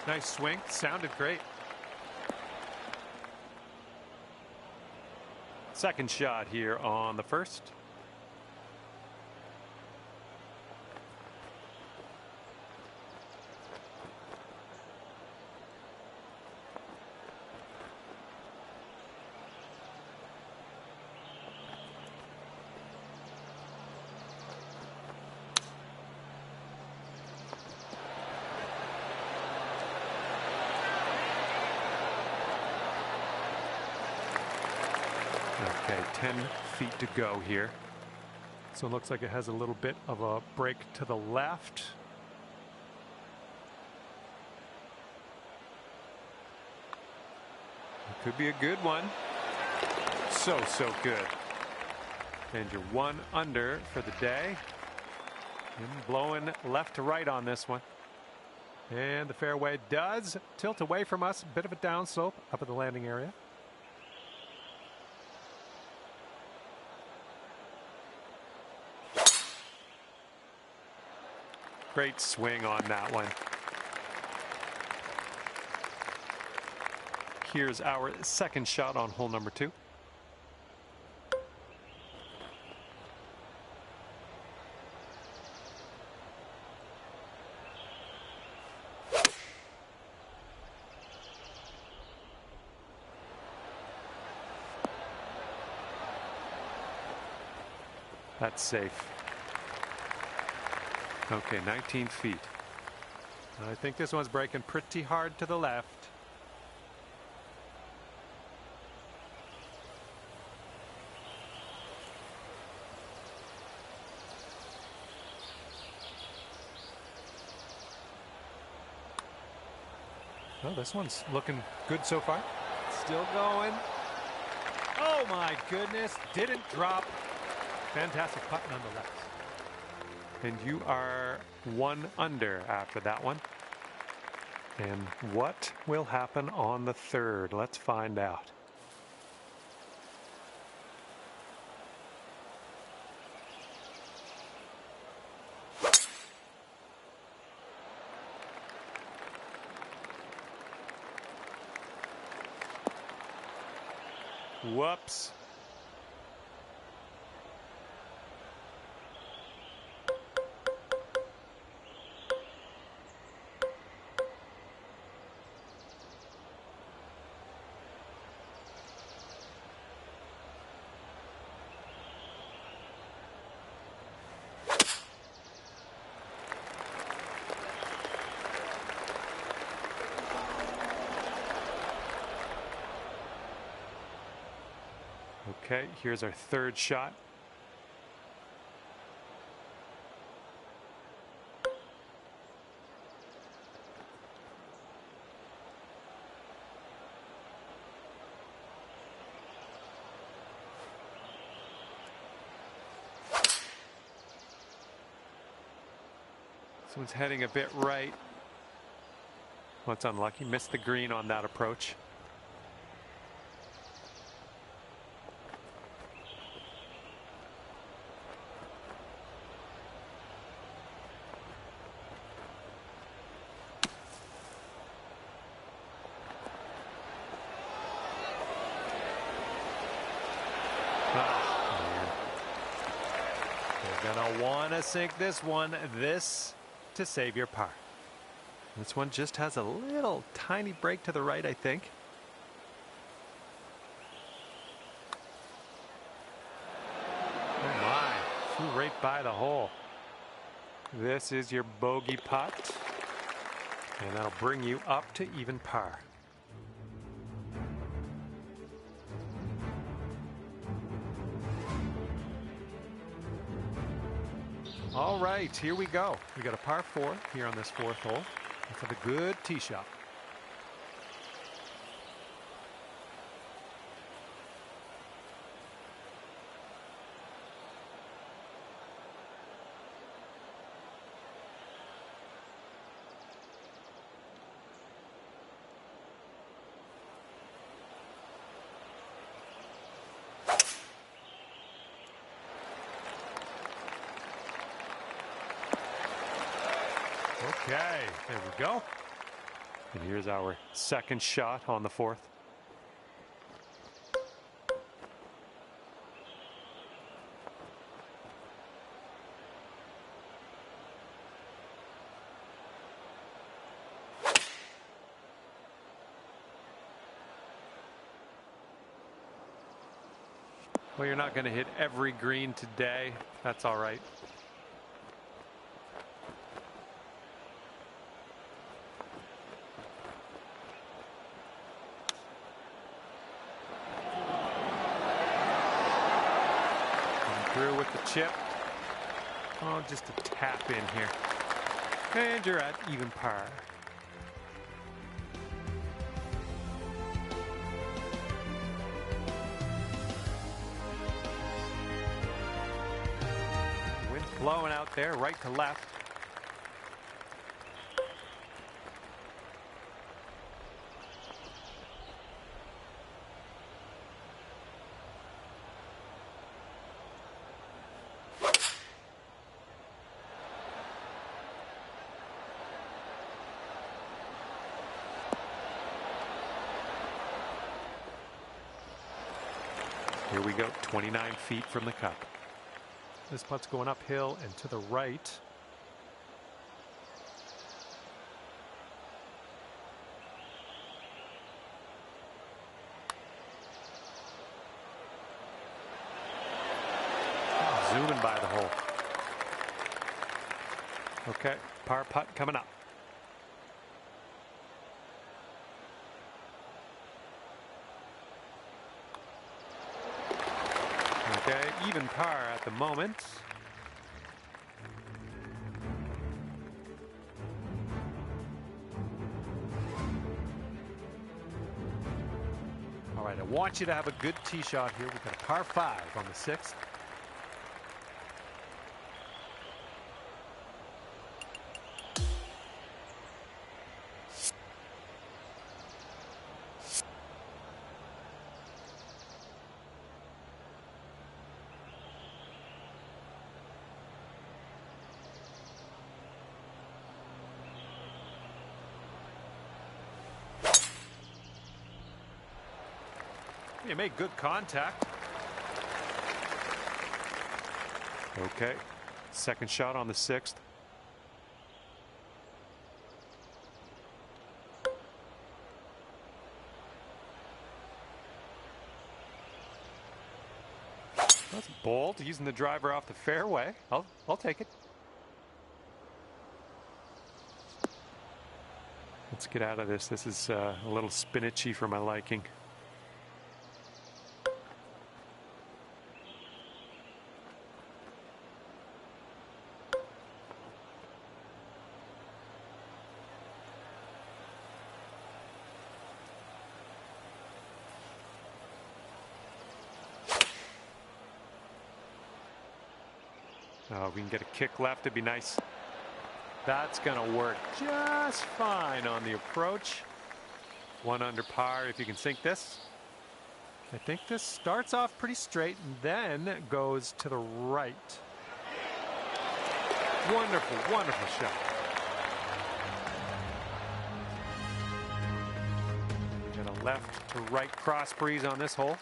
Nice swing. Sounded great. Second shot here on the first. Okay, 10 feet to go here. So it looks like it has a little bit of a break to the left. It could be a good one. So good. And you're 1 under for the day. And blowing left to right on this one. And the fairway does tilt away from us. A bit of a downslope up at the landing area. Great swing on that one. Here's our second shot on hole number 2. That's safe. Okay, 19 feet. I think this one's breaking pretty hard to the left. Well, this one's looking good so far. Still going. Oh my goodness, didn't drop. Fantastic putt nonetheless. And you are 1 under after that one. And what will happen on the third? Let's find out. Whoops. Okay, here's our third shot. This one's heading a bit right. Well, it's unlucky. Missed the green on that approach. You're gonna want to sink this one, to save your par. This one just has a little tiny break to the right, I think. Oh my, flew right by the hole. This is your bogey putt, and that'll bring you up to even par. All right, here we go. We got a par 4 here on this 4th hole. Let's have a good tee shot. Okay, there we go. And here's our second shot on the fourth. Well, you're not going to hit every green today. That's all right. Coming through with the chip. Oh, just a tap in here. And you're at even par. Blowing out there, right to left. Here we go, 29 feet from the cup. This putt's going uphill and to the right. Zooming by the hole. Okay, par putt coming up. Okay, even par at the moment. All right, I want you to have a good tee shot here. We've got a par 5 on the 6th. You made good contact. Okay, second shot on the 6th. That's bold, using the driver off the fairway. I'll take it. Let's get out of this. This is a little spinachy for my liking. Oh, we can get a kick left, it'd be nice. That's gonna work just fine on the approach. 1 under par if you can sink this. I think this starts off pretty straight and then goes to the right. Wonderful, wonderful shot. We got a left to right cross breeze on this hole.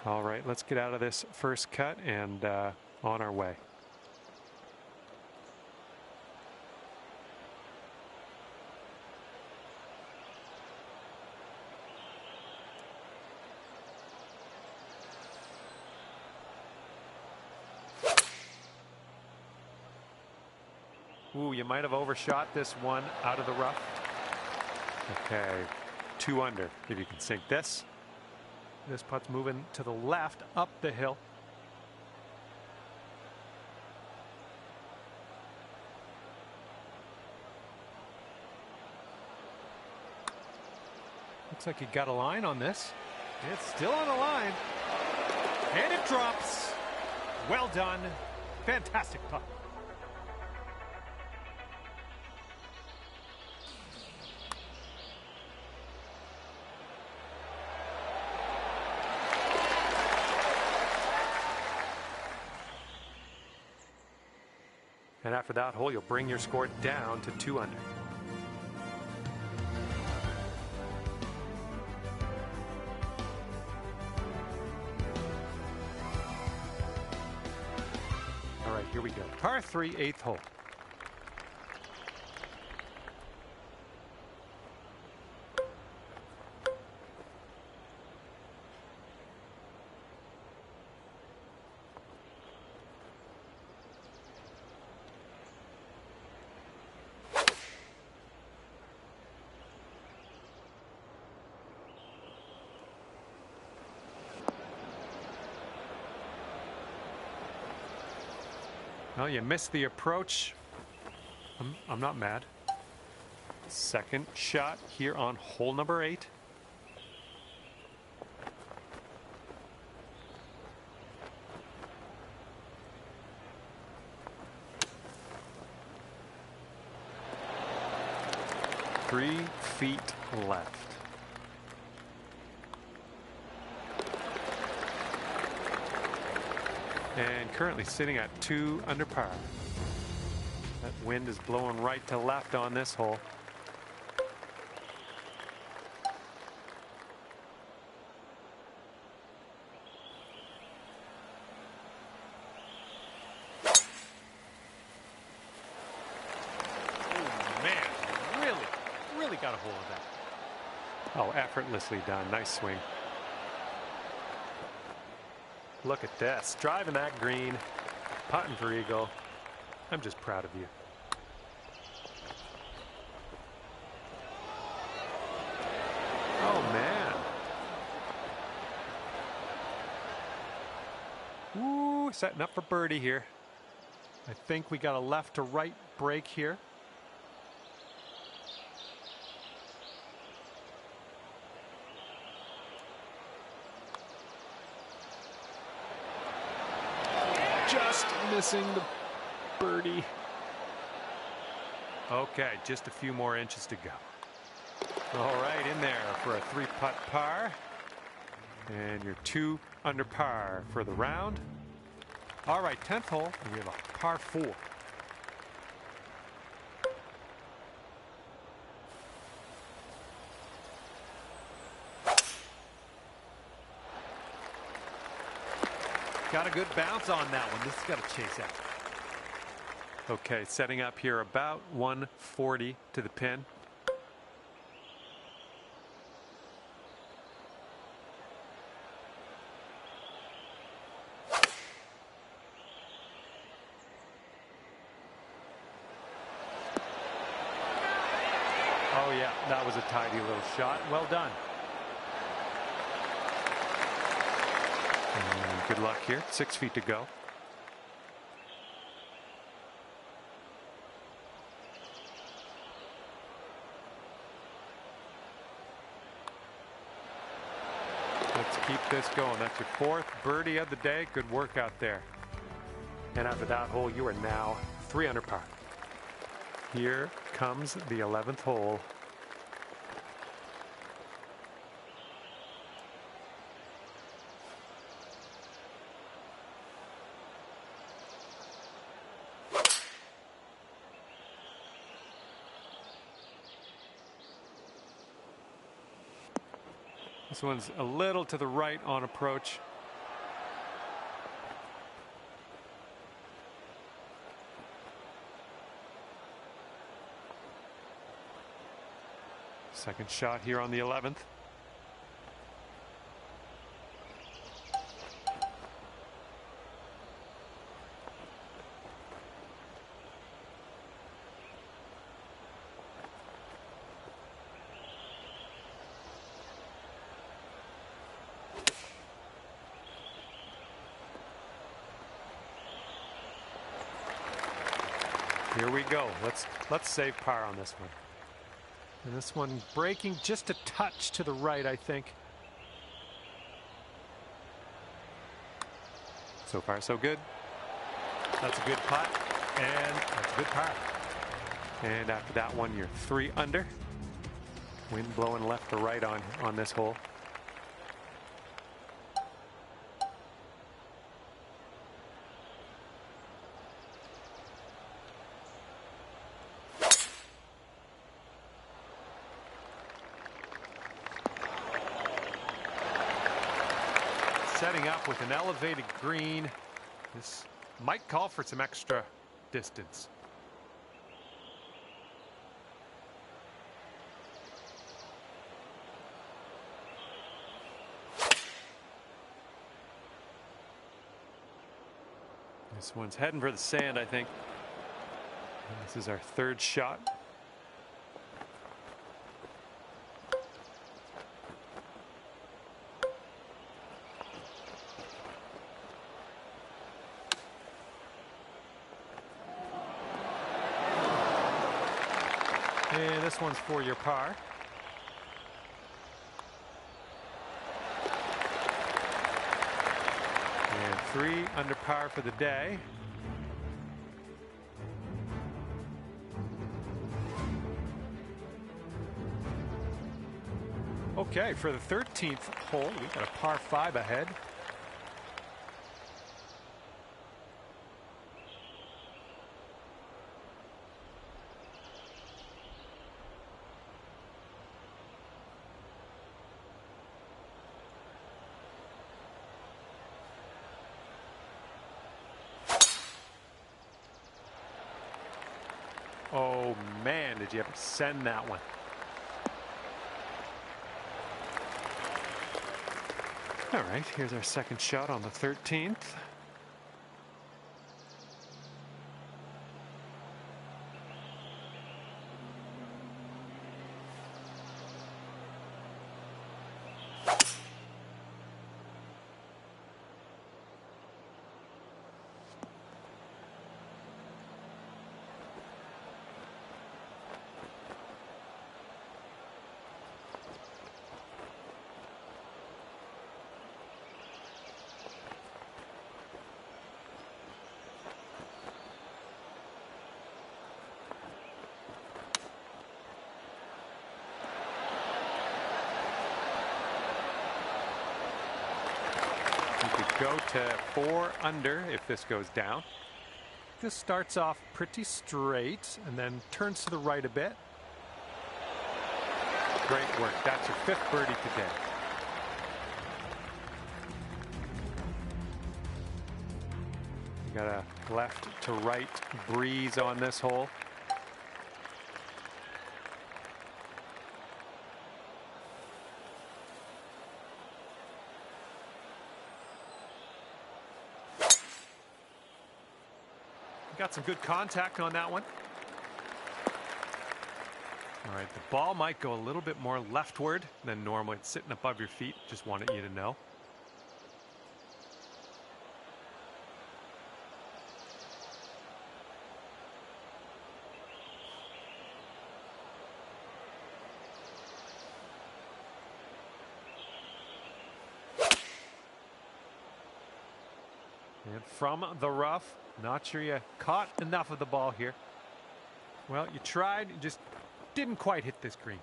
All right, let's get out of this first cut and on our way. Ooh, you might have overshot this one out of the rough. Okay, 2 under if you can sink this. This putt's moving to the left up the hill. Looks like you got a line on this. It's still on the line. And it drops. Well done. Fantastic putt. And after that hole, you'll bring your score down to 2 under. All right, here we go. Par 3, 8th hole. Well, you missed the approach. I'm not mad. Second shot here on hole number 8. Three feet left. And currently sitting at 2 under par. That wind is blowing right to left on this hole. Oh man, really got a hold of that. Oh, effortlessly done. Nice swing. Look at this, driving that green, putting for eagle. I'm just proud of you. Oh man. Ooh, setting up for birdie here. I think we got a left to right break here. Just missing the birdie. Okay, just a few more inches to go. All right, in there for a 3-putt par. And you're 2 under par for the round. All right, 10th hole, and we have a par 4. Got a good bounce on that one. This has got to chase out. Okay, setting up here about 140 to the pin. Oh yeah, that was a tidy little shot. Well done. And good luck here. 6 feet to go. Let's keep this going. That's your 4th birdie of the day. Good work out there. And after that hole, you are now 3 under par. Here comes the 11th hole. This one's a little to the right on approach. Second shot here on the 11th. Here we go. Let's save par on this one. And this one breaking just a touch to the right, I think. So far, so good. That's a good putt, and that's a good par. And after that one, you're 3 under. Wind blowing left to right on this hole. setting up with an elevated green. This might call for some extra distance. This one's heading for the sand, I think. And this is our third shot. And this one's for your par. And 3 under par for the day. Okay, for the 13th hole, we got a par 5 ahead. Oh man, did you ever send that one? All right, here's our second shot on the 13th. Go to 4 under if this goes down. This starts off pretty straight and then turns to the right a bit. Great work. That's your 5th birdie today. You got a left to right breeze on this hole. Got some good contact on that one. All right, the ball might go a little bit more leftward than normal. It's sitting above your feet. Just wanted you to know. And from the rough, not sure you caught enough of the ball here. Well, you tried, you just didn't quite hit this green.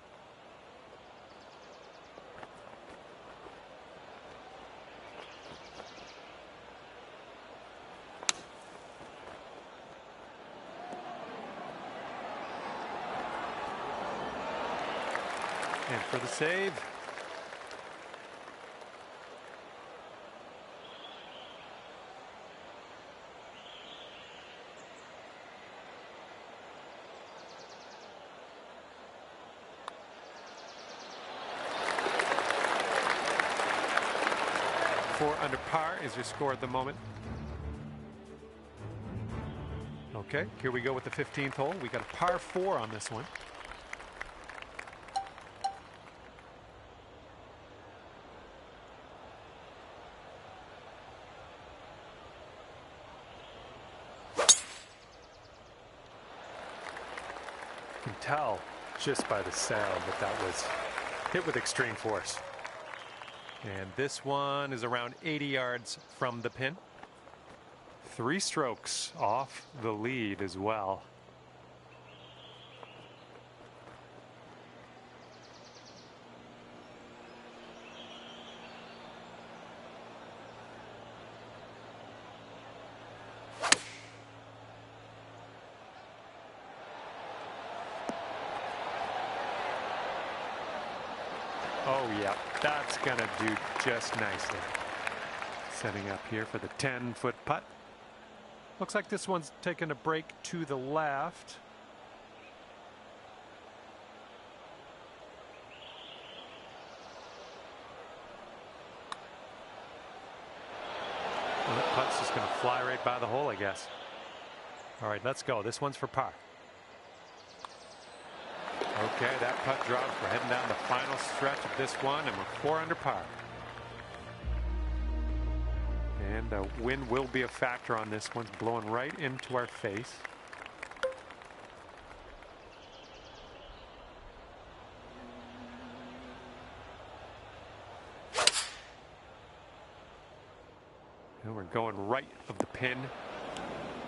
And for the save. Four under par is your score at the moment. Okay, here we go with the 15th hole. We got a par 4 on this one. You can tell just by the sound that that was hit with extreme force. And this one is around 80 yards from the pin. 3 strokes off the lead as well. Oh yeah, that's gonna do just nicely. Setting up here for the 10-foot putt. Looks like this one's taking a break to the left. Well, that putt's just going to fly right by the hole, I guess. All right, let's go. This one's for par. Okay, that putt drops. We're heading down the final stretch of this one, and we're 4 under par. And the wind will be a factor on this one. It's blowing right into our face. And we're going right of the pin.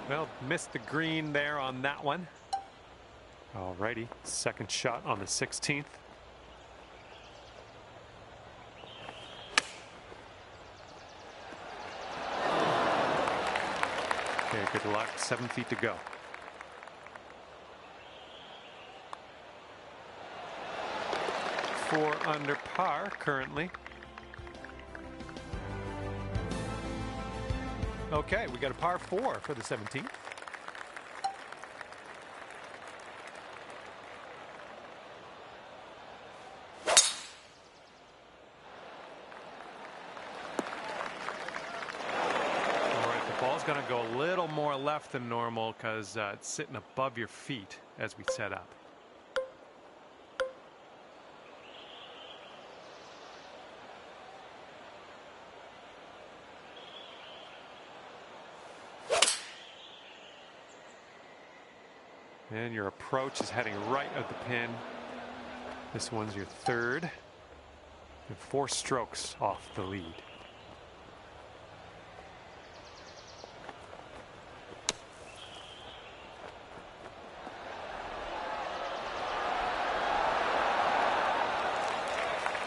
Well, missed the green there on that one. Alrighty, second shot on the 16th. Okay, good luck. 7 feet to go. Four under par currently. Okay, we got a par 4 for the 17th. Ball's going to go a little more left than normal because it's sitting above your feet as we set up. And your approach is heading right at the pin. This one's your third. And 4 strokes off the lead.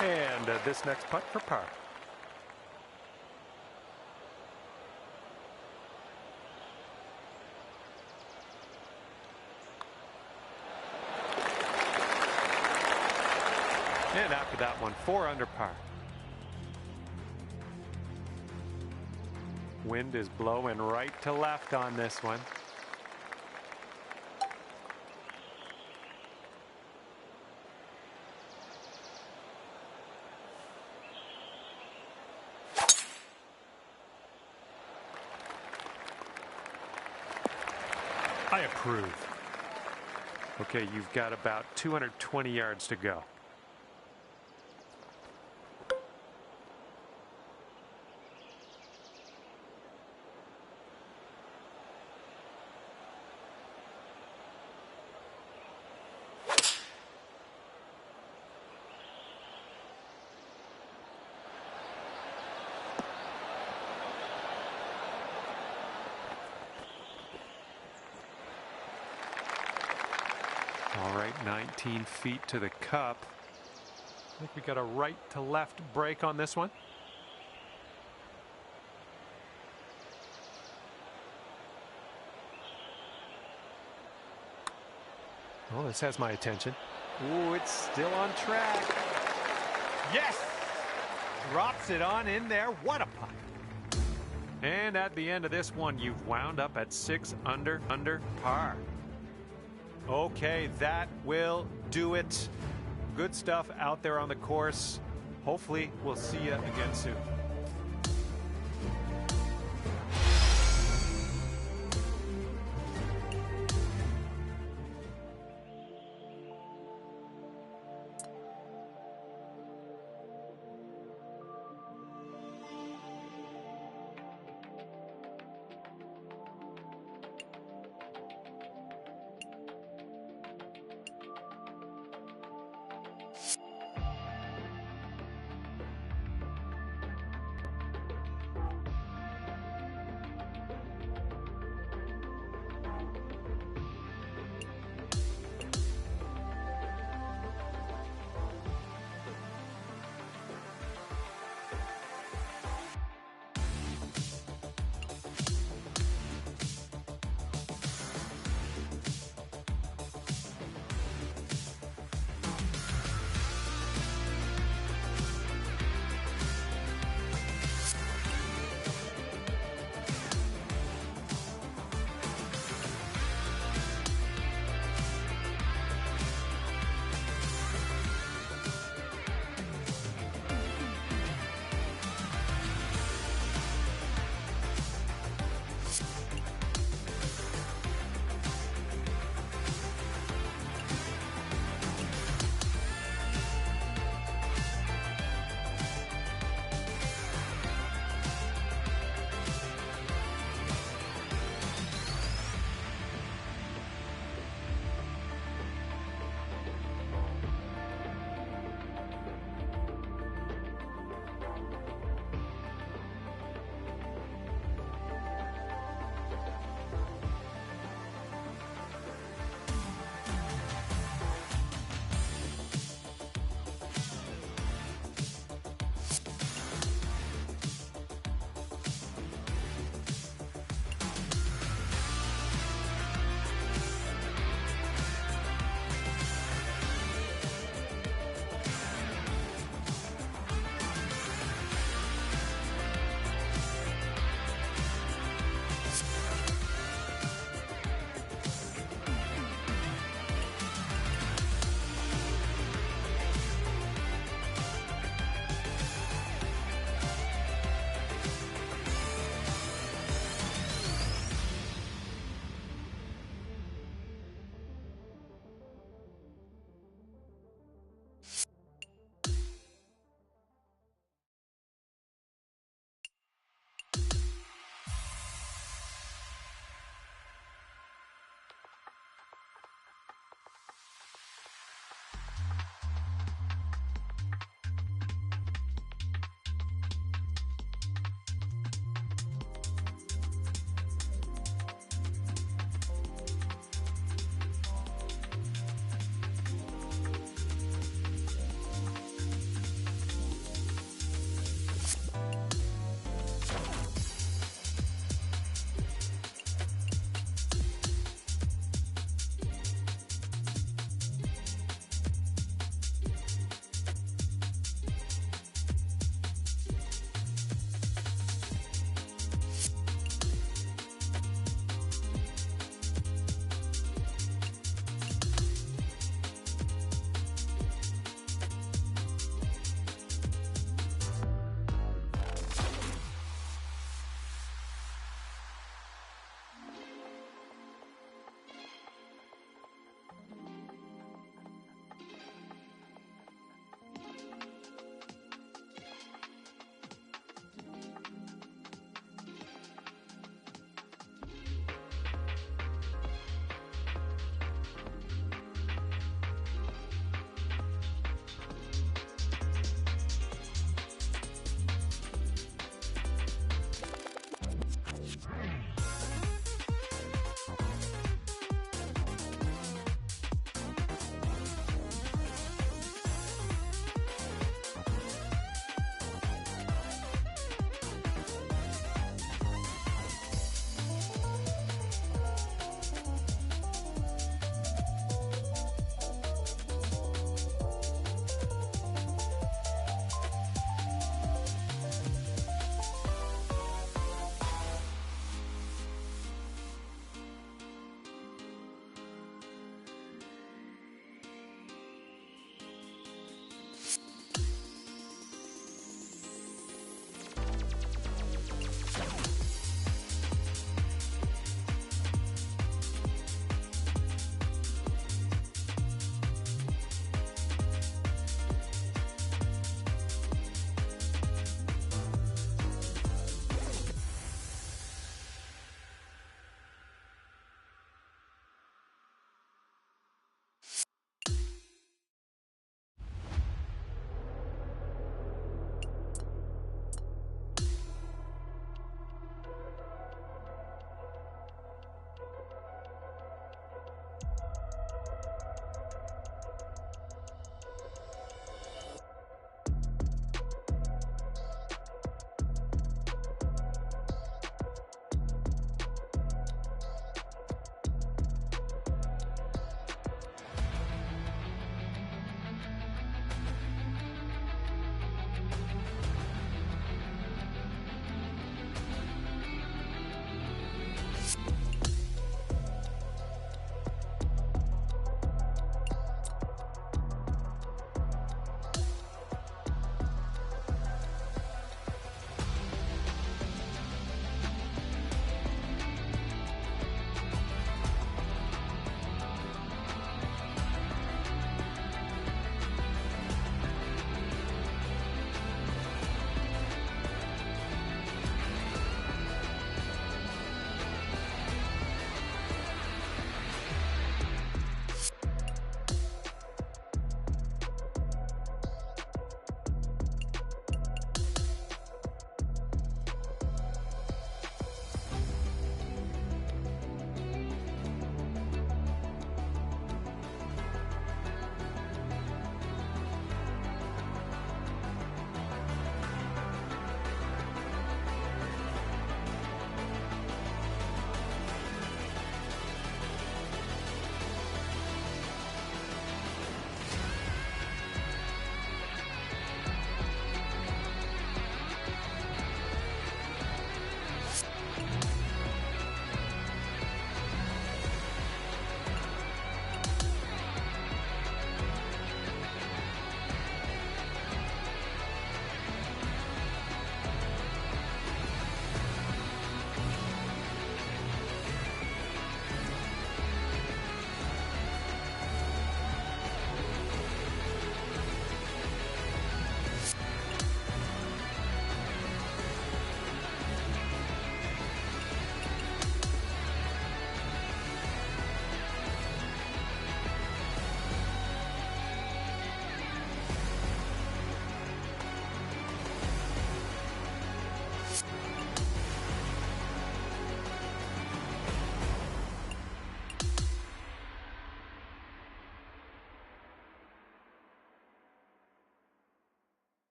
And this next putt for par. And after that one, 4 under par. Wind is blowing right to left on this one. I approve. Okay, you've got about 220 yards to go. All right, 19 feet to the cup. I think we got a right to left break on this one. Oh, this has my attention. Ooh, it's still on track. Yes! Drops it on in there. What a putt. And at the end of this one, you've wound up at 6 under par. Okay, that will do it. Good stuff out there on the course. Hopefully, we'll see you again soon.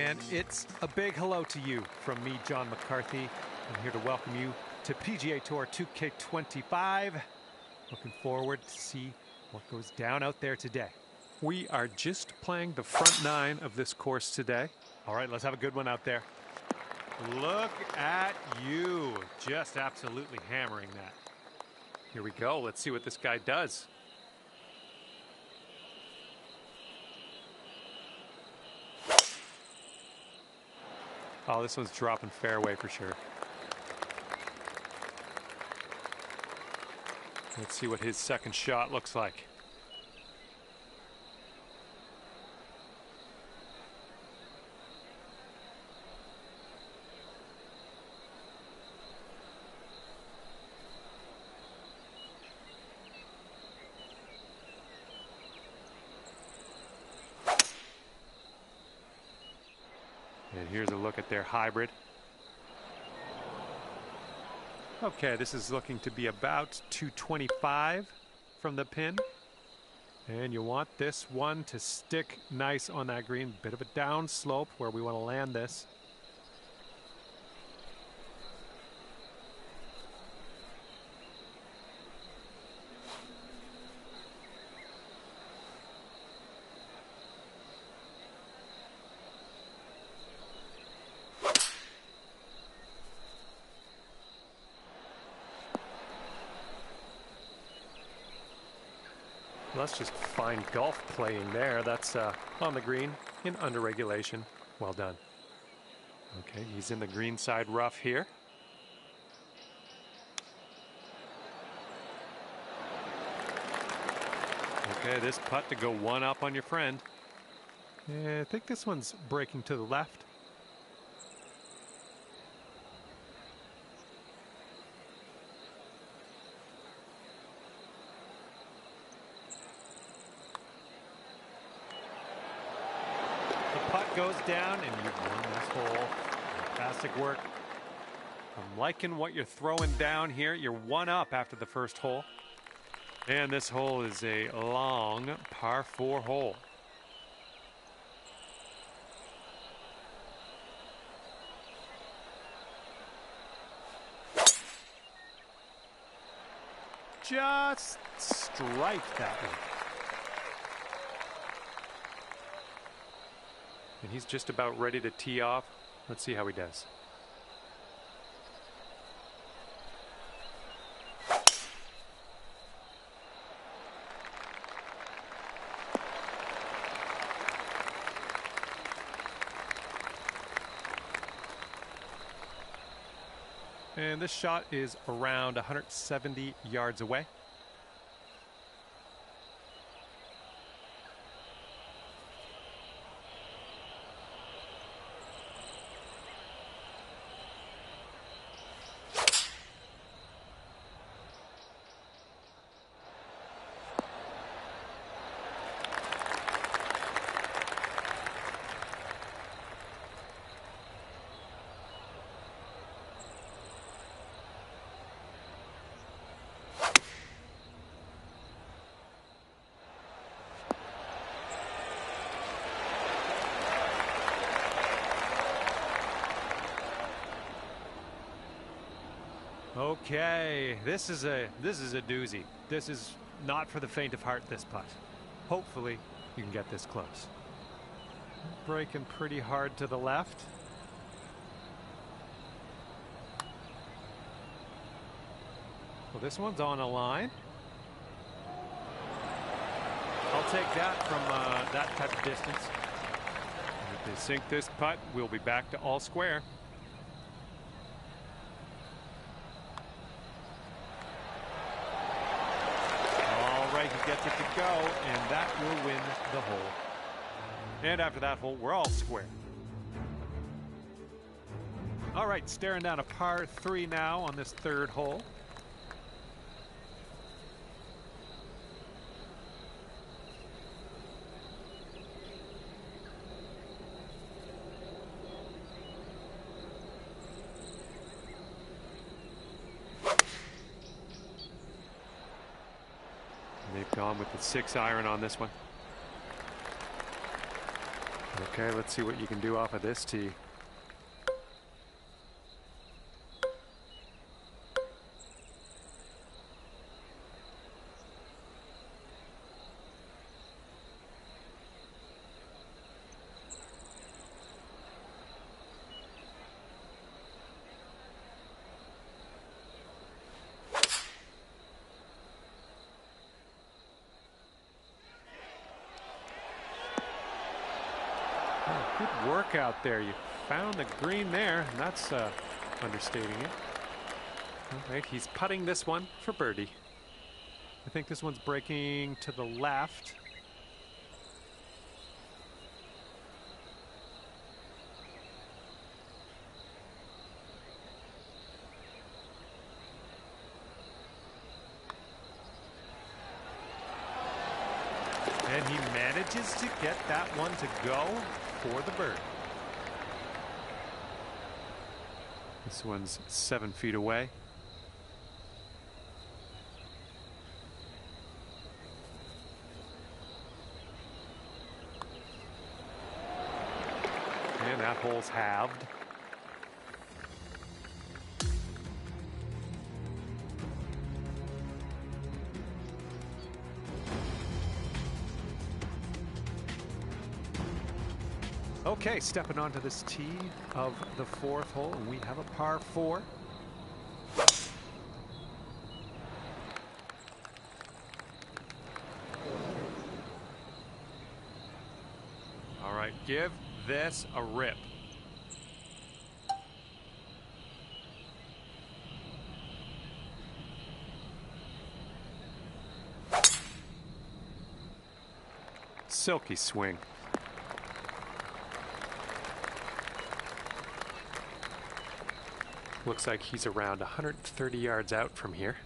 And it's a big hello to you from me, John McCarthy. I'm here to welcome you to PGA Tour 2K25. Looking forward to see what goes down out there today. We are just playing the front nine of this course today. All right, let's have a good one out there. Look at you, just absolutely hammering that. Here we go. Let's see what this guy does. Oh, this one's dropping fairway for sure. Let's see what his second shot looks like. And here's a look at their hybrid. Okay, this is looking to be about 225 from the pin. And you want this one to stick nice on that green. Bit of a down slope where we want to land this. That's just fine golf playing there. That's on the green in under regulation. Well done. Okay, he's in the green side rough here. Okay, this putt to go one up on your friend. Yeah, I think this one's breaking to the left. Putt goes down and you've won this hole. Fantastic work. I'm liking what you're throwing down here. You're one up after the first hole. And this hole is a long par 4 hole. Just strike that one. And he's just about ready to tee off. Let's see how he does. And this shot is around 170 yards away. Okay, this is a doozy. This is not for the faint of heart, this putt. Hopefully you can get this close. Breaking pretty hard to the left. Well, this one's on a line. I'll take that from that type of distance. If they sink this putt, we'll be back to all square. He gets it to go, and that will win the hole. And after that hole, we're all square. All right, staring down a par 3 now on this third hole. They've gone with the 6-iron on this one. Okay, let's see what you can do off of this tee. Good work out there. You found the green there, and that's understating it. All right, he's putting this one for birdie. I think this one's breaking to the left. And he manages to get that one to go for the bird. This one's 7 feet away. And that hole's halved. Okay, stepping onto this tee of the 4th hole, and we have a par 4. All right, give this a rip. Silky swing. Looks like he's around 130 yards out from here.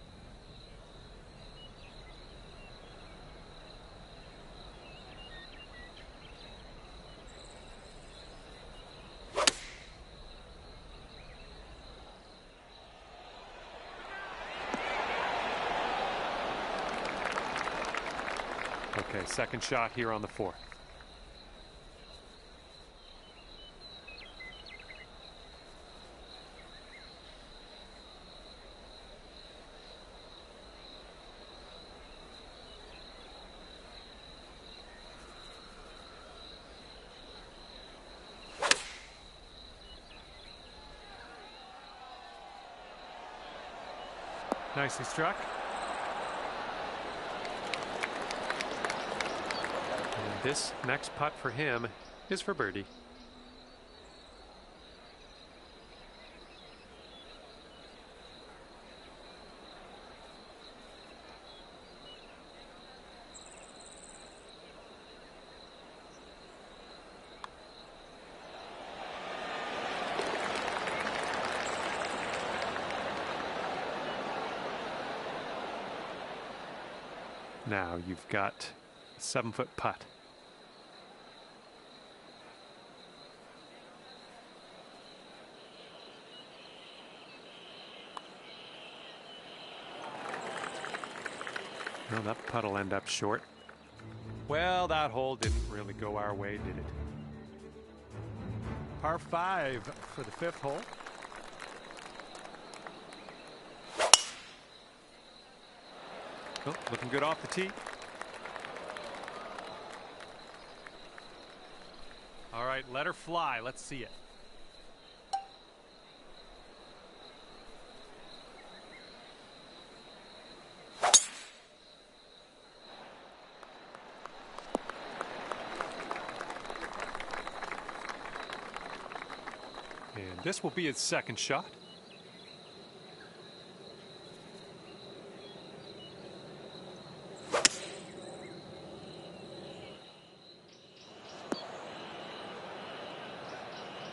Okay, second shot here on the 4th. Nicely struck. And this next putt for him is for birdie. Now you've got a 7-foot putt. Well, that putt will end up short. Well, that hole didn't really go our way, did it? Par 5 for the 5th hole. Oh, looking good off the tee. All right, let her fly. Let's see it. And this will be his second shot.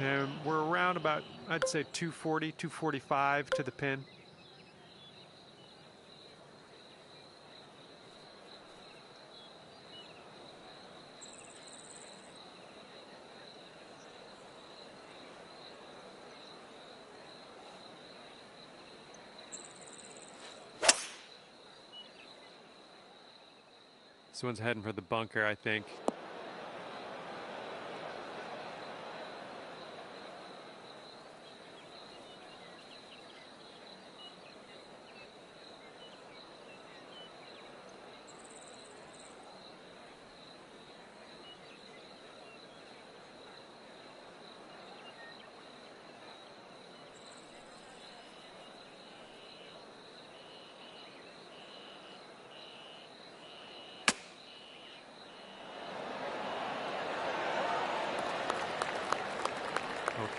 And we're around about, I'd say 240, 245 to the pin. This one's heading for the bunker, I think.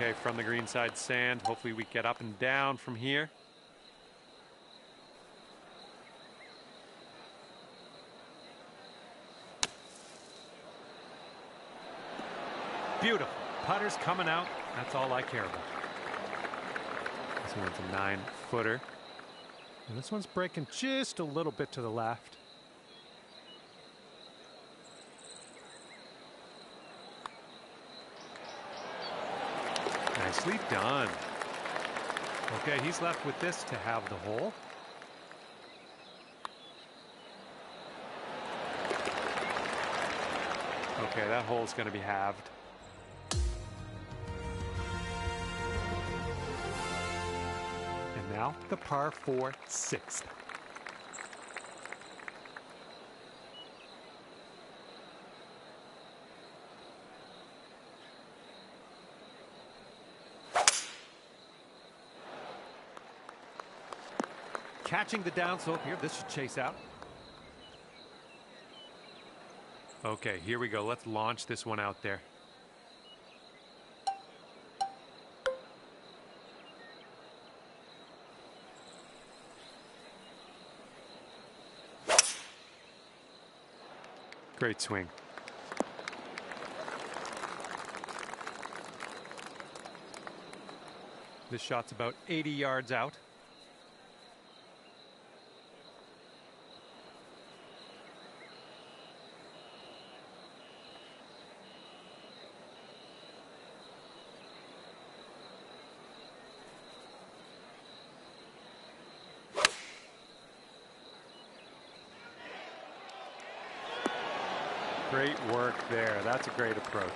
Okay, from the green side sand. Hopefully we get up and down from here. Beautiful. Putter's coming out. That's all I care about. This one's a 9-footer. And this one's breaking just a little bit to the left. Nicely done. Okay, he's left with this to have the hole. Okay, that hole's going to be halved. And now the par 4 6th. Catching the downslope here. This should chase out. Okay, here we go. Let's launch this one out there. Great swing. This shot's about 80 yards out. Great work there. That's a great approach.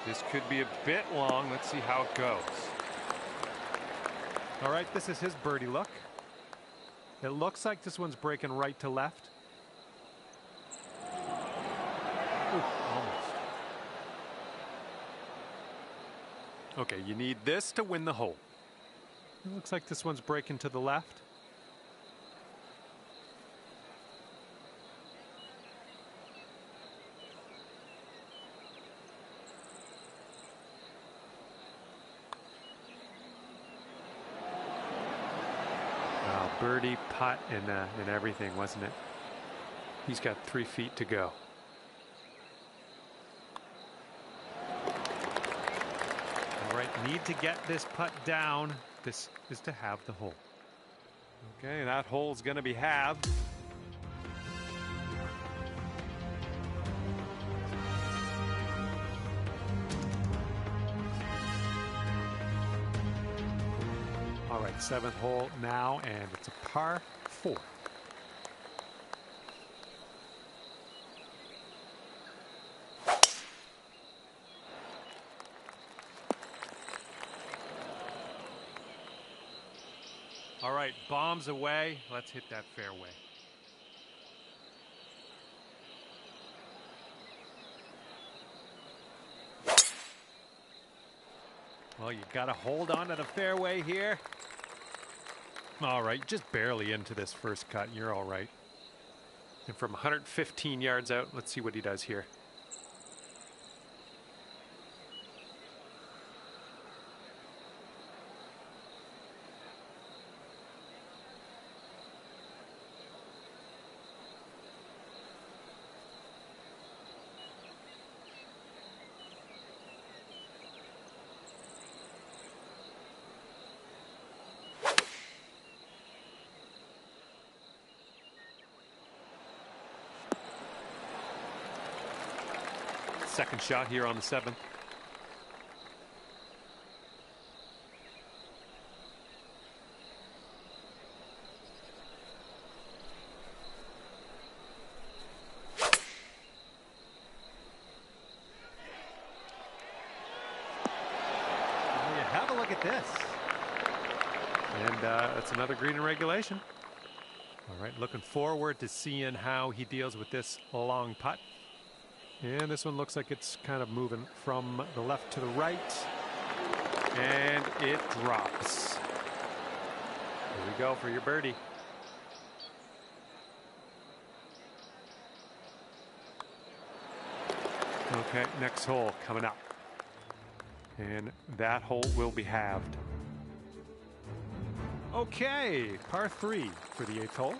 This could be a bit long. Let's see how it goes. All right, this is his birdie look. It looks like this one's breaking right to left. Ooh, almost. Okay, you need this to win the hole. It looks like this one's breaking to the left. Wow, birdie, putt, and everything, wasn't it? He's got 3 feet to go. Need to get this putt down. This is to have the hole. Okay, that hole's going to be halved. All right, 7th hole now, and it's a par 4. All right, bombs away. Let's hit that fairway. Well, you got to hold on to the fairway here. All right, just barely into this first cut. You're all right. And from 115 yards out, let's see what he does here. Second shot here on the 7th. Have a look at this. And that's another green in regulation. All right, looking forward to seeing how he deals with this long putt. And this one looks like it's kind of moving from the left to the right. And it drops. Here we go for your birdie. Okay, next hole coming up. And that hole will be halved. Okay, par 3 for the 8th hole.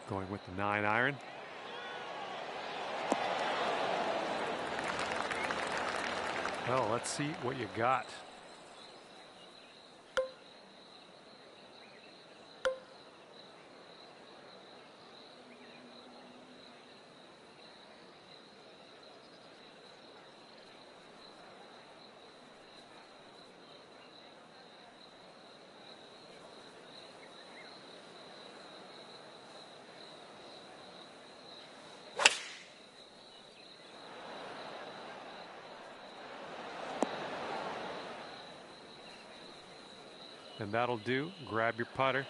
Going with the 9-iron. Well, let's see what you got. And that'll do. Grab your putter.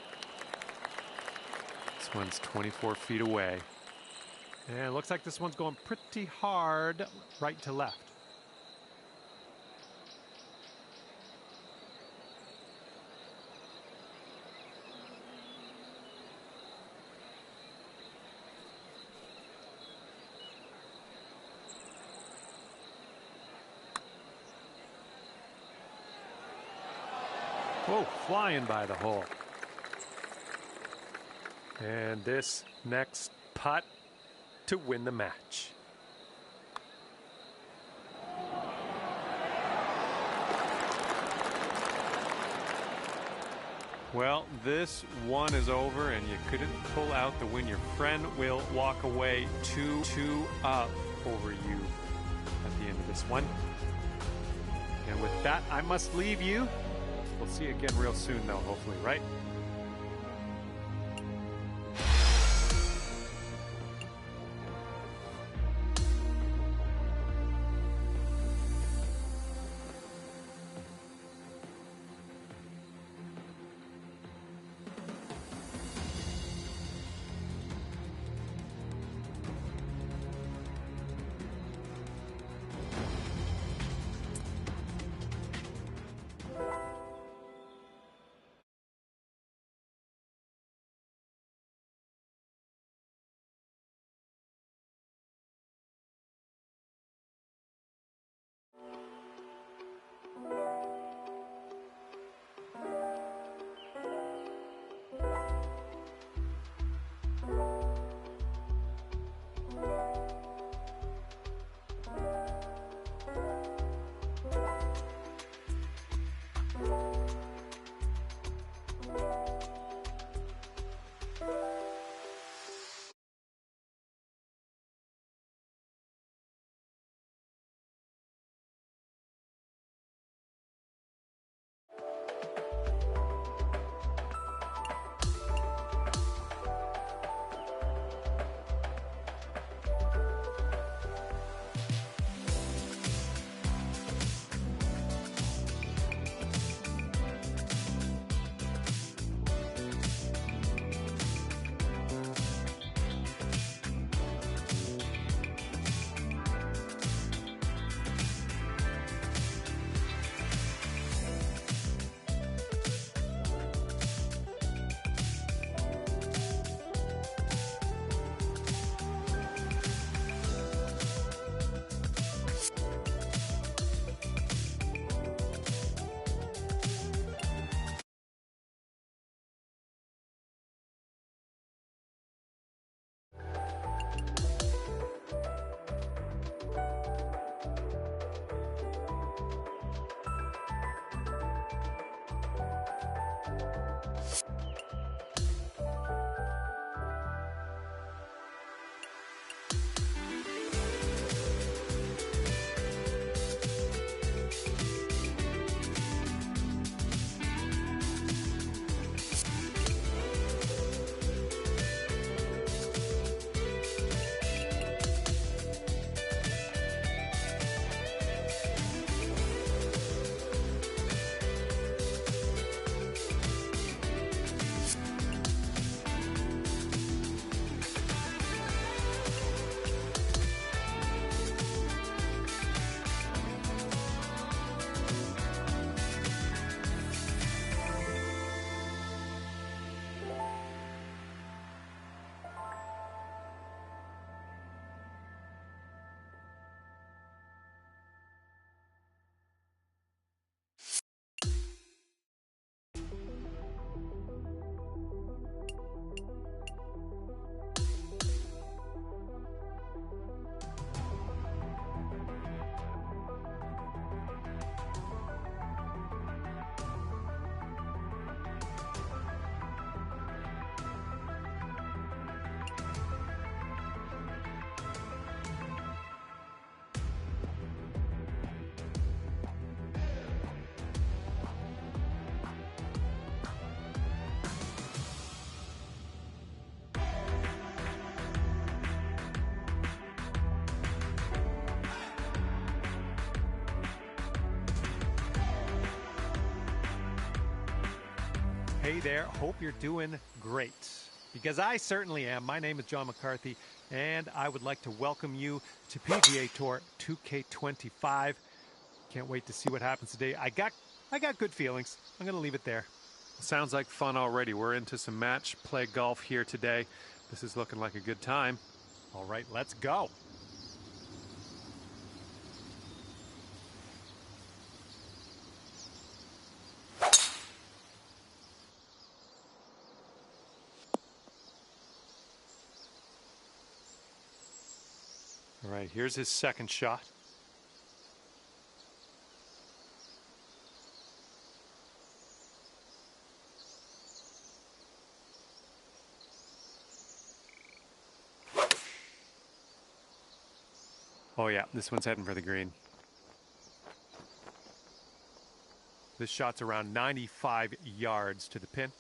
This one's 24 feet away. And it looks like this one's going pretty hard right to left. Whoa, flying by the hole. And this next putt to win the match. Well, this one is over and you couldn't pull out the win. Your friend will walk away 2-2 up over you at the end of this one. And with that, I must leave you. We'll see you again real soon though, hopefully, right? Hey there, hope you're doing great. Because I certainly am. My name is John McCarthy, and I would like to welcome you to PGA Tour 2K25. Can't wait to see what happens today. I got good feelings. I'm going to leave it there. Sounds like fun already. We're into some match play golf here today. This is looking like a good time. All right, let's go. All right, here's his second shot. Oh yeah, this one's heading for the green. This shot's around 95 yards to the pin.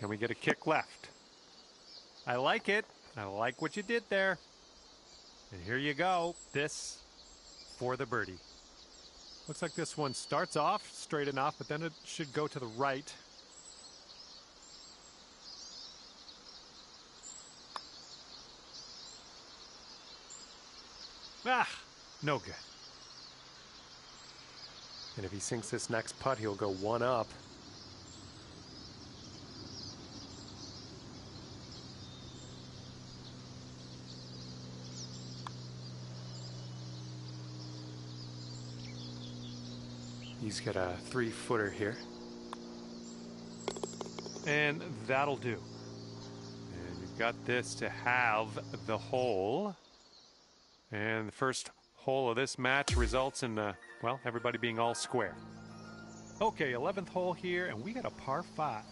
Can we get a kick left? I like it. I like what you did there. And here you go. This for the birdie. Looks like this one starts off straight enough, but then it should go to the right. Ah, no good. And if he sinks this next putt, he'll go one up. He's got a 3-footer here. And that'll do. And you've got this to have the hole. And the first hole of this match results in, well, everybody being all square. Okay, 11th hole here, and we got a par 5.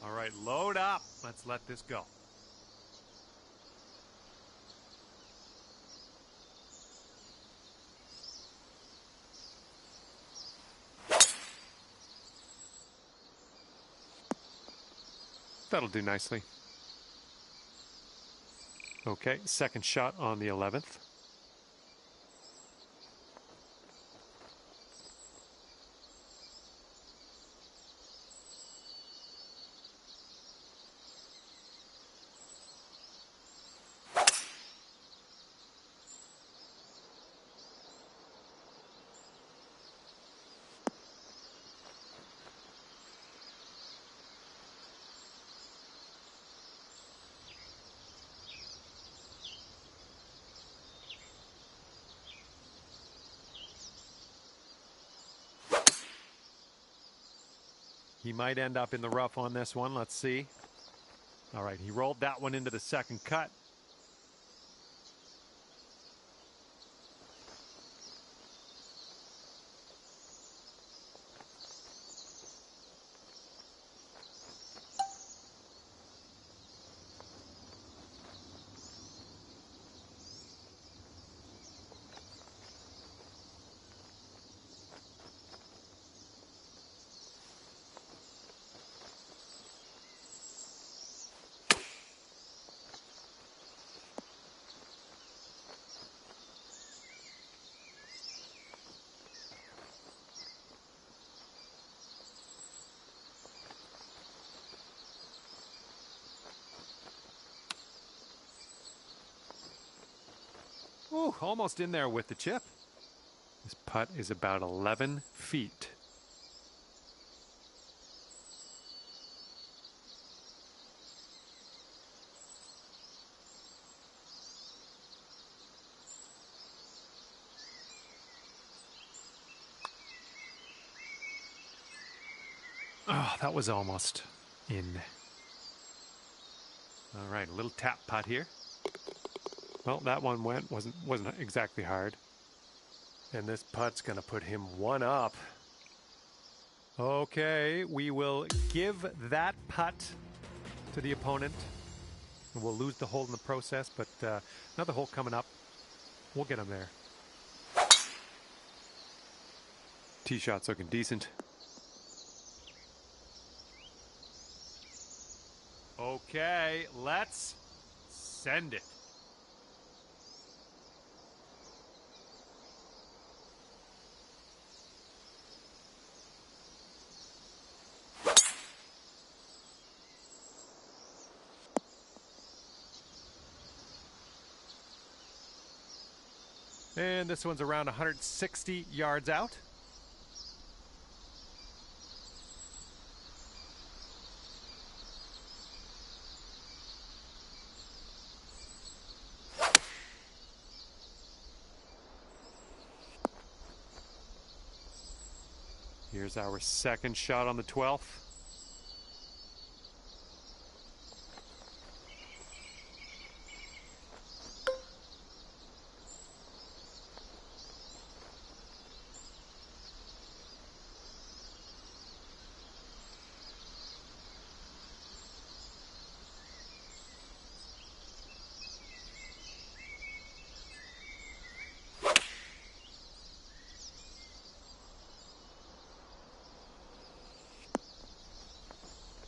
All right, load up. Let's let this go. That'll do nicely. Okay, second shot on the 11th. He might end up in the rough on this one. Let's see. All right, he rolled that one into the second cut. Ooh, almost in there with the chip. This putt is about 11 feet. Oh, that was almost in. All right, a little tap putt here. Well, that one wasn't exactly hard. And this putt's going to put him one up. Okay, we will give that putt to the opponent. And we'll lose the hole in the process, but another hole coming up. We'll get him there. Tee shot's looking decent. Okay, let's send it. And this one's around 160 yards out. Here's our second shot on the 12th.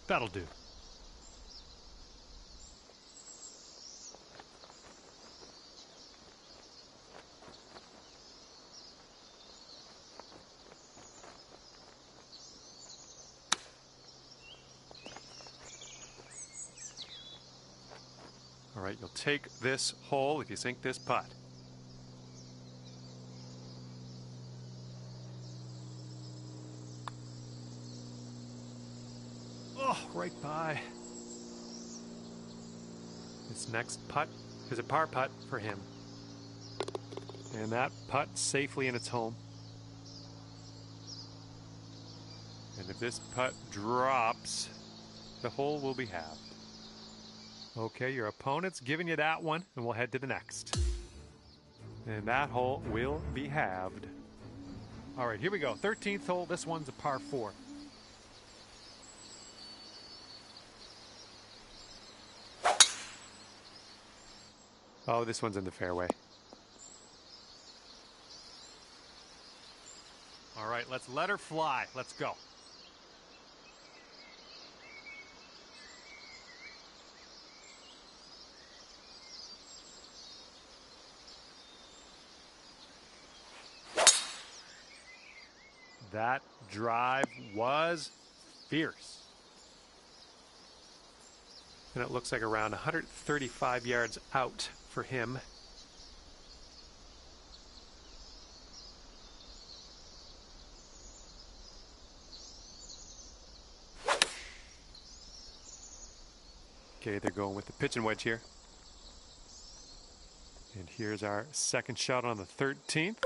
That'll do. All right, you'll take this hole if you sink this putt. Oh, right by. This next putt is a par putt for him. And that putt safely in its home. And if this putt drops, the hole will be halved. Okay, your opponent's giving you that one, and we'll head to the next. And that hole will be halved. All right, here we go. 13th hole. This one's a par 4. Oh, this one's in the fairway. All right, let's let her fly. Let's go. That drive was fierce. And it looks like around 135 yards out for him. Okay, they're going with the pitching wedge here. And here's our second shot on the 13th.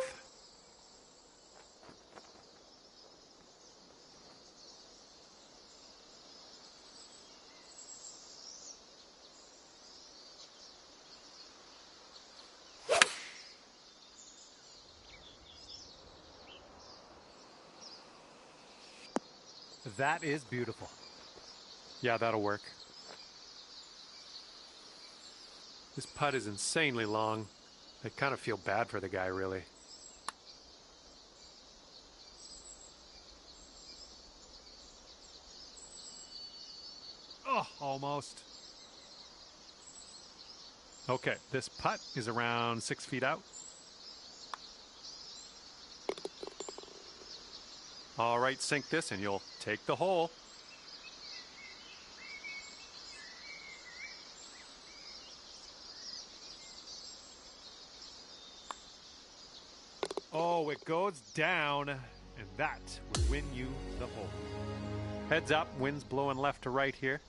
That is beautiful. Yeah, that'll work. This putt is insanely long. I kind of feel bad for the guy, really. Oh, almost. Okay, this putt is around 6 feet out. All right, sink this and you'll take the hole. Oh, it goes down, and that would win you the hole. Heads up, wind's blowing left to right here.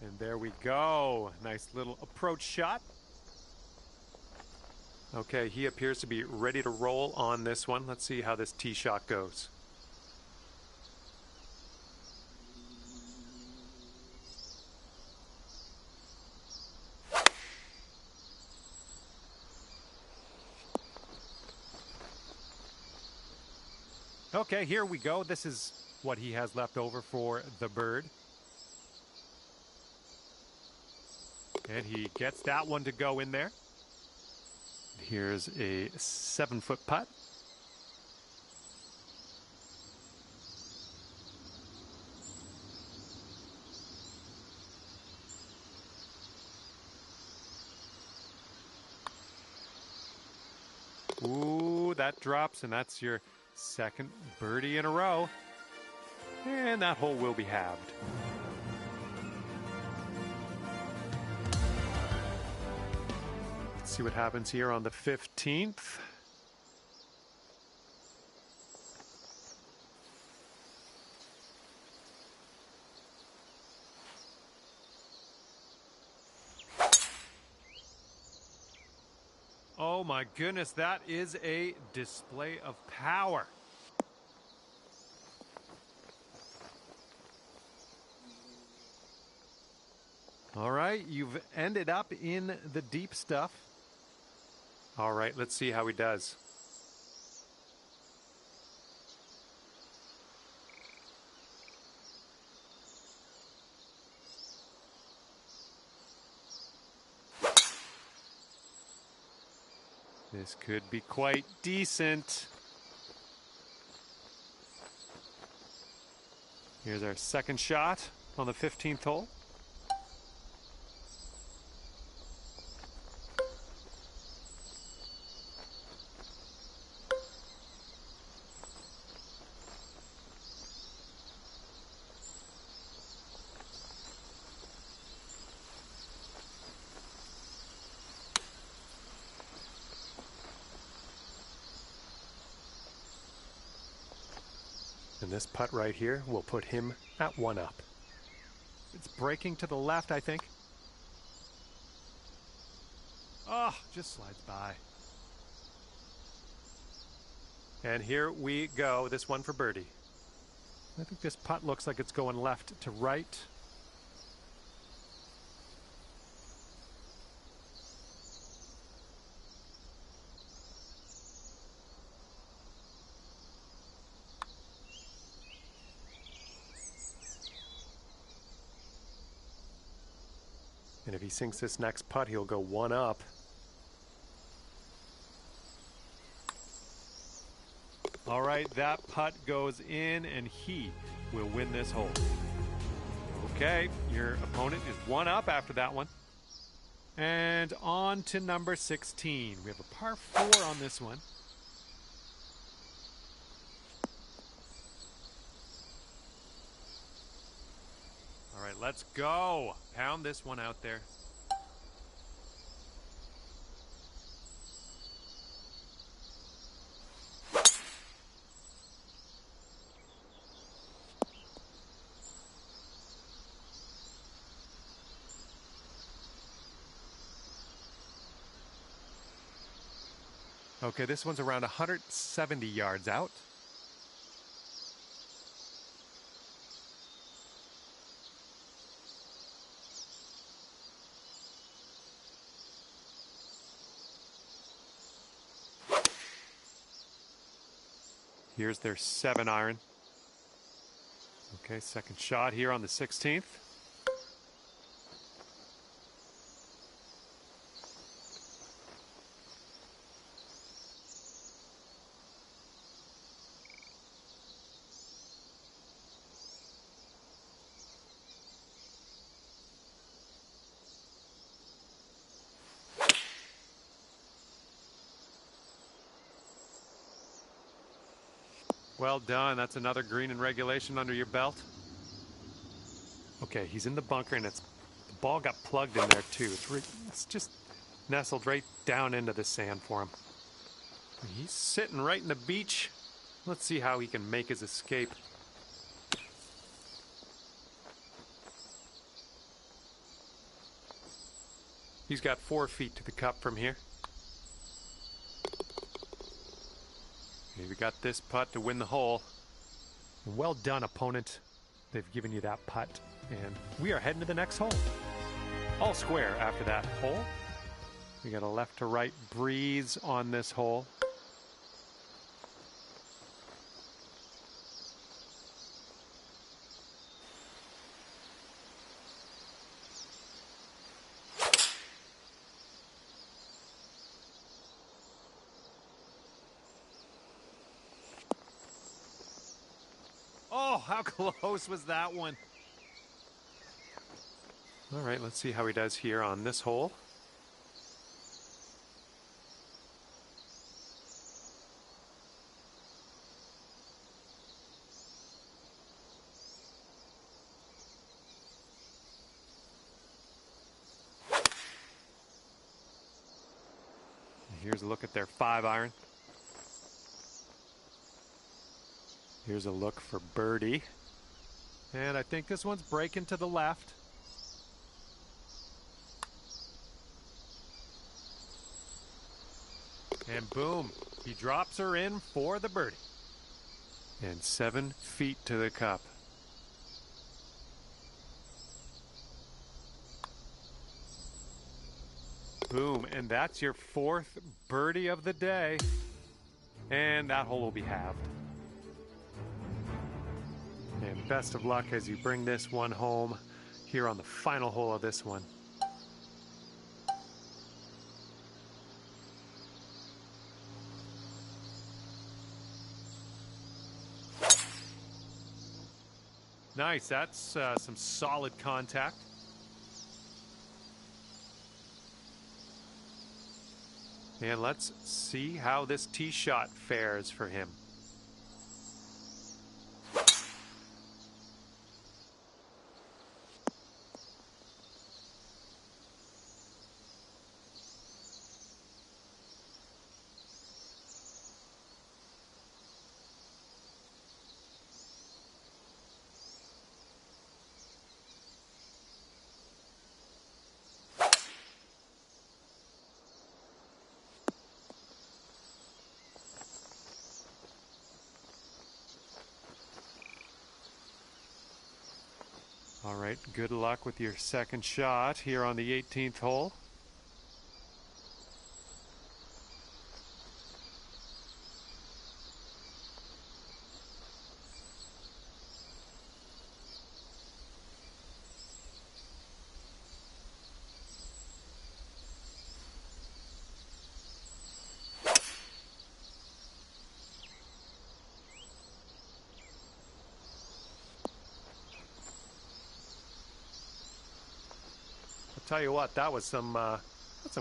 And there we go. Nice little approach shot. Okay, he appears to be ready to roll on this one. Let's see how this tee shot goes. Okay, here we go. This is what he has left over for the bird. And he gets that one to go in there. Here's a 7-foot putt. Ooh, that drops, and that's your second birdie in a row. And that hole will be halved. Let's see what happens here on the 15th. Oh my goodness, that is a display of power. All right, you've ended up in the deep stuff. All right, let's see how he does. This could be quite decent. Here's our second shot on the 15th hole. And this putt right here will put him at 1 up. It's breaking to the left, I think. Oh, just slides by. And here we go, this one for birdie. I think this putt looks like it's going left to right. And if he sinks this next putt, he'll go 1 up. All right, that putt goes in, and he will win this hole. Okay, your opponent is 1 up after that one. And on to number 16. We have a par 4 on this one. All right, let's go. Pound this one out there. Okay, this one's around 170 yards out. Here's their 7-iron. Okay, second shot here on the 16th. Well done. That's another green in regulation under your belt. Okay, he's in the bunker, and the ball got plugged in there too. It's just nestled right down into the sand for him. He's sitting right in the beach. Let's see how he can make his escape. He's got 4 feet to the cup from here. got this putt to win the hole. Well done, opponent. They've given you that putt. And we are heading to the next hole. All square after that hole. We got a left to right breeze on this hole. Oh, how close was that one? All right, let's see how he does here on this hole. Here's a look at their 5-iron. Here's a look for birdie. And I think this one's breaking to the left. And boom, he drops her in for the birdie. And 7 feet to the cup. Boom, and that's your 4th birdie of the day. And that hole will be halved. And best of luck as you bring this one home here on the final hole of this one. Nice, that's some solid contact. And let's see how this tee shot fares for him. All right, good luck with your second shot here on the 18th hole. Tell you what, that was some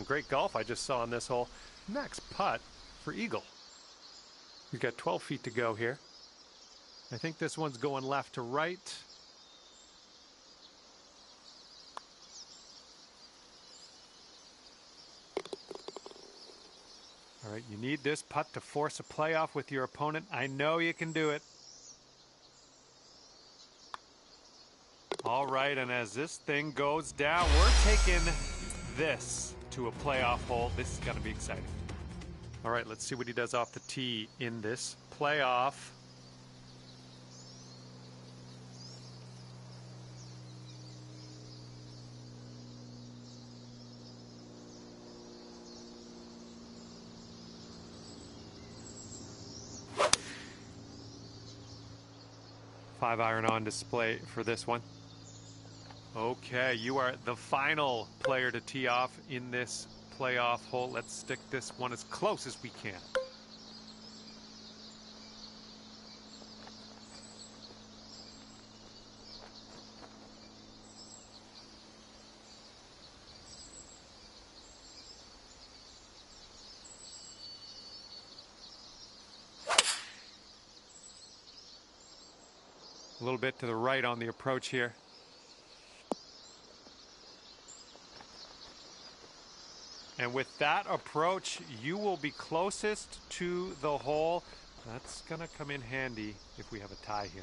great golf I just saw on this hole. Next putt for eagle. We've got 12 feet to go here. I think this one's going left to right. All right, you need this putt to force a playoff with your opponent. I know you can do it. All right, and as this thing goes down, we're taking this to a playoff hole. This is going to be exciting. All right, let's see what he does off the tee in this playoff. Five iron on display for this one. Okay, you are the final player to tee off in this playoff hole. Let's stick this one as close as we can. A little bit to the right on the approach here. And with that approach, you will be closest to the hole. That's going to come in handy if we have a tie here.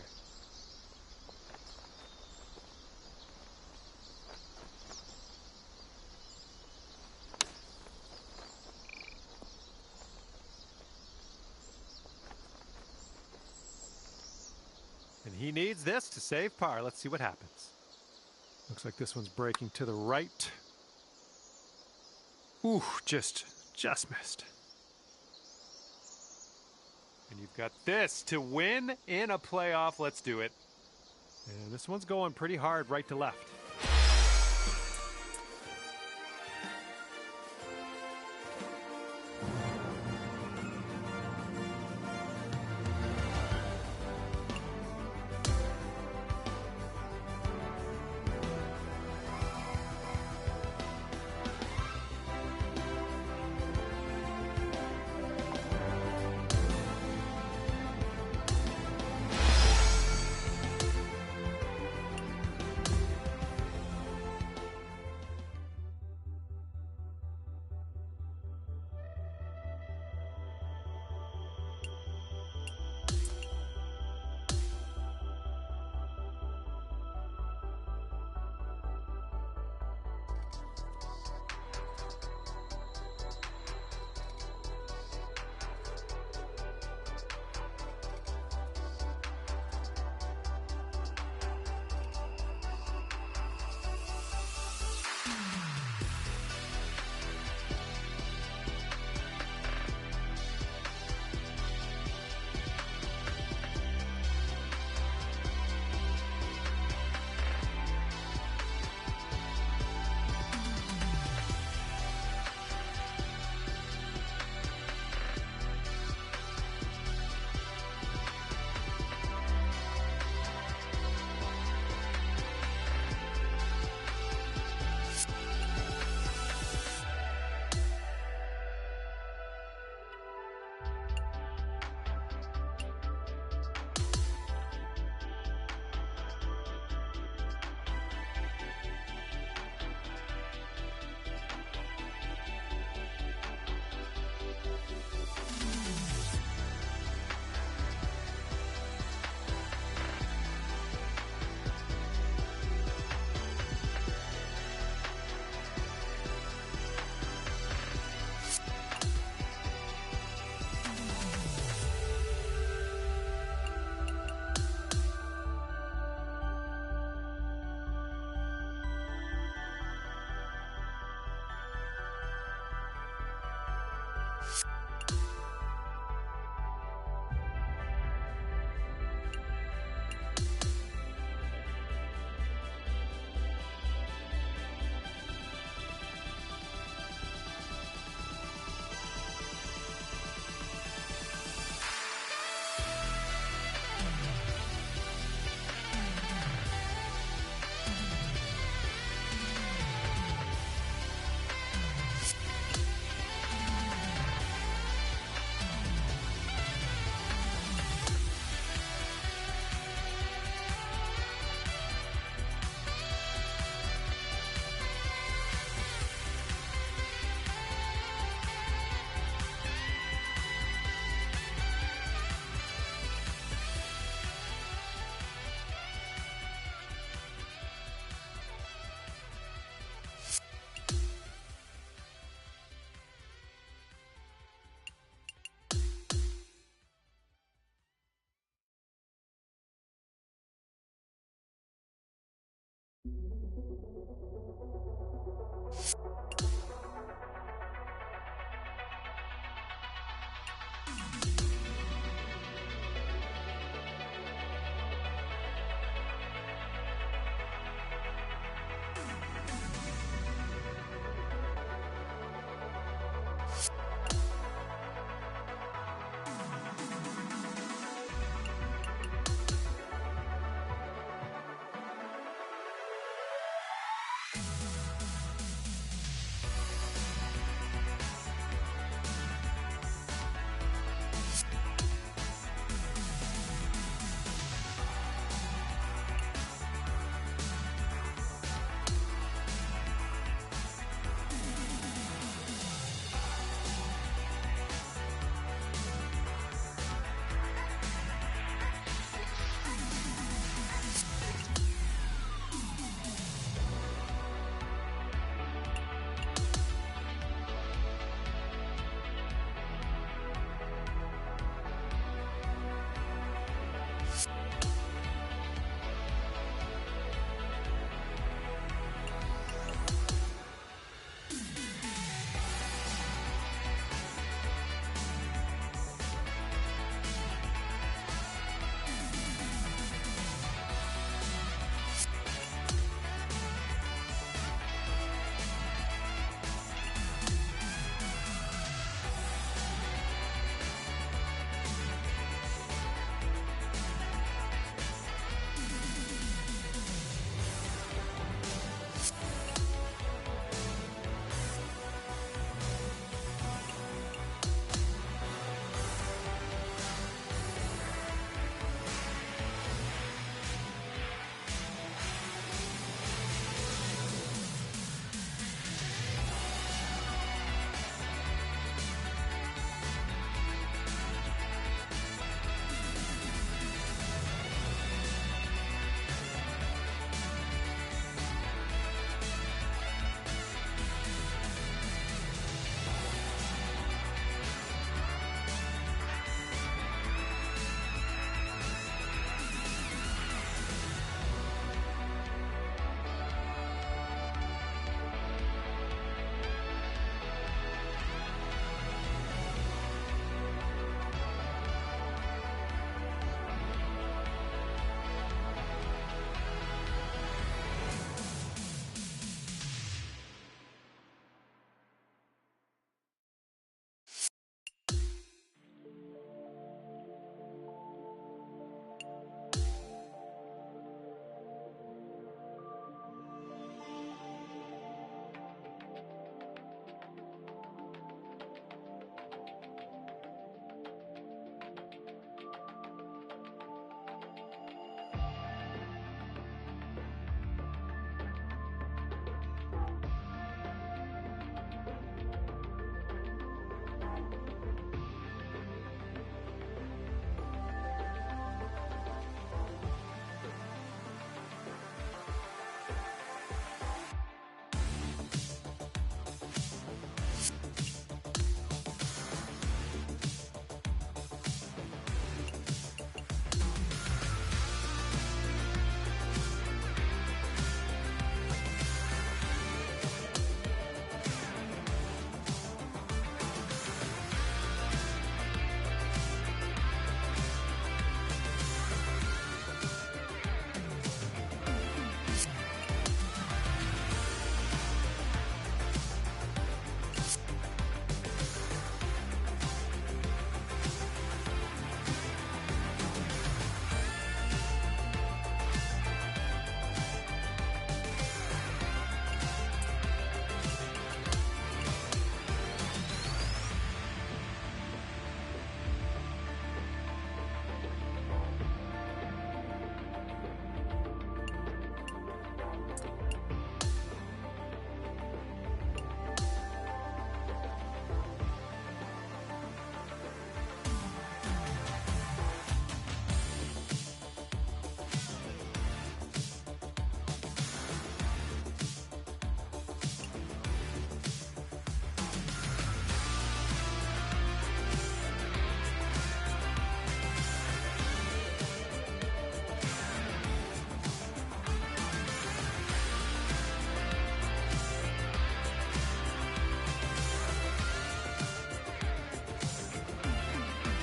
He needs this to save par. Let's see what happens. Looks like this one's breaking to the right. Ooh, just missed. And you've got this to win in a playoff. Let's do it. And this one's going pretty hard right to left.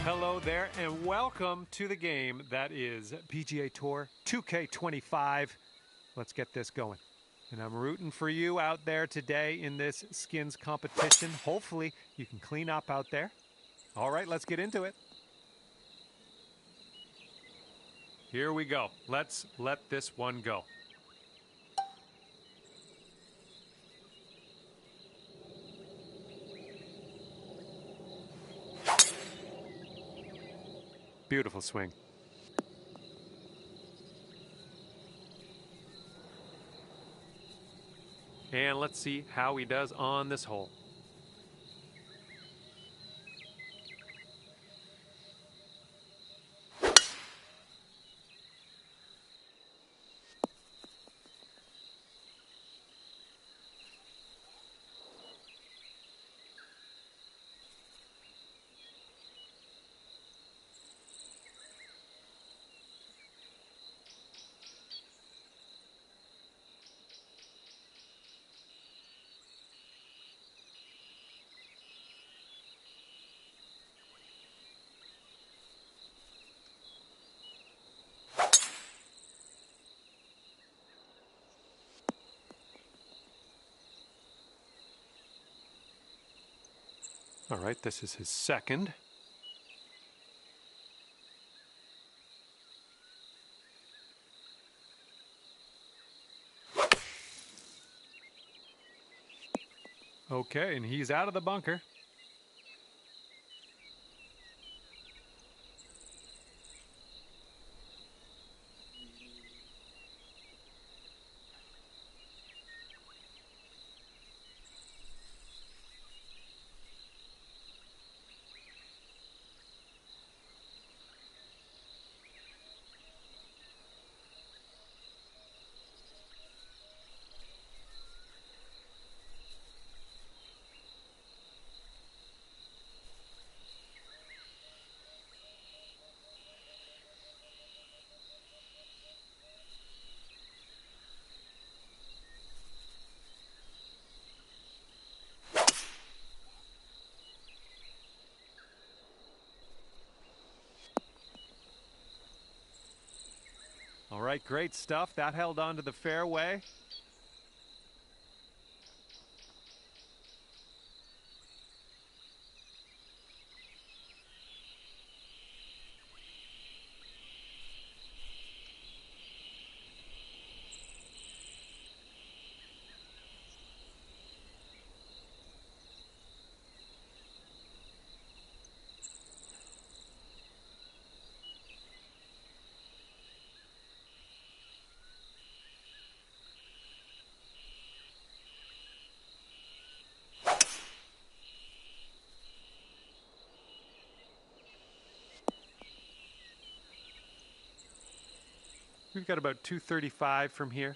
Hello there, and welcome to the game that is PGA Tour 2K25. Let's get this going. And I'm rooting for you out there today in this skins competition. Hopefully, you can clean up out there. All right, let's get into it. Here we go. Let's let this one go. Beautiful swing. And let's see how he does on this hole. All right, this is his second. Okay, and he's out of the bunker. All right, great stuff. That held on to the fairway. We've got about 235 from here.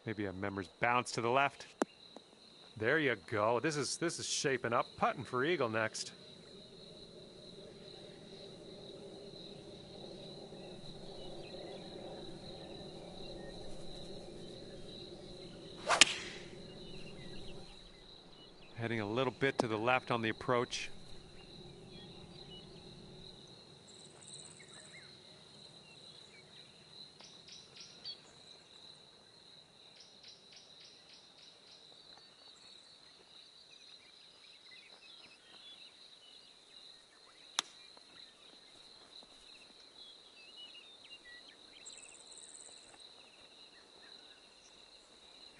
Maybe a member's bounce to the left. There you go. This is shaping up. Putting for eagle next. Heading a little bit to the left on the approach.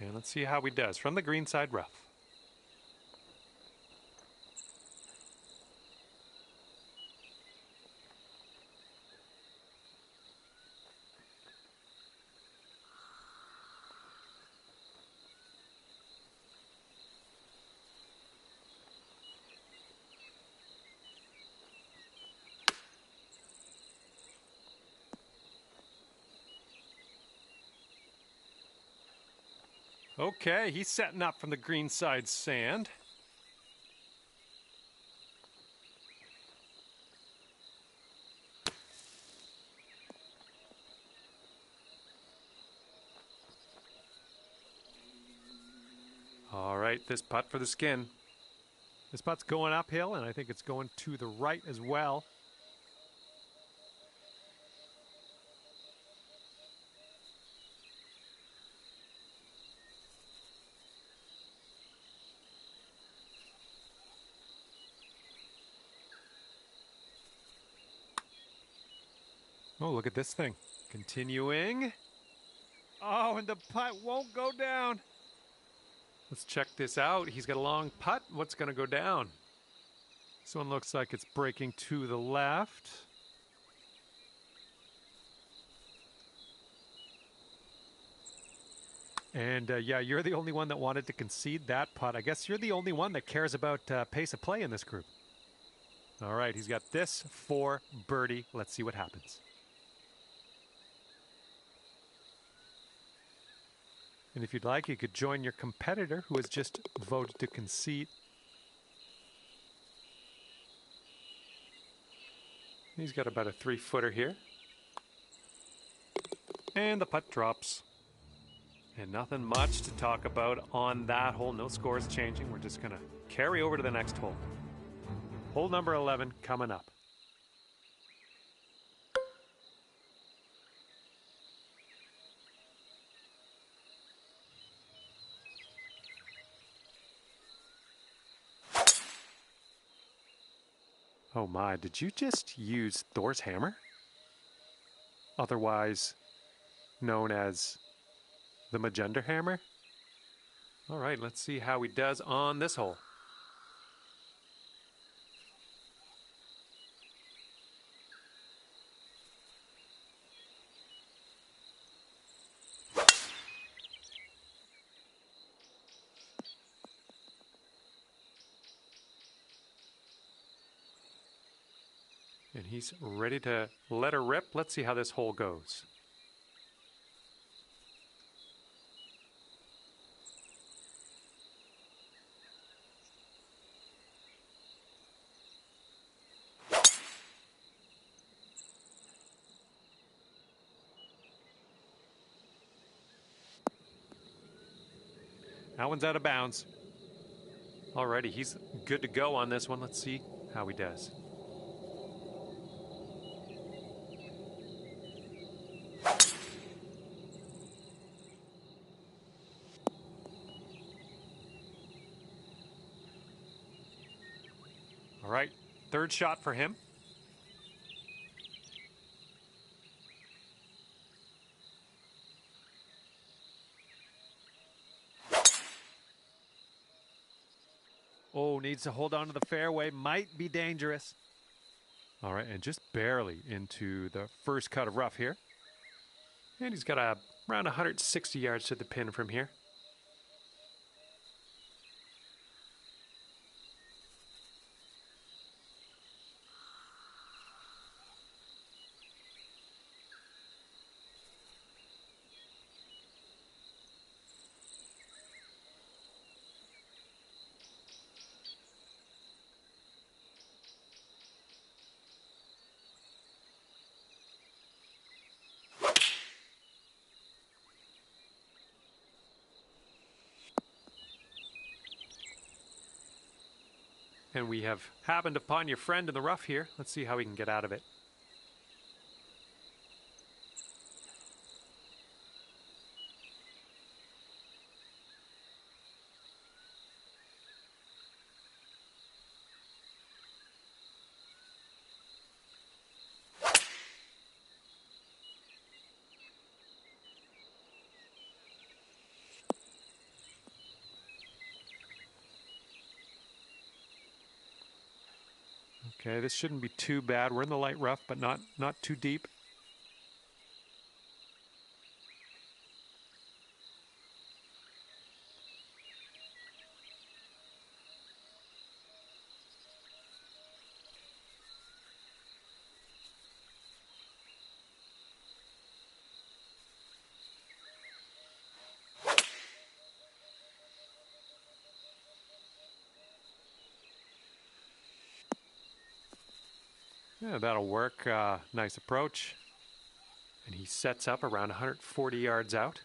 And let's see how he does from the green side rough. Okay, he's setting up from the green side sand. right, this putt for the skin. This putt's going uphill, and I think it's going to the right as well. Oh, look at this thing. Continuing. Oh, and the putt won't go down. Let's check this out. He's got a long putt. What's going to go down? This one looks like it's breaking to the left. And yeah, you're the only one that wanted to concede that putt. I guess you're the only one that cares about pace of play in this group. All right, he's got this for birdie. Let's see what happens. And if you'd like, you could join your competitor who has just voted to concede. He's got about a 3-footer here. And the putt drops. And nothing much to talk about on that hole. No scores changing. We're just going to carry over to the next hole. Hole number 11 coming up. Oh my, did you just use Thor's hammer? Otherwise known as the Magender hammer? All right, let's see how he does on this hole. And he's ready to let her rip. Let's see how this hole goes. That one's out of bounds. Alrighty, he's good to go on this one. Let's see how he does. All right, third shot for him. Oh, needs to hold on to the fairway. Might be dangerous. All right, and just barely into the first cut of rough here. And he's got around 160 yards to the pin from here. And we have happened upon your friend in the rough here. Let's see how we can get out of it. Okay, this shouldn't be too bad. We're in the light rough, but not too deep. Yeah, that'll work. Nice approach. And he sets up around 140 yards out.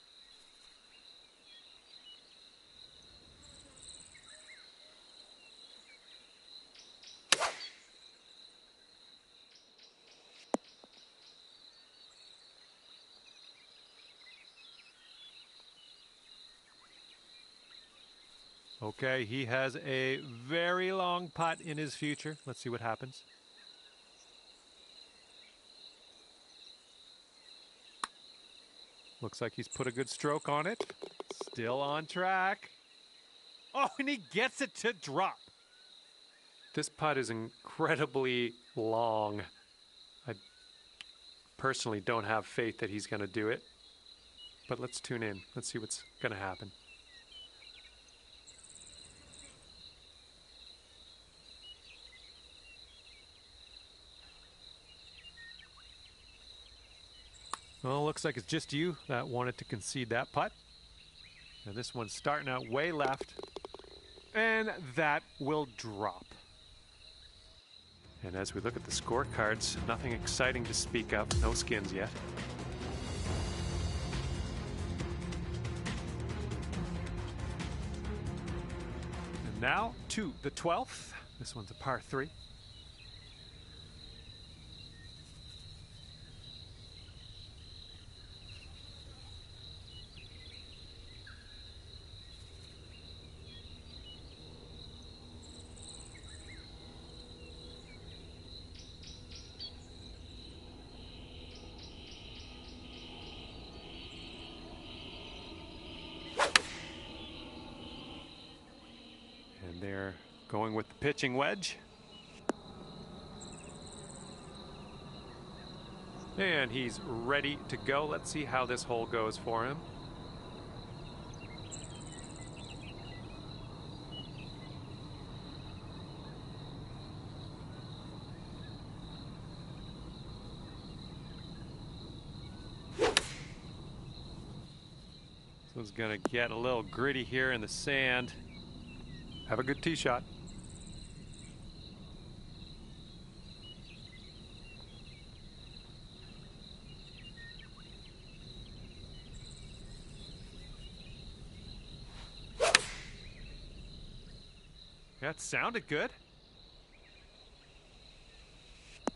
Okay, he has a very long putt in his future. Let's see what happens. Looks like he's put a good stroke on it. Still on track. Oh, and he gets it to drop. This putt is incredibly long. I personally don't have faith that he's going to do it. But let's tune in. Let's see what's going to happen. Well, looks like it's just you that wanted to concede that putt. Now this one's starting out way left. And that will drop. And as we look at the scorecards, nothing exciting to speak of. No skins yet. And now to the 12th. This one's a par 3. And they're going with the pitching wedge. And he's ready to go. Let's see how this hole goes for him. So it's going to get a little gritty here in the sand. Have a good tee shot. That sounded good.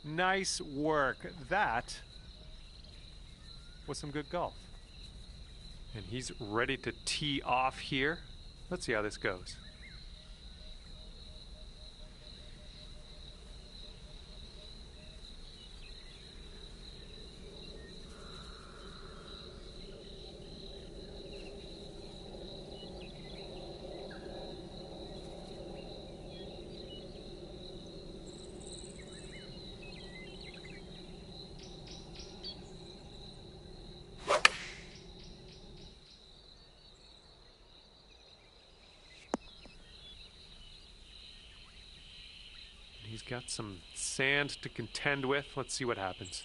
Nice work. That was some good golf. And he's ready to tee off here. Let's see how this goes. He's got some sand to contend with. Let's see what happens.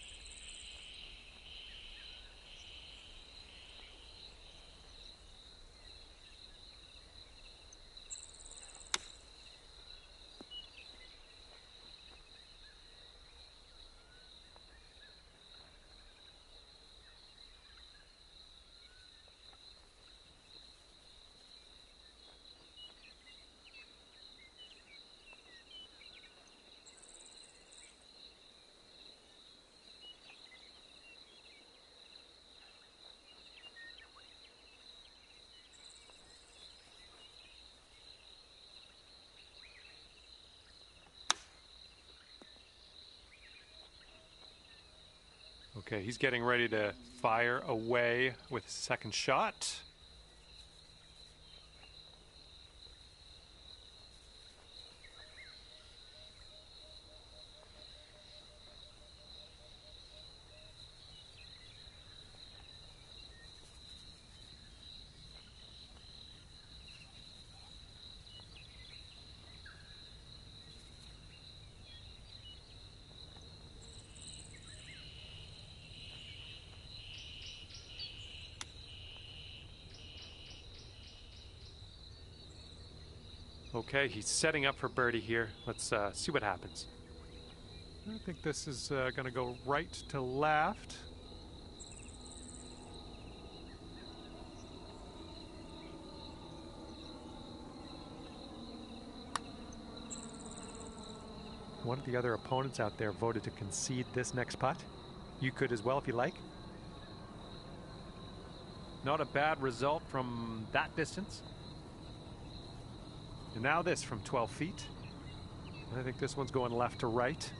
Okay, he's getting ready to fire away with his second shot. Okay, he's setting up for birdie here. Let's see what happens. I think this is going to go right to left. One of the other opponents out there voted to concede this next putt. You could as well if you like. Not a bad result from that distance. And now this from 12 feet. I think this one's going left to right.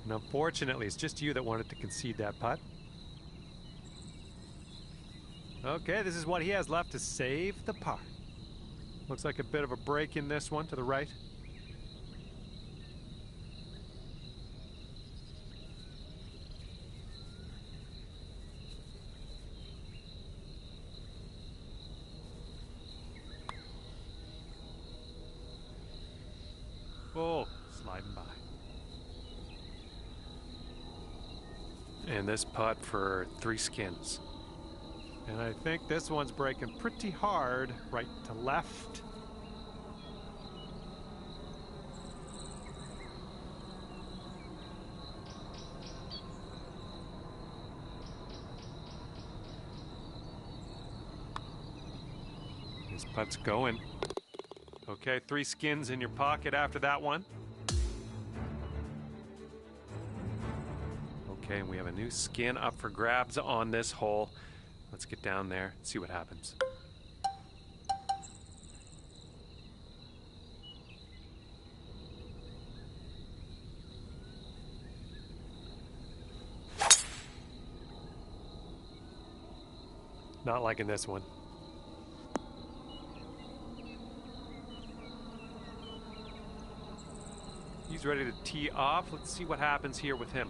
And unfortunately, it's just you that wanted to concede that putt. Okay, this is what he has left to save the par. Looks like a bit of a break in this one to the right. Oh, sliding by. And this putt for 3 skins. And I think this one's breaking pretty hard, right to left. This putt's going. Okay, 3 skins in your pocket after that one. Okay, and we have a new skin up for grabs on this hole. Let's get down there and see what happens. Not liking this one. He's ready to tee off. Let's see what happens here with him.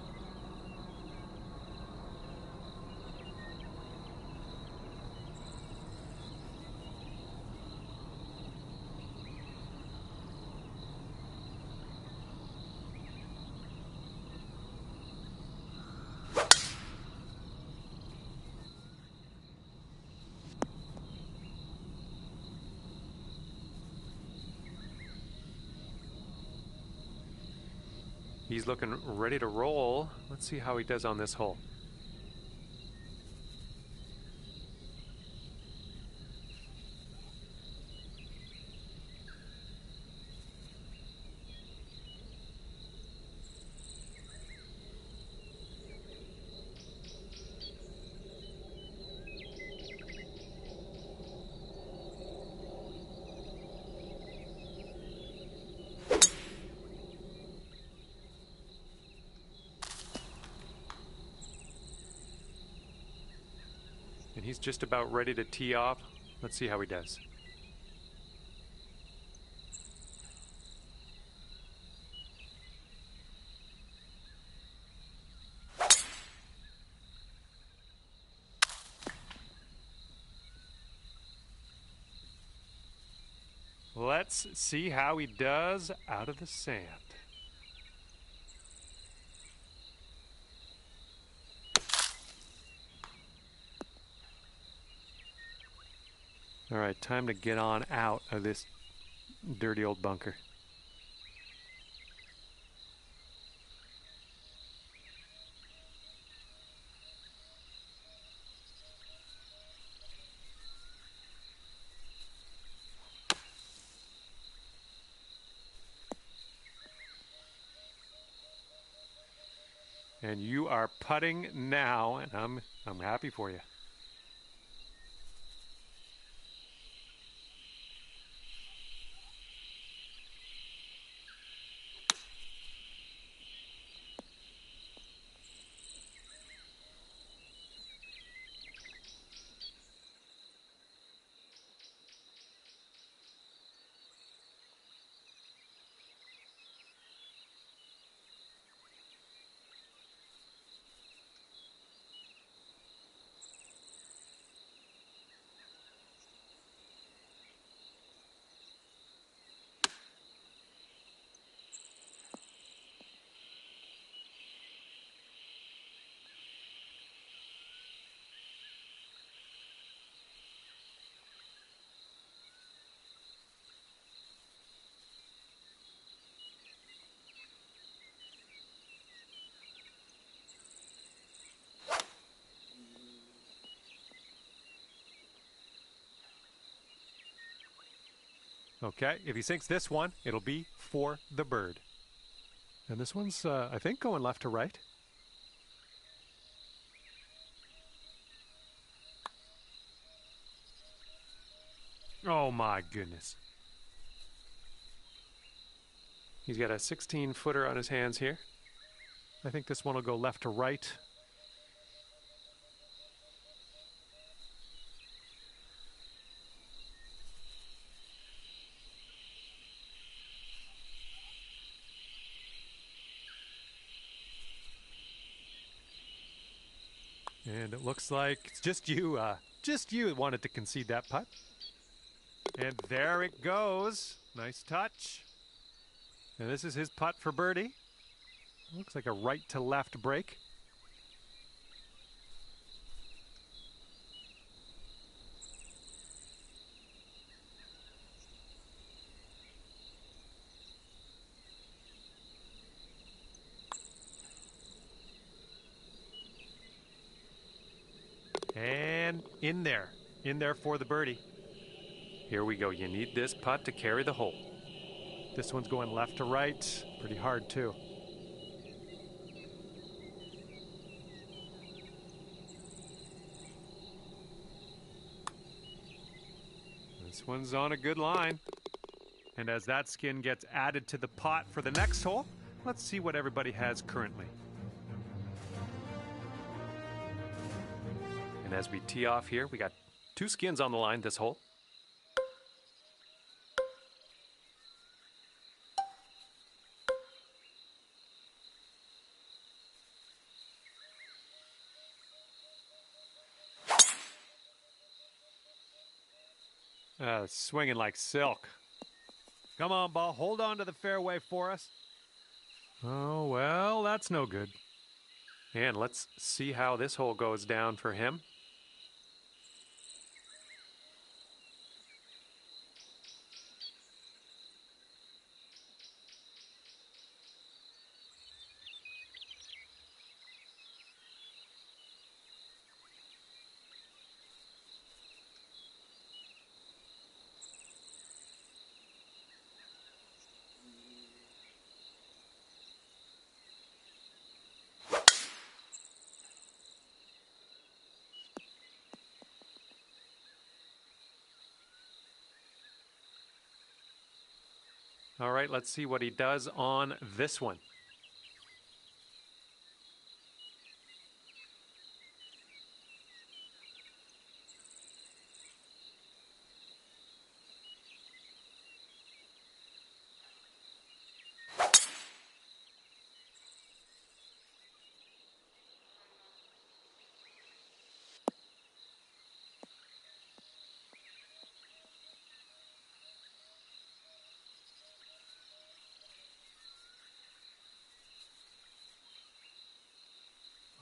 He's looking ready to roll. Let's see how he does on this hole. And he's just about ready to tee off. Let's see how he does. Let's see how he does out of the sand. All right, time to get on out of this dirty old bunker. And you are putting now, and I'm happy for you. Okay, if he sinks this one, it'll be for the bird. And this one's, I think, going left to right. Oh my goodness. He's got a 16-footer on his hands here. I think this one will go left to right. And it looks like it's just you wanted to concede that putt. And there it goes. Nice touch. And this is his putt for birdie. Looks like a right to left break. And in there for the birdie. Here we go. You need this putt to carry the hole. This one's going left to right. Pretty hard too. This one's on a good line. And as that skin gets added to the pot for the next hole, let's see what everybody has currently. And as we tee off here, we got 2 skins on the line this hole. Swinging like silk. Come on, ball. Hold on to the fairway for us. Oh, well, that's no good. And let's see how this hole goes down for him. All right, let's see what he does on this one.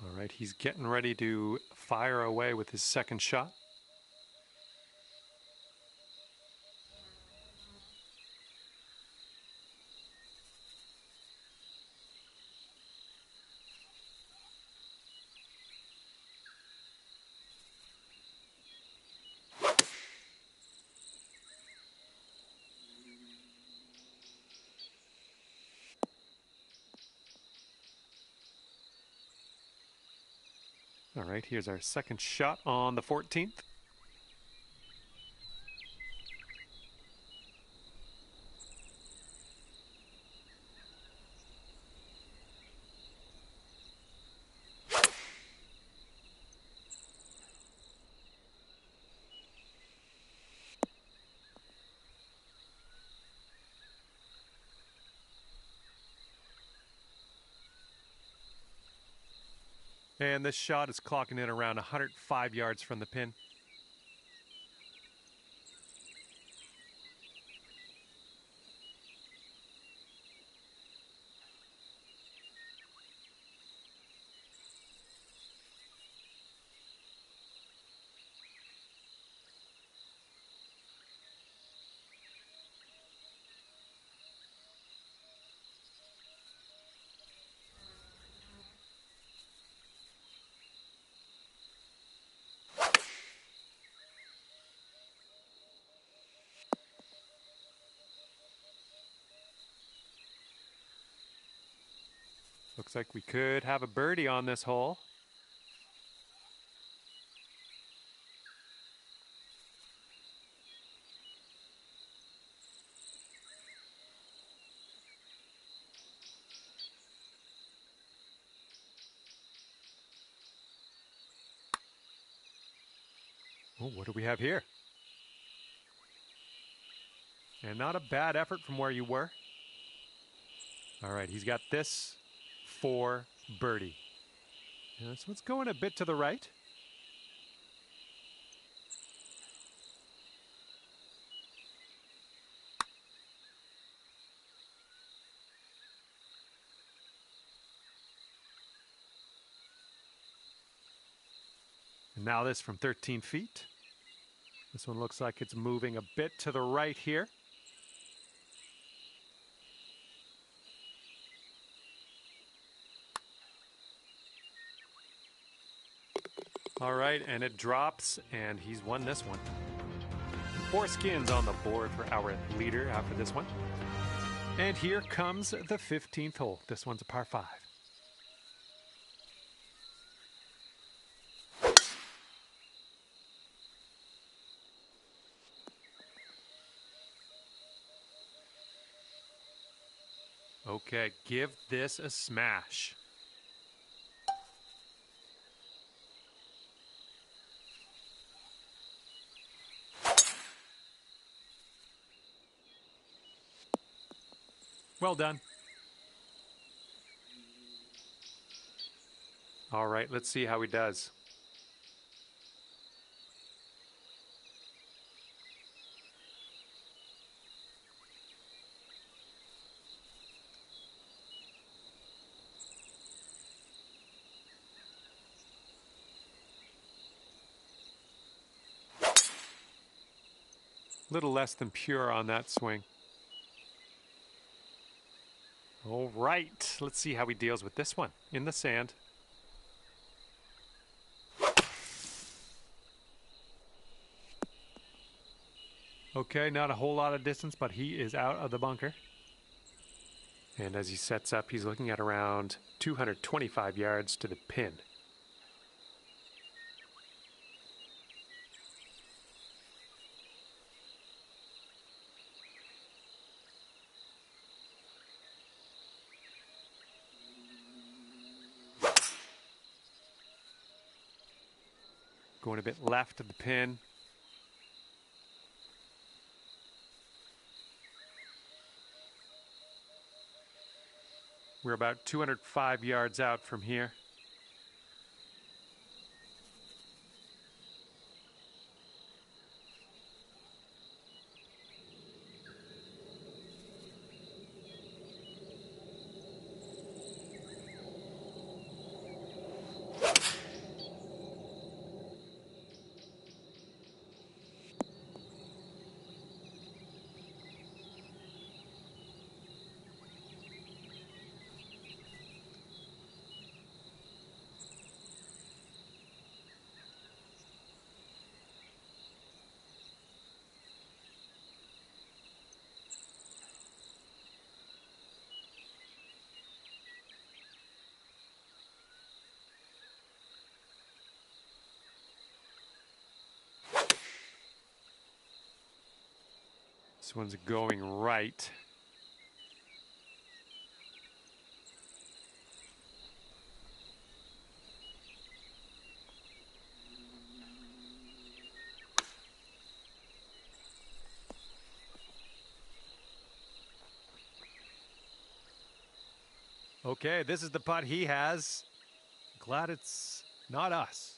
All right, he's getting ready to fire away with his second shot. All right, here's our second shot on the 14th. And this shot is clocking in around 105 yards from the pin. Looks like we could have a birdie on this hole. Oh, what do we have here? And not a bad effort from where you were. All right, he's got this for birdie. Yeah, this one's going a bit to the right. And now this from 13 feet. This one looks like it's moving a bit to the right here. All right, and it drops, and he's won this one. 4 skins on the board for our leader after this one. And here comes the 15th hole. This one's a par 5. Okay, give this a smash. Well done. All right, let's see how he does. Little less than pure on that swing. All right, let's see how he deals with this one in the sand. Okay, not a whole lot of distance, but he is out of the bunker. And as he sets up, he's looking at around 225 yards to the pin. Going a bit left of the pin. We're about 205 yards out from here. This one's going right. Okay, this is the putt he has. Glad it's not us.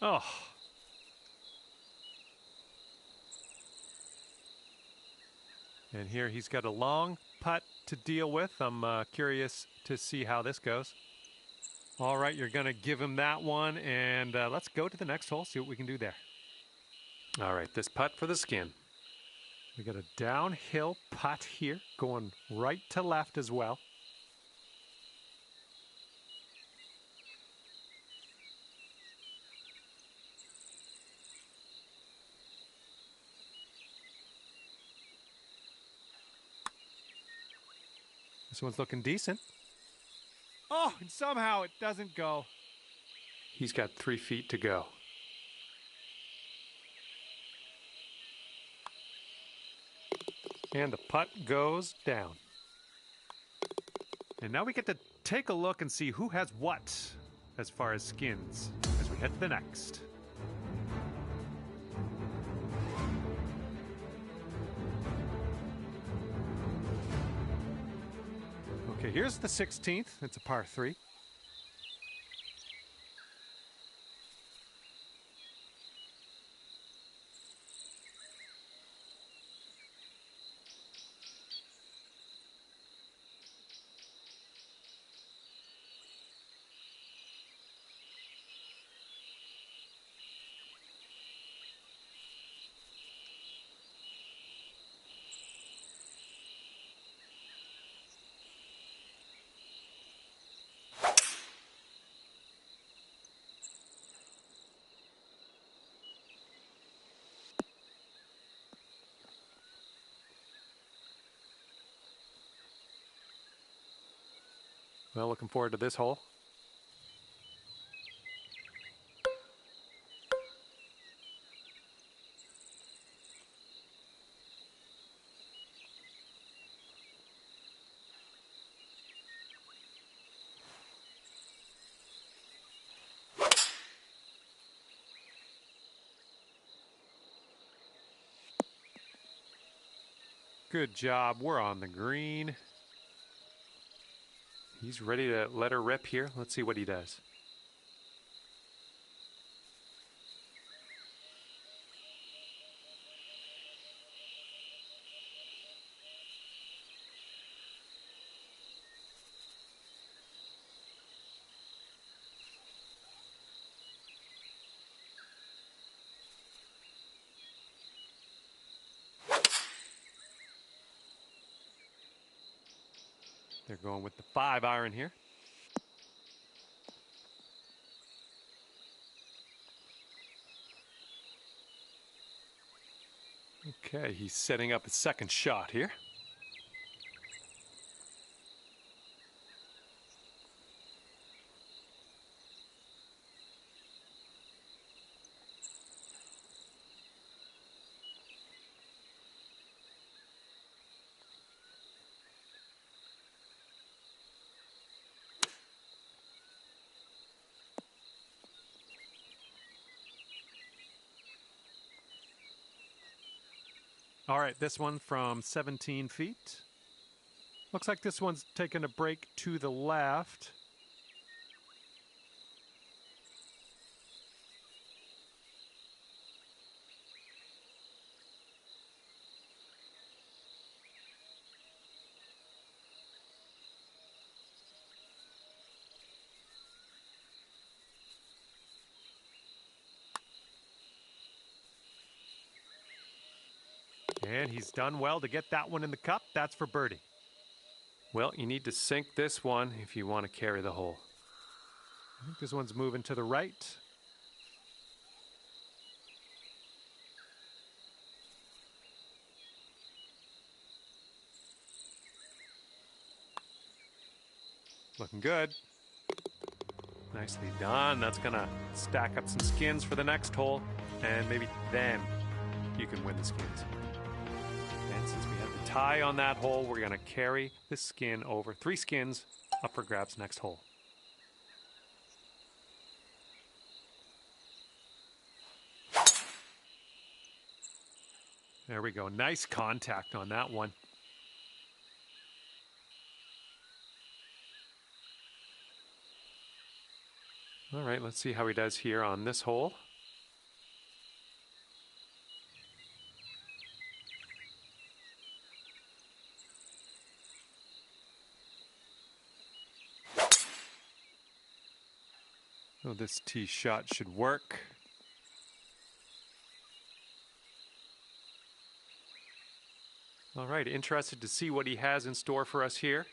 Oh. And here he's got a long putt to deal with. I'm curious to see how this goes. All right, you're going to give him that one, and let's go to the next hole, see what we can do there. All right, this putt for the skin. We got a downhill putt here, going right to left as well. This one's looking decent. Oh, and somehow it doesn't go. He's got 3 feet to go. And the putt goes down. And now we get to take a look and see who has what as far as skins as we head to the next. Okay, here's the 16th. It's a par 3. Well, looking forward to this hole. Good job. We're on the green. He's ready to let her rip here. Let's see what he does. They're going with the 5-iron here. Okay, he's setting up his second shot here. All right, this one from 17 feet. Looks like this one's taking a break to the left. And he's done well to get that one in the cup. That's for birdie. Well, you need to sink this one if you want to carry the hole. I think this one's moving to the right. Looking good. Nicely done. That's going to stack up some skins for the next hole. And maybe then you can win the skins. And since we have the tie on that hole, we're going to carry the skin over. 3 skins up for grabs next hole. There we go. Nice contact on that one. All right, let's see how he does here on this hole. Oh, this tee shot should work. All right, interested to see what he has in store for us here.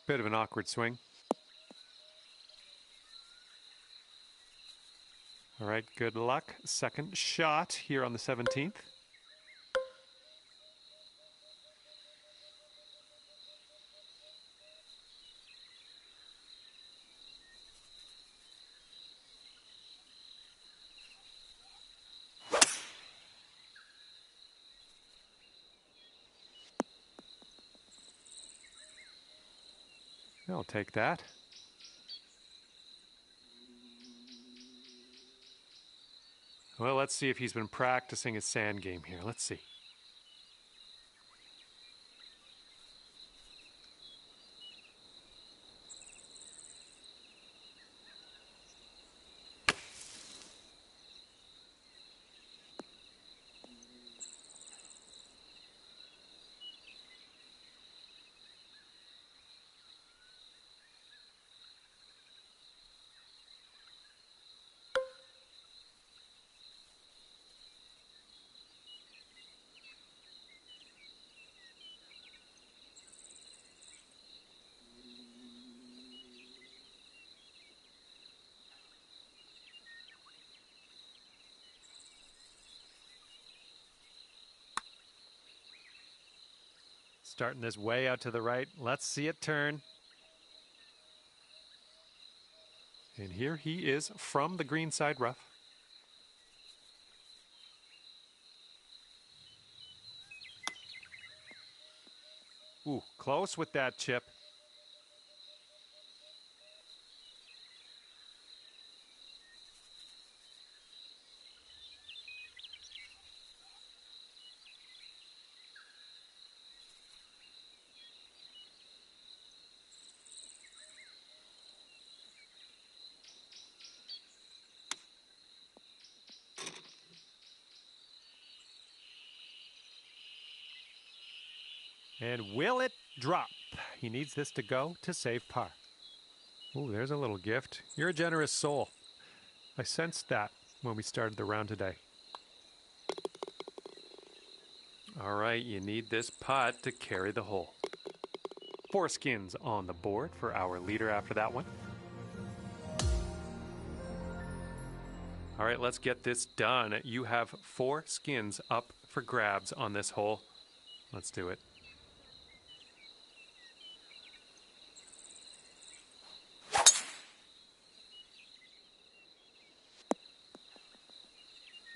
Bit of an awkward swing. All right, good luck. Second shot here on the 17th. I'll take that. Well, let's see if he's been practicing his sand game here. Let's see. Starting this way out to the right. Let's see it turn. And here he is from the green side rough. Ooh, close with that chip. And will it drop? He needs this to go to save par. Ooh, there's a little gift. You're a generous soul. I sensed that when we started the round today. All right, you need this putt to carry the hole. 4 skins on the board for our leader after that one. All right, let's get this done. You have 4 skins up for grabs on this hole. Let's do it.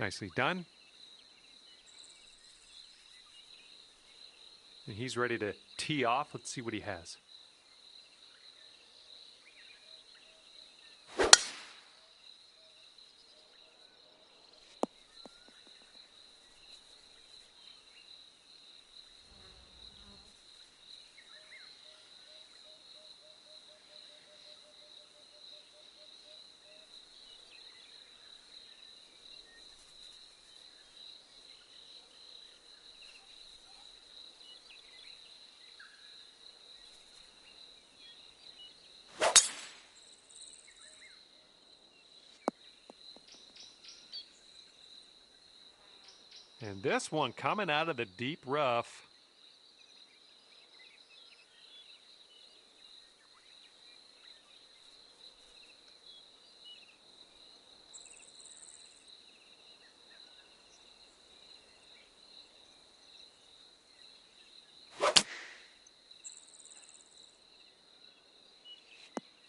Nicely done. And he's ready to tee off. Let's see what he has. And this one coming out of the deep rough.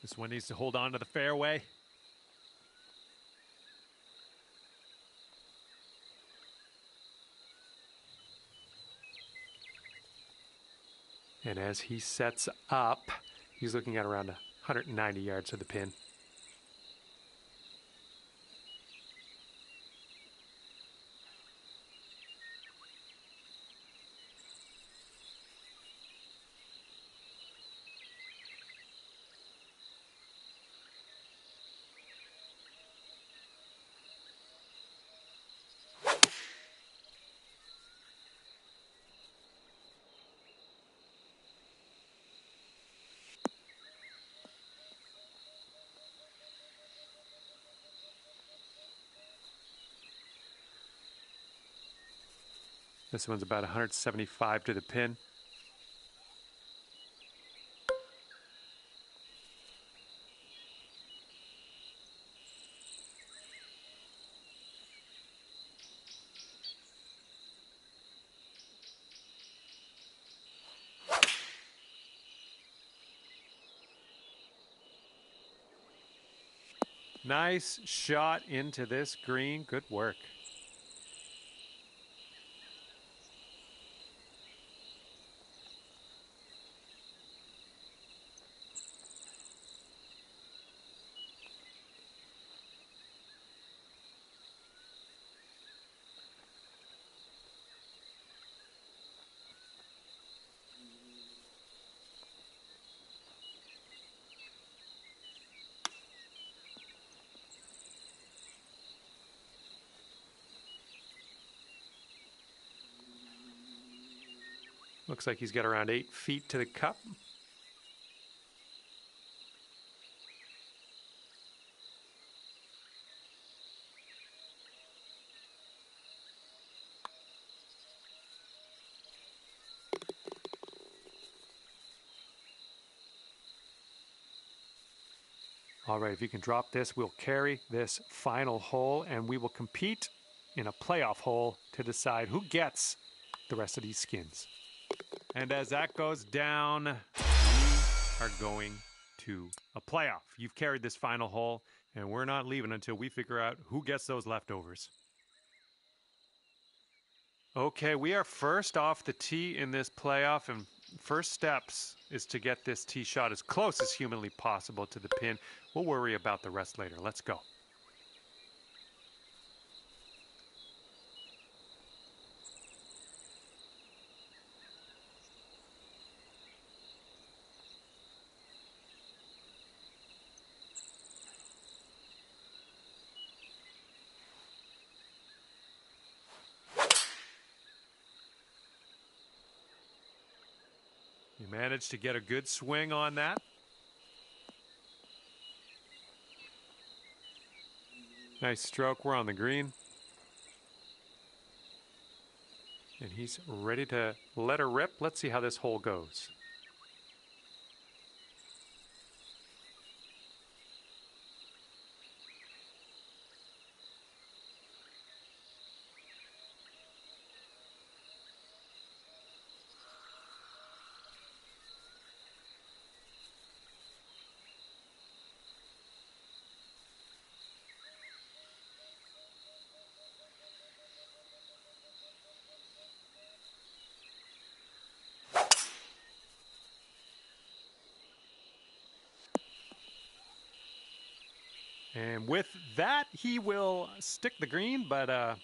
This one needs to hold on to the fairway. And as he sets up, he's looking at around 190 yards to the pin. This one's about 175 to the pin. Nice shot into this green. Good work. Looks like he's got around 8 feet to the cup. All right, if you can drop this, we'll carry this final hole, and we will compete in a playoff hole to decide who gets the rest of these skins. And as that goes down, we are going to a playoff. You've carried this final hole, and we're not leaving until we figure out who gets those leftovers. Okay, we are first off the tee in this playoff, and first steps is to get this tee shot as close as humanly possible to the pin. We'll worry about the rest later. Let's go. You managed to get a good swing on that. Nice stroke. We're on the green. And he's ready to let her rip. Let's see how this hole goes. And with that, he will stick the green, but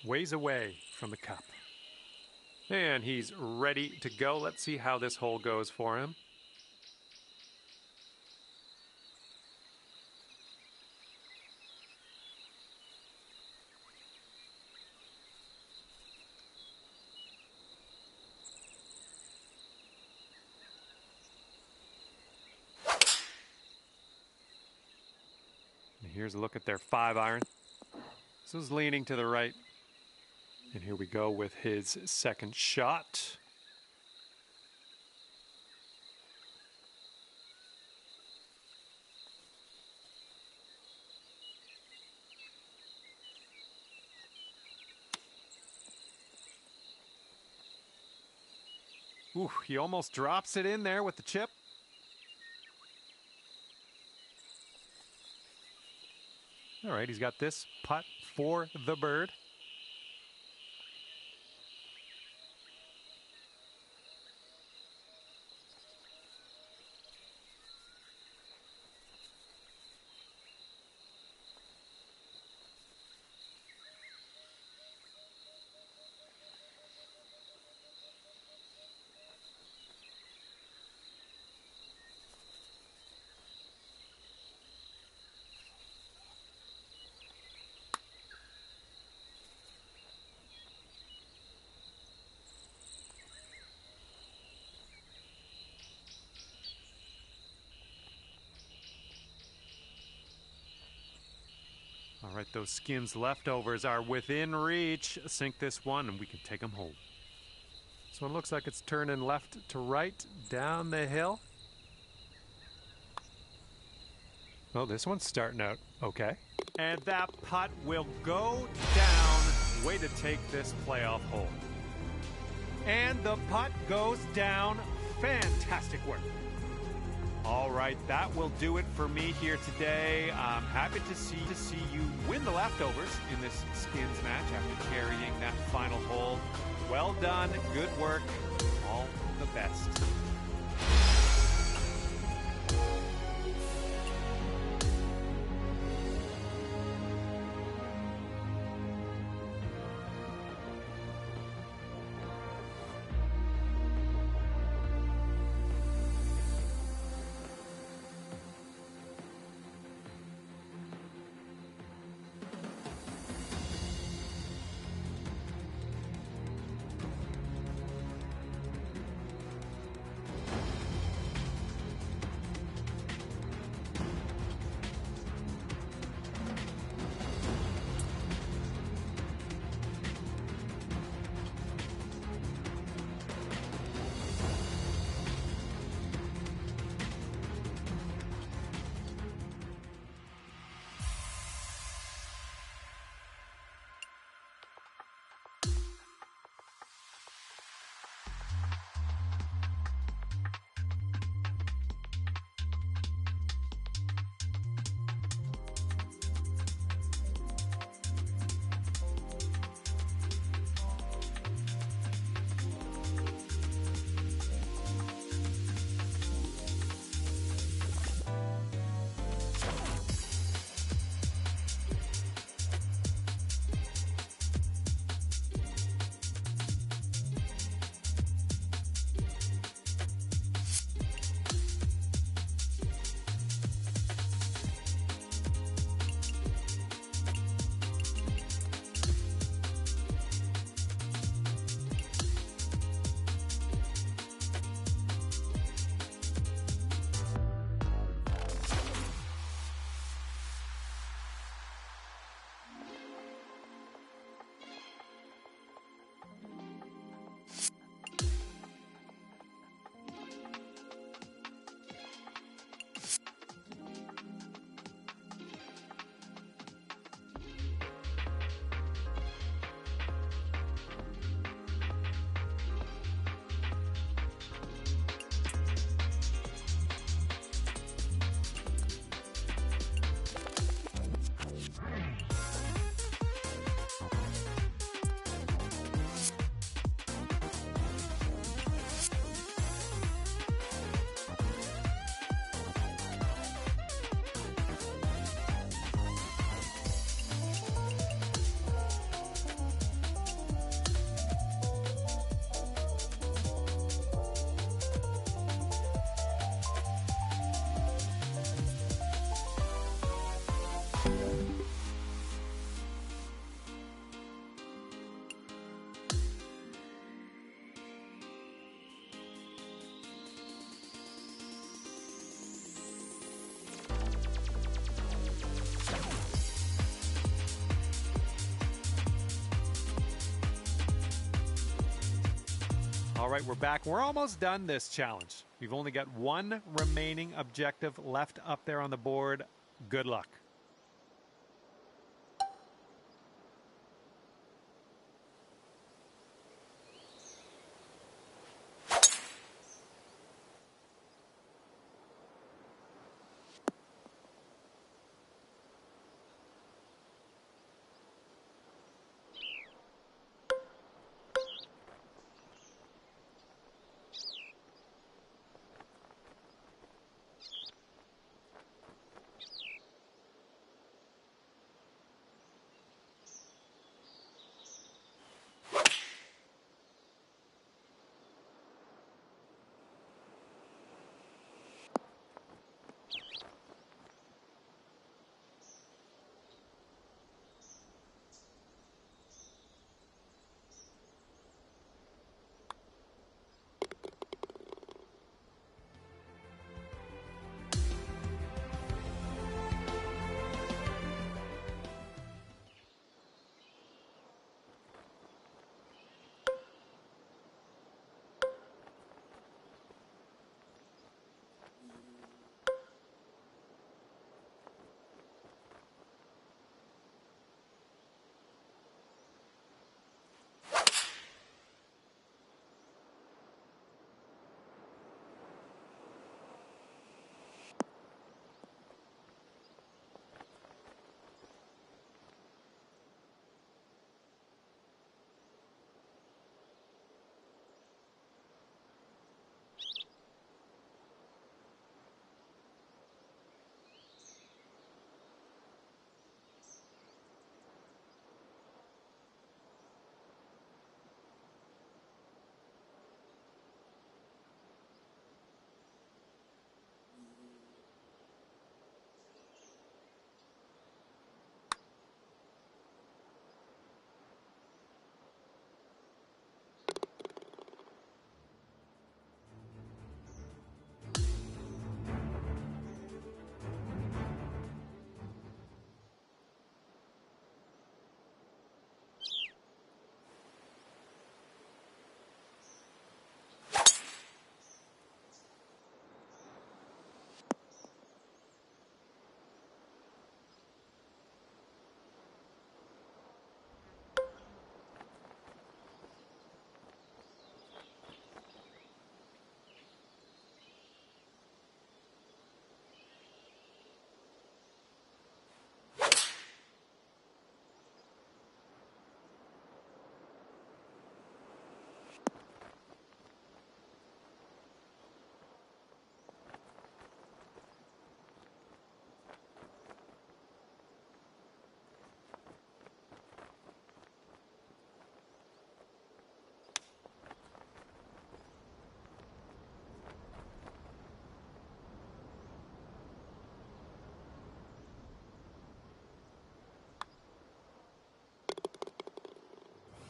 ways away from the cup. And he's ready to go. Let's see how this hole goes for him. And here's a look at their 5-iron. This is leaning to the right. And here we go with his second shot. Ooh, he almost drops it in there with the chip. All right, he's got this putt for the bird. All right, those skins leftovers are within reach. Sink this one and we can take them home. So it looks like it's turning left to right down the hill. Oh, this one's starting out okay. And that putt will go down. Way to take this playoff hole. And the putt goes down. Fantastic work. All right, that will do it for me here today. I'm happy to see you win the leftovers in this skins match after carrying that final hole. Well done, good work, all the best. All right, we're back. We're almost done this challenge. We've only got one remaining objective left up there on the board. Good luck.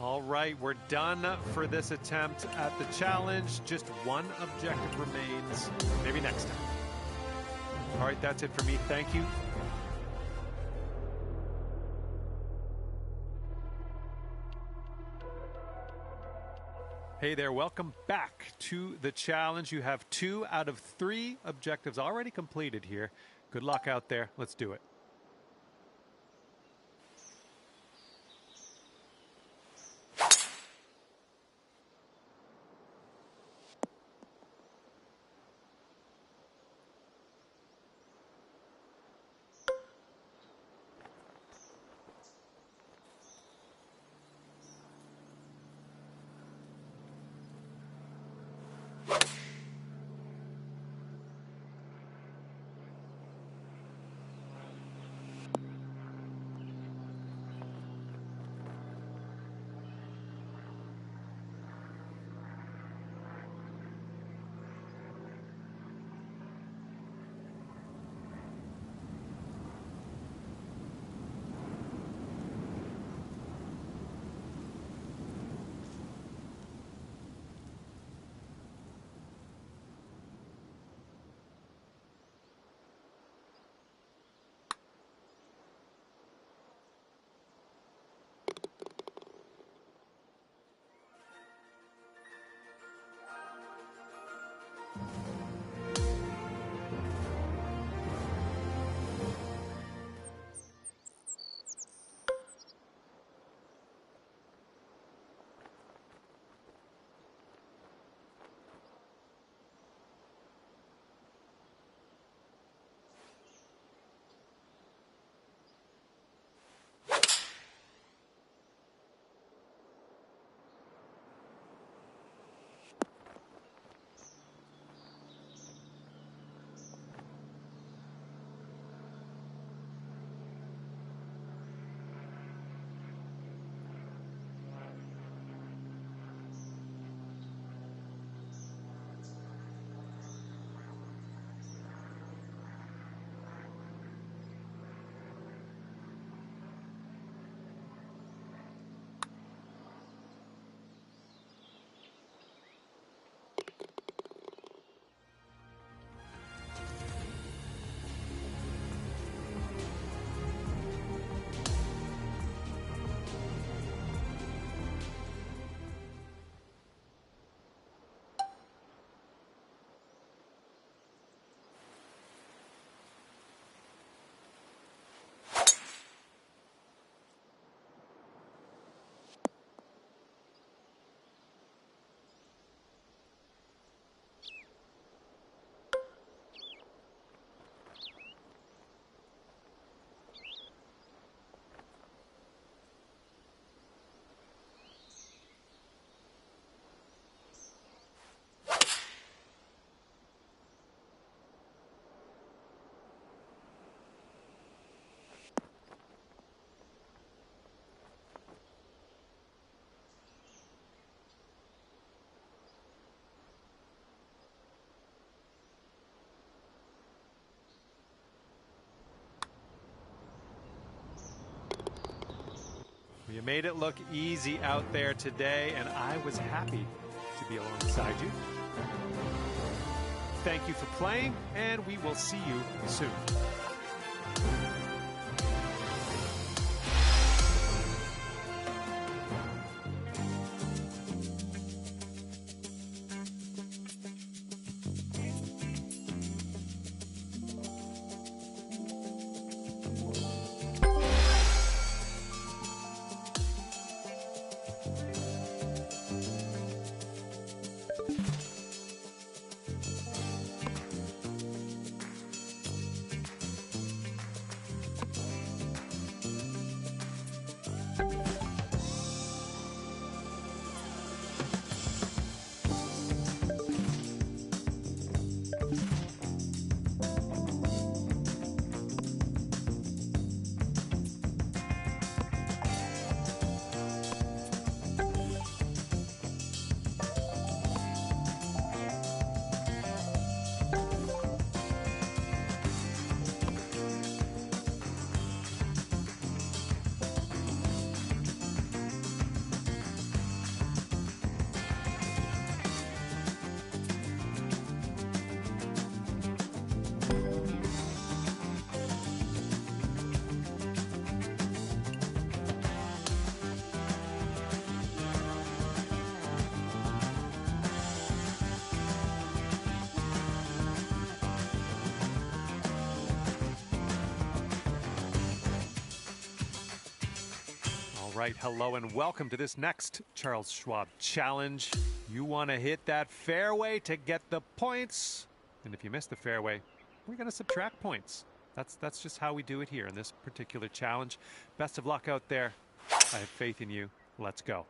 All right, we're done for this attempt at the challenge. Just one objective remains. Maybe next time. All right, that's it for me. Thank you. Hey there, welcome back to the challenge. You have 2 out of 3 objectives already completed here. Good luck out there. Let's do it. You made it look easy out there today, and I was happy to be alongside you. Thank you for playing, and we will see you soon. Right, hello and welcome to this next Charles Schwab Challenge. You want to hit that fairway to get the points, and if you miss the fairway, we're going to subtract points. That's just how we do it here in this particular challenge. Best of luck out there. I have faith in you. Let's go.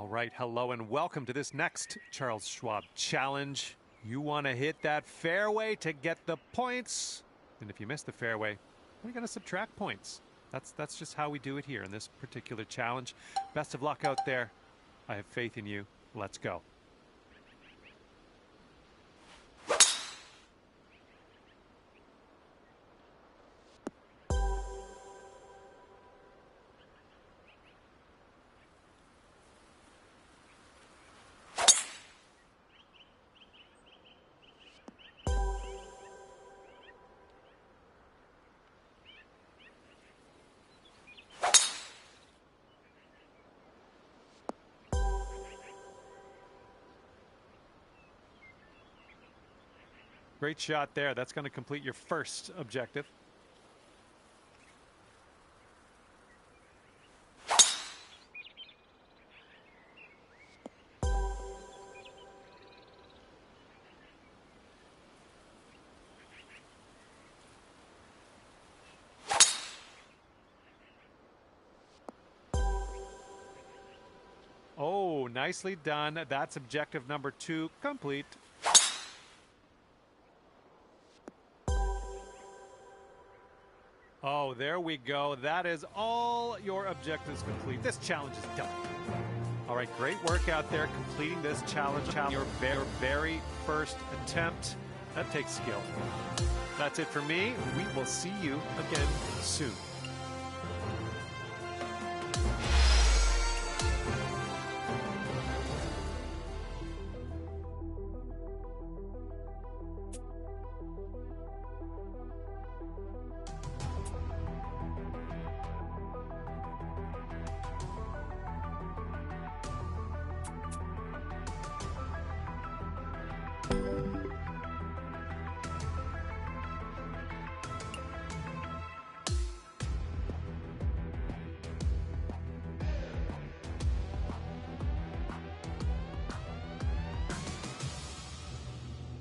Right, hello and welcome to this next Charles Schwab Challenge. You want to hit that fairway to get the points, and if you miss the fairway, we're going to subtract points. That's just how we do it here in this particular challenge. Best of luck out there. I have faith in you. Let's go. Great shot there. That's going to complete your first objective. Oh, nicely done. That's objective number 2 complete. Oh, there we go. That is all your objectives complete. This challenge is done. All right, great work out there completing this challenge. Your very first attempt. That takes skill. That's it for me. We will see you again soon.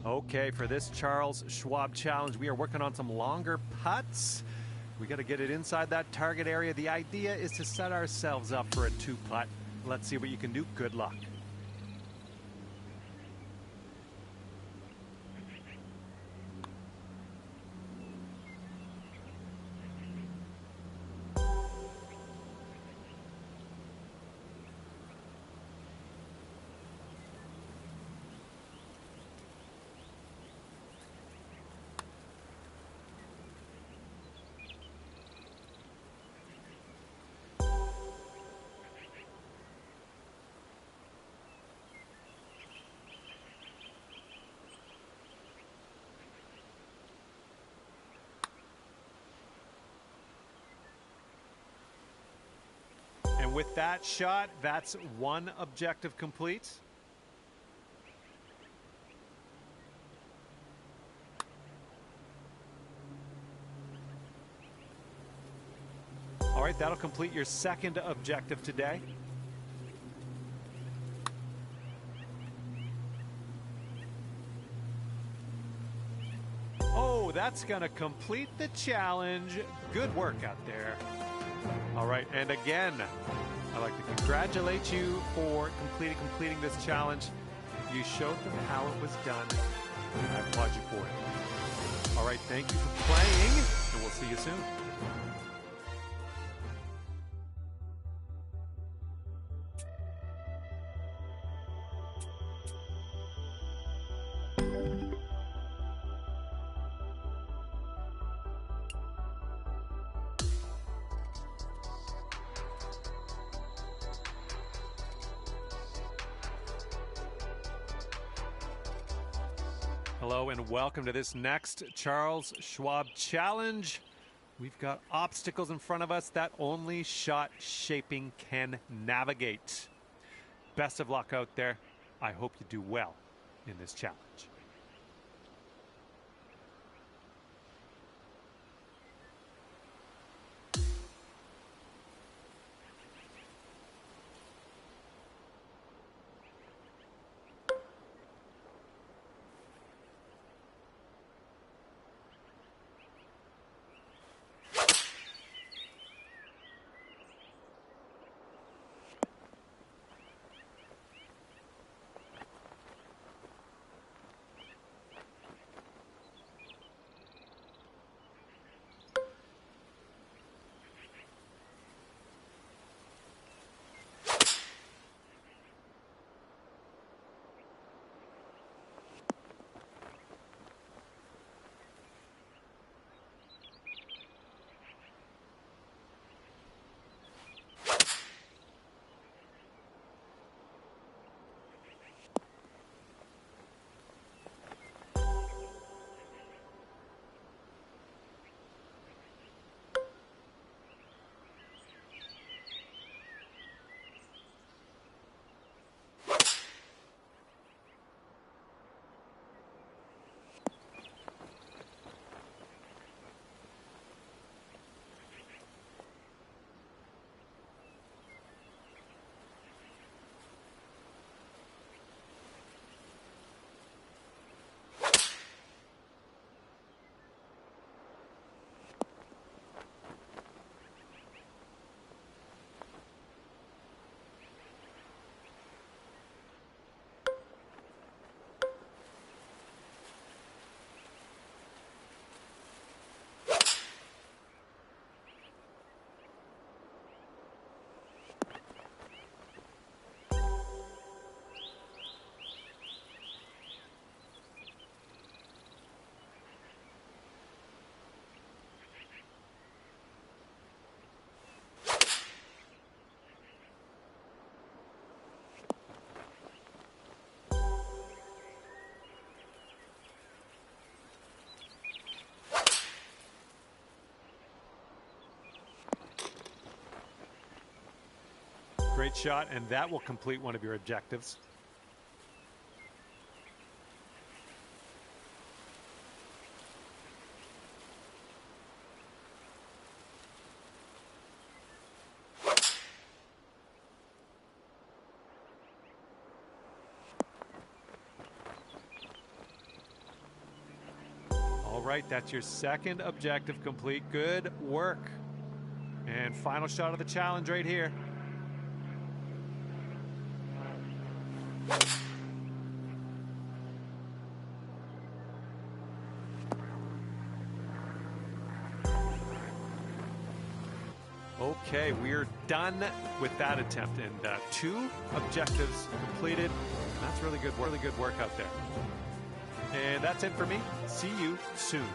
Okay, for this Charles Schwab Challenge, we are working on some longer putts. We got to get it inside that target area. The idea is to set ourselves up for a 2-putt. Let's see what you can do. Good luck. And with that shot, that's one objective complete. All right, that'll complete your second objective today. Oh, that's going to complete the challenge. Good work out there. All right, and again, I'd like to congratulate you for completing this challenge. You showed them how it was done, and I applaud you for it. All right, thank you for playing, and we'll see you soon. Hello and welcome to this next Charles Schwab Challenge. We've got obstacles in front of us that only shot shaping can navigate. Best of luck out there. I hope you do well in this challenge. Great shot, and that will complete one of your objectives. All right, that's your second objective complete. Good work. And final shot of the challenge right here. Okay, we're done with that attempt, and 2 objectives completed. That's really good work out there. And that's it for me. See you soon.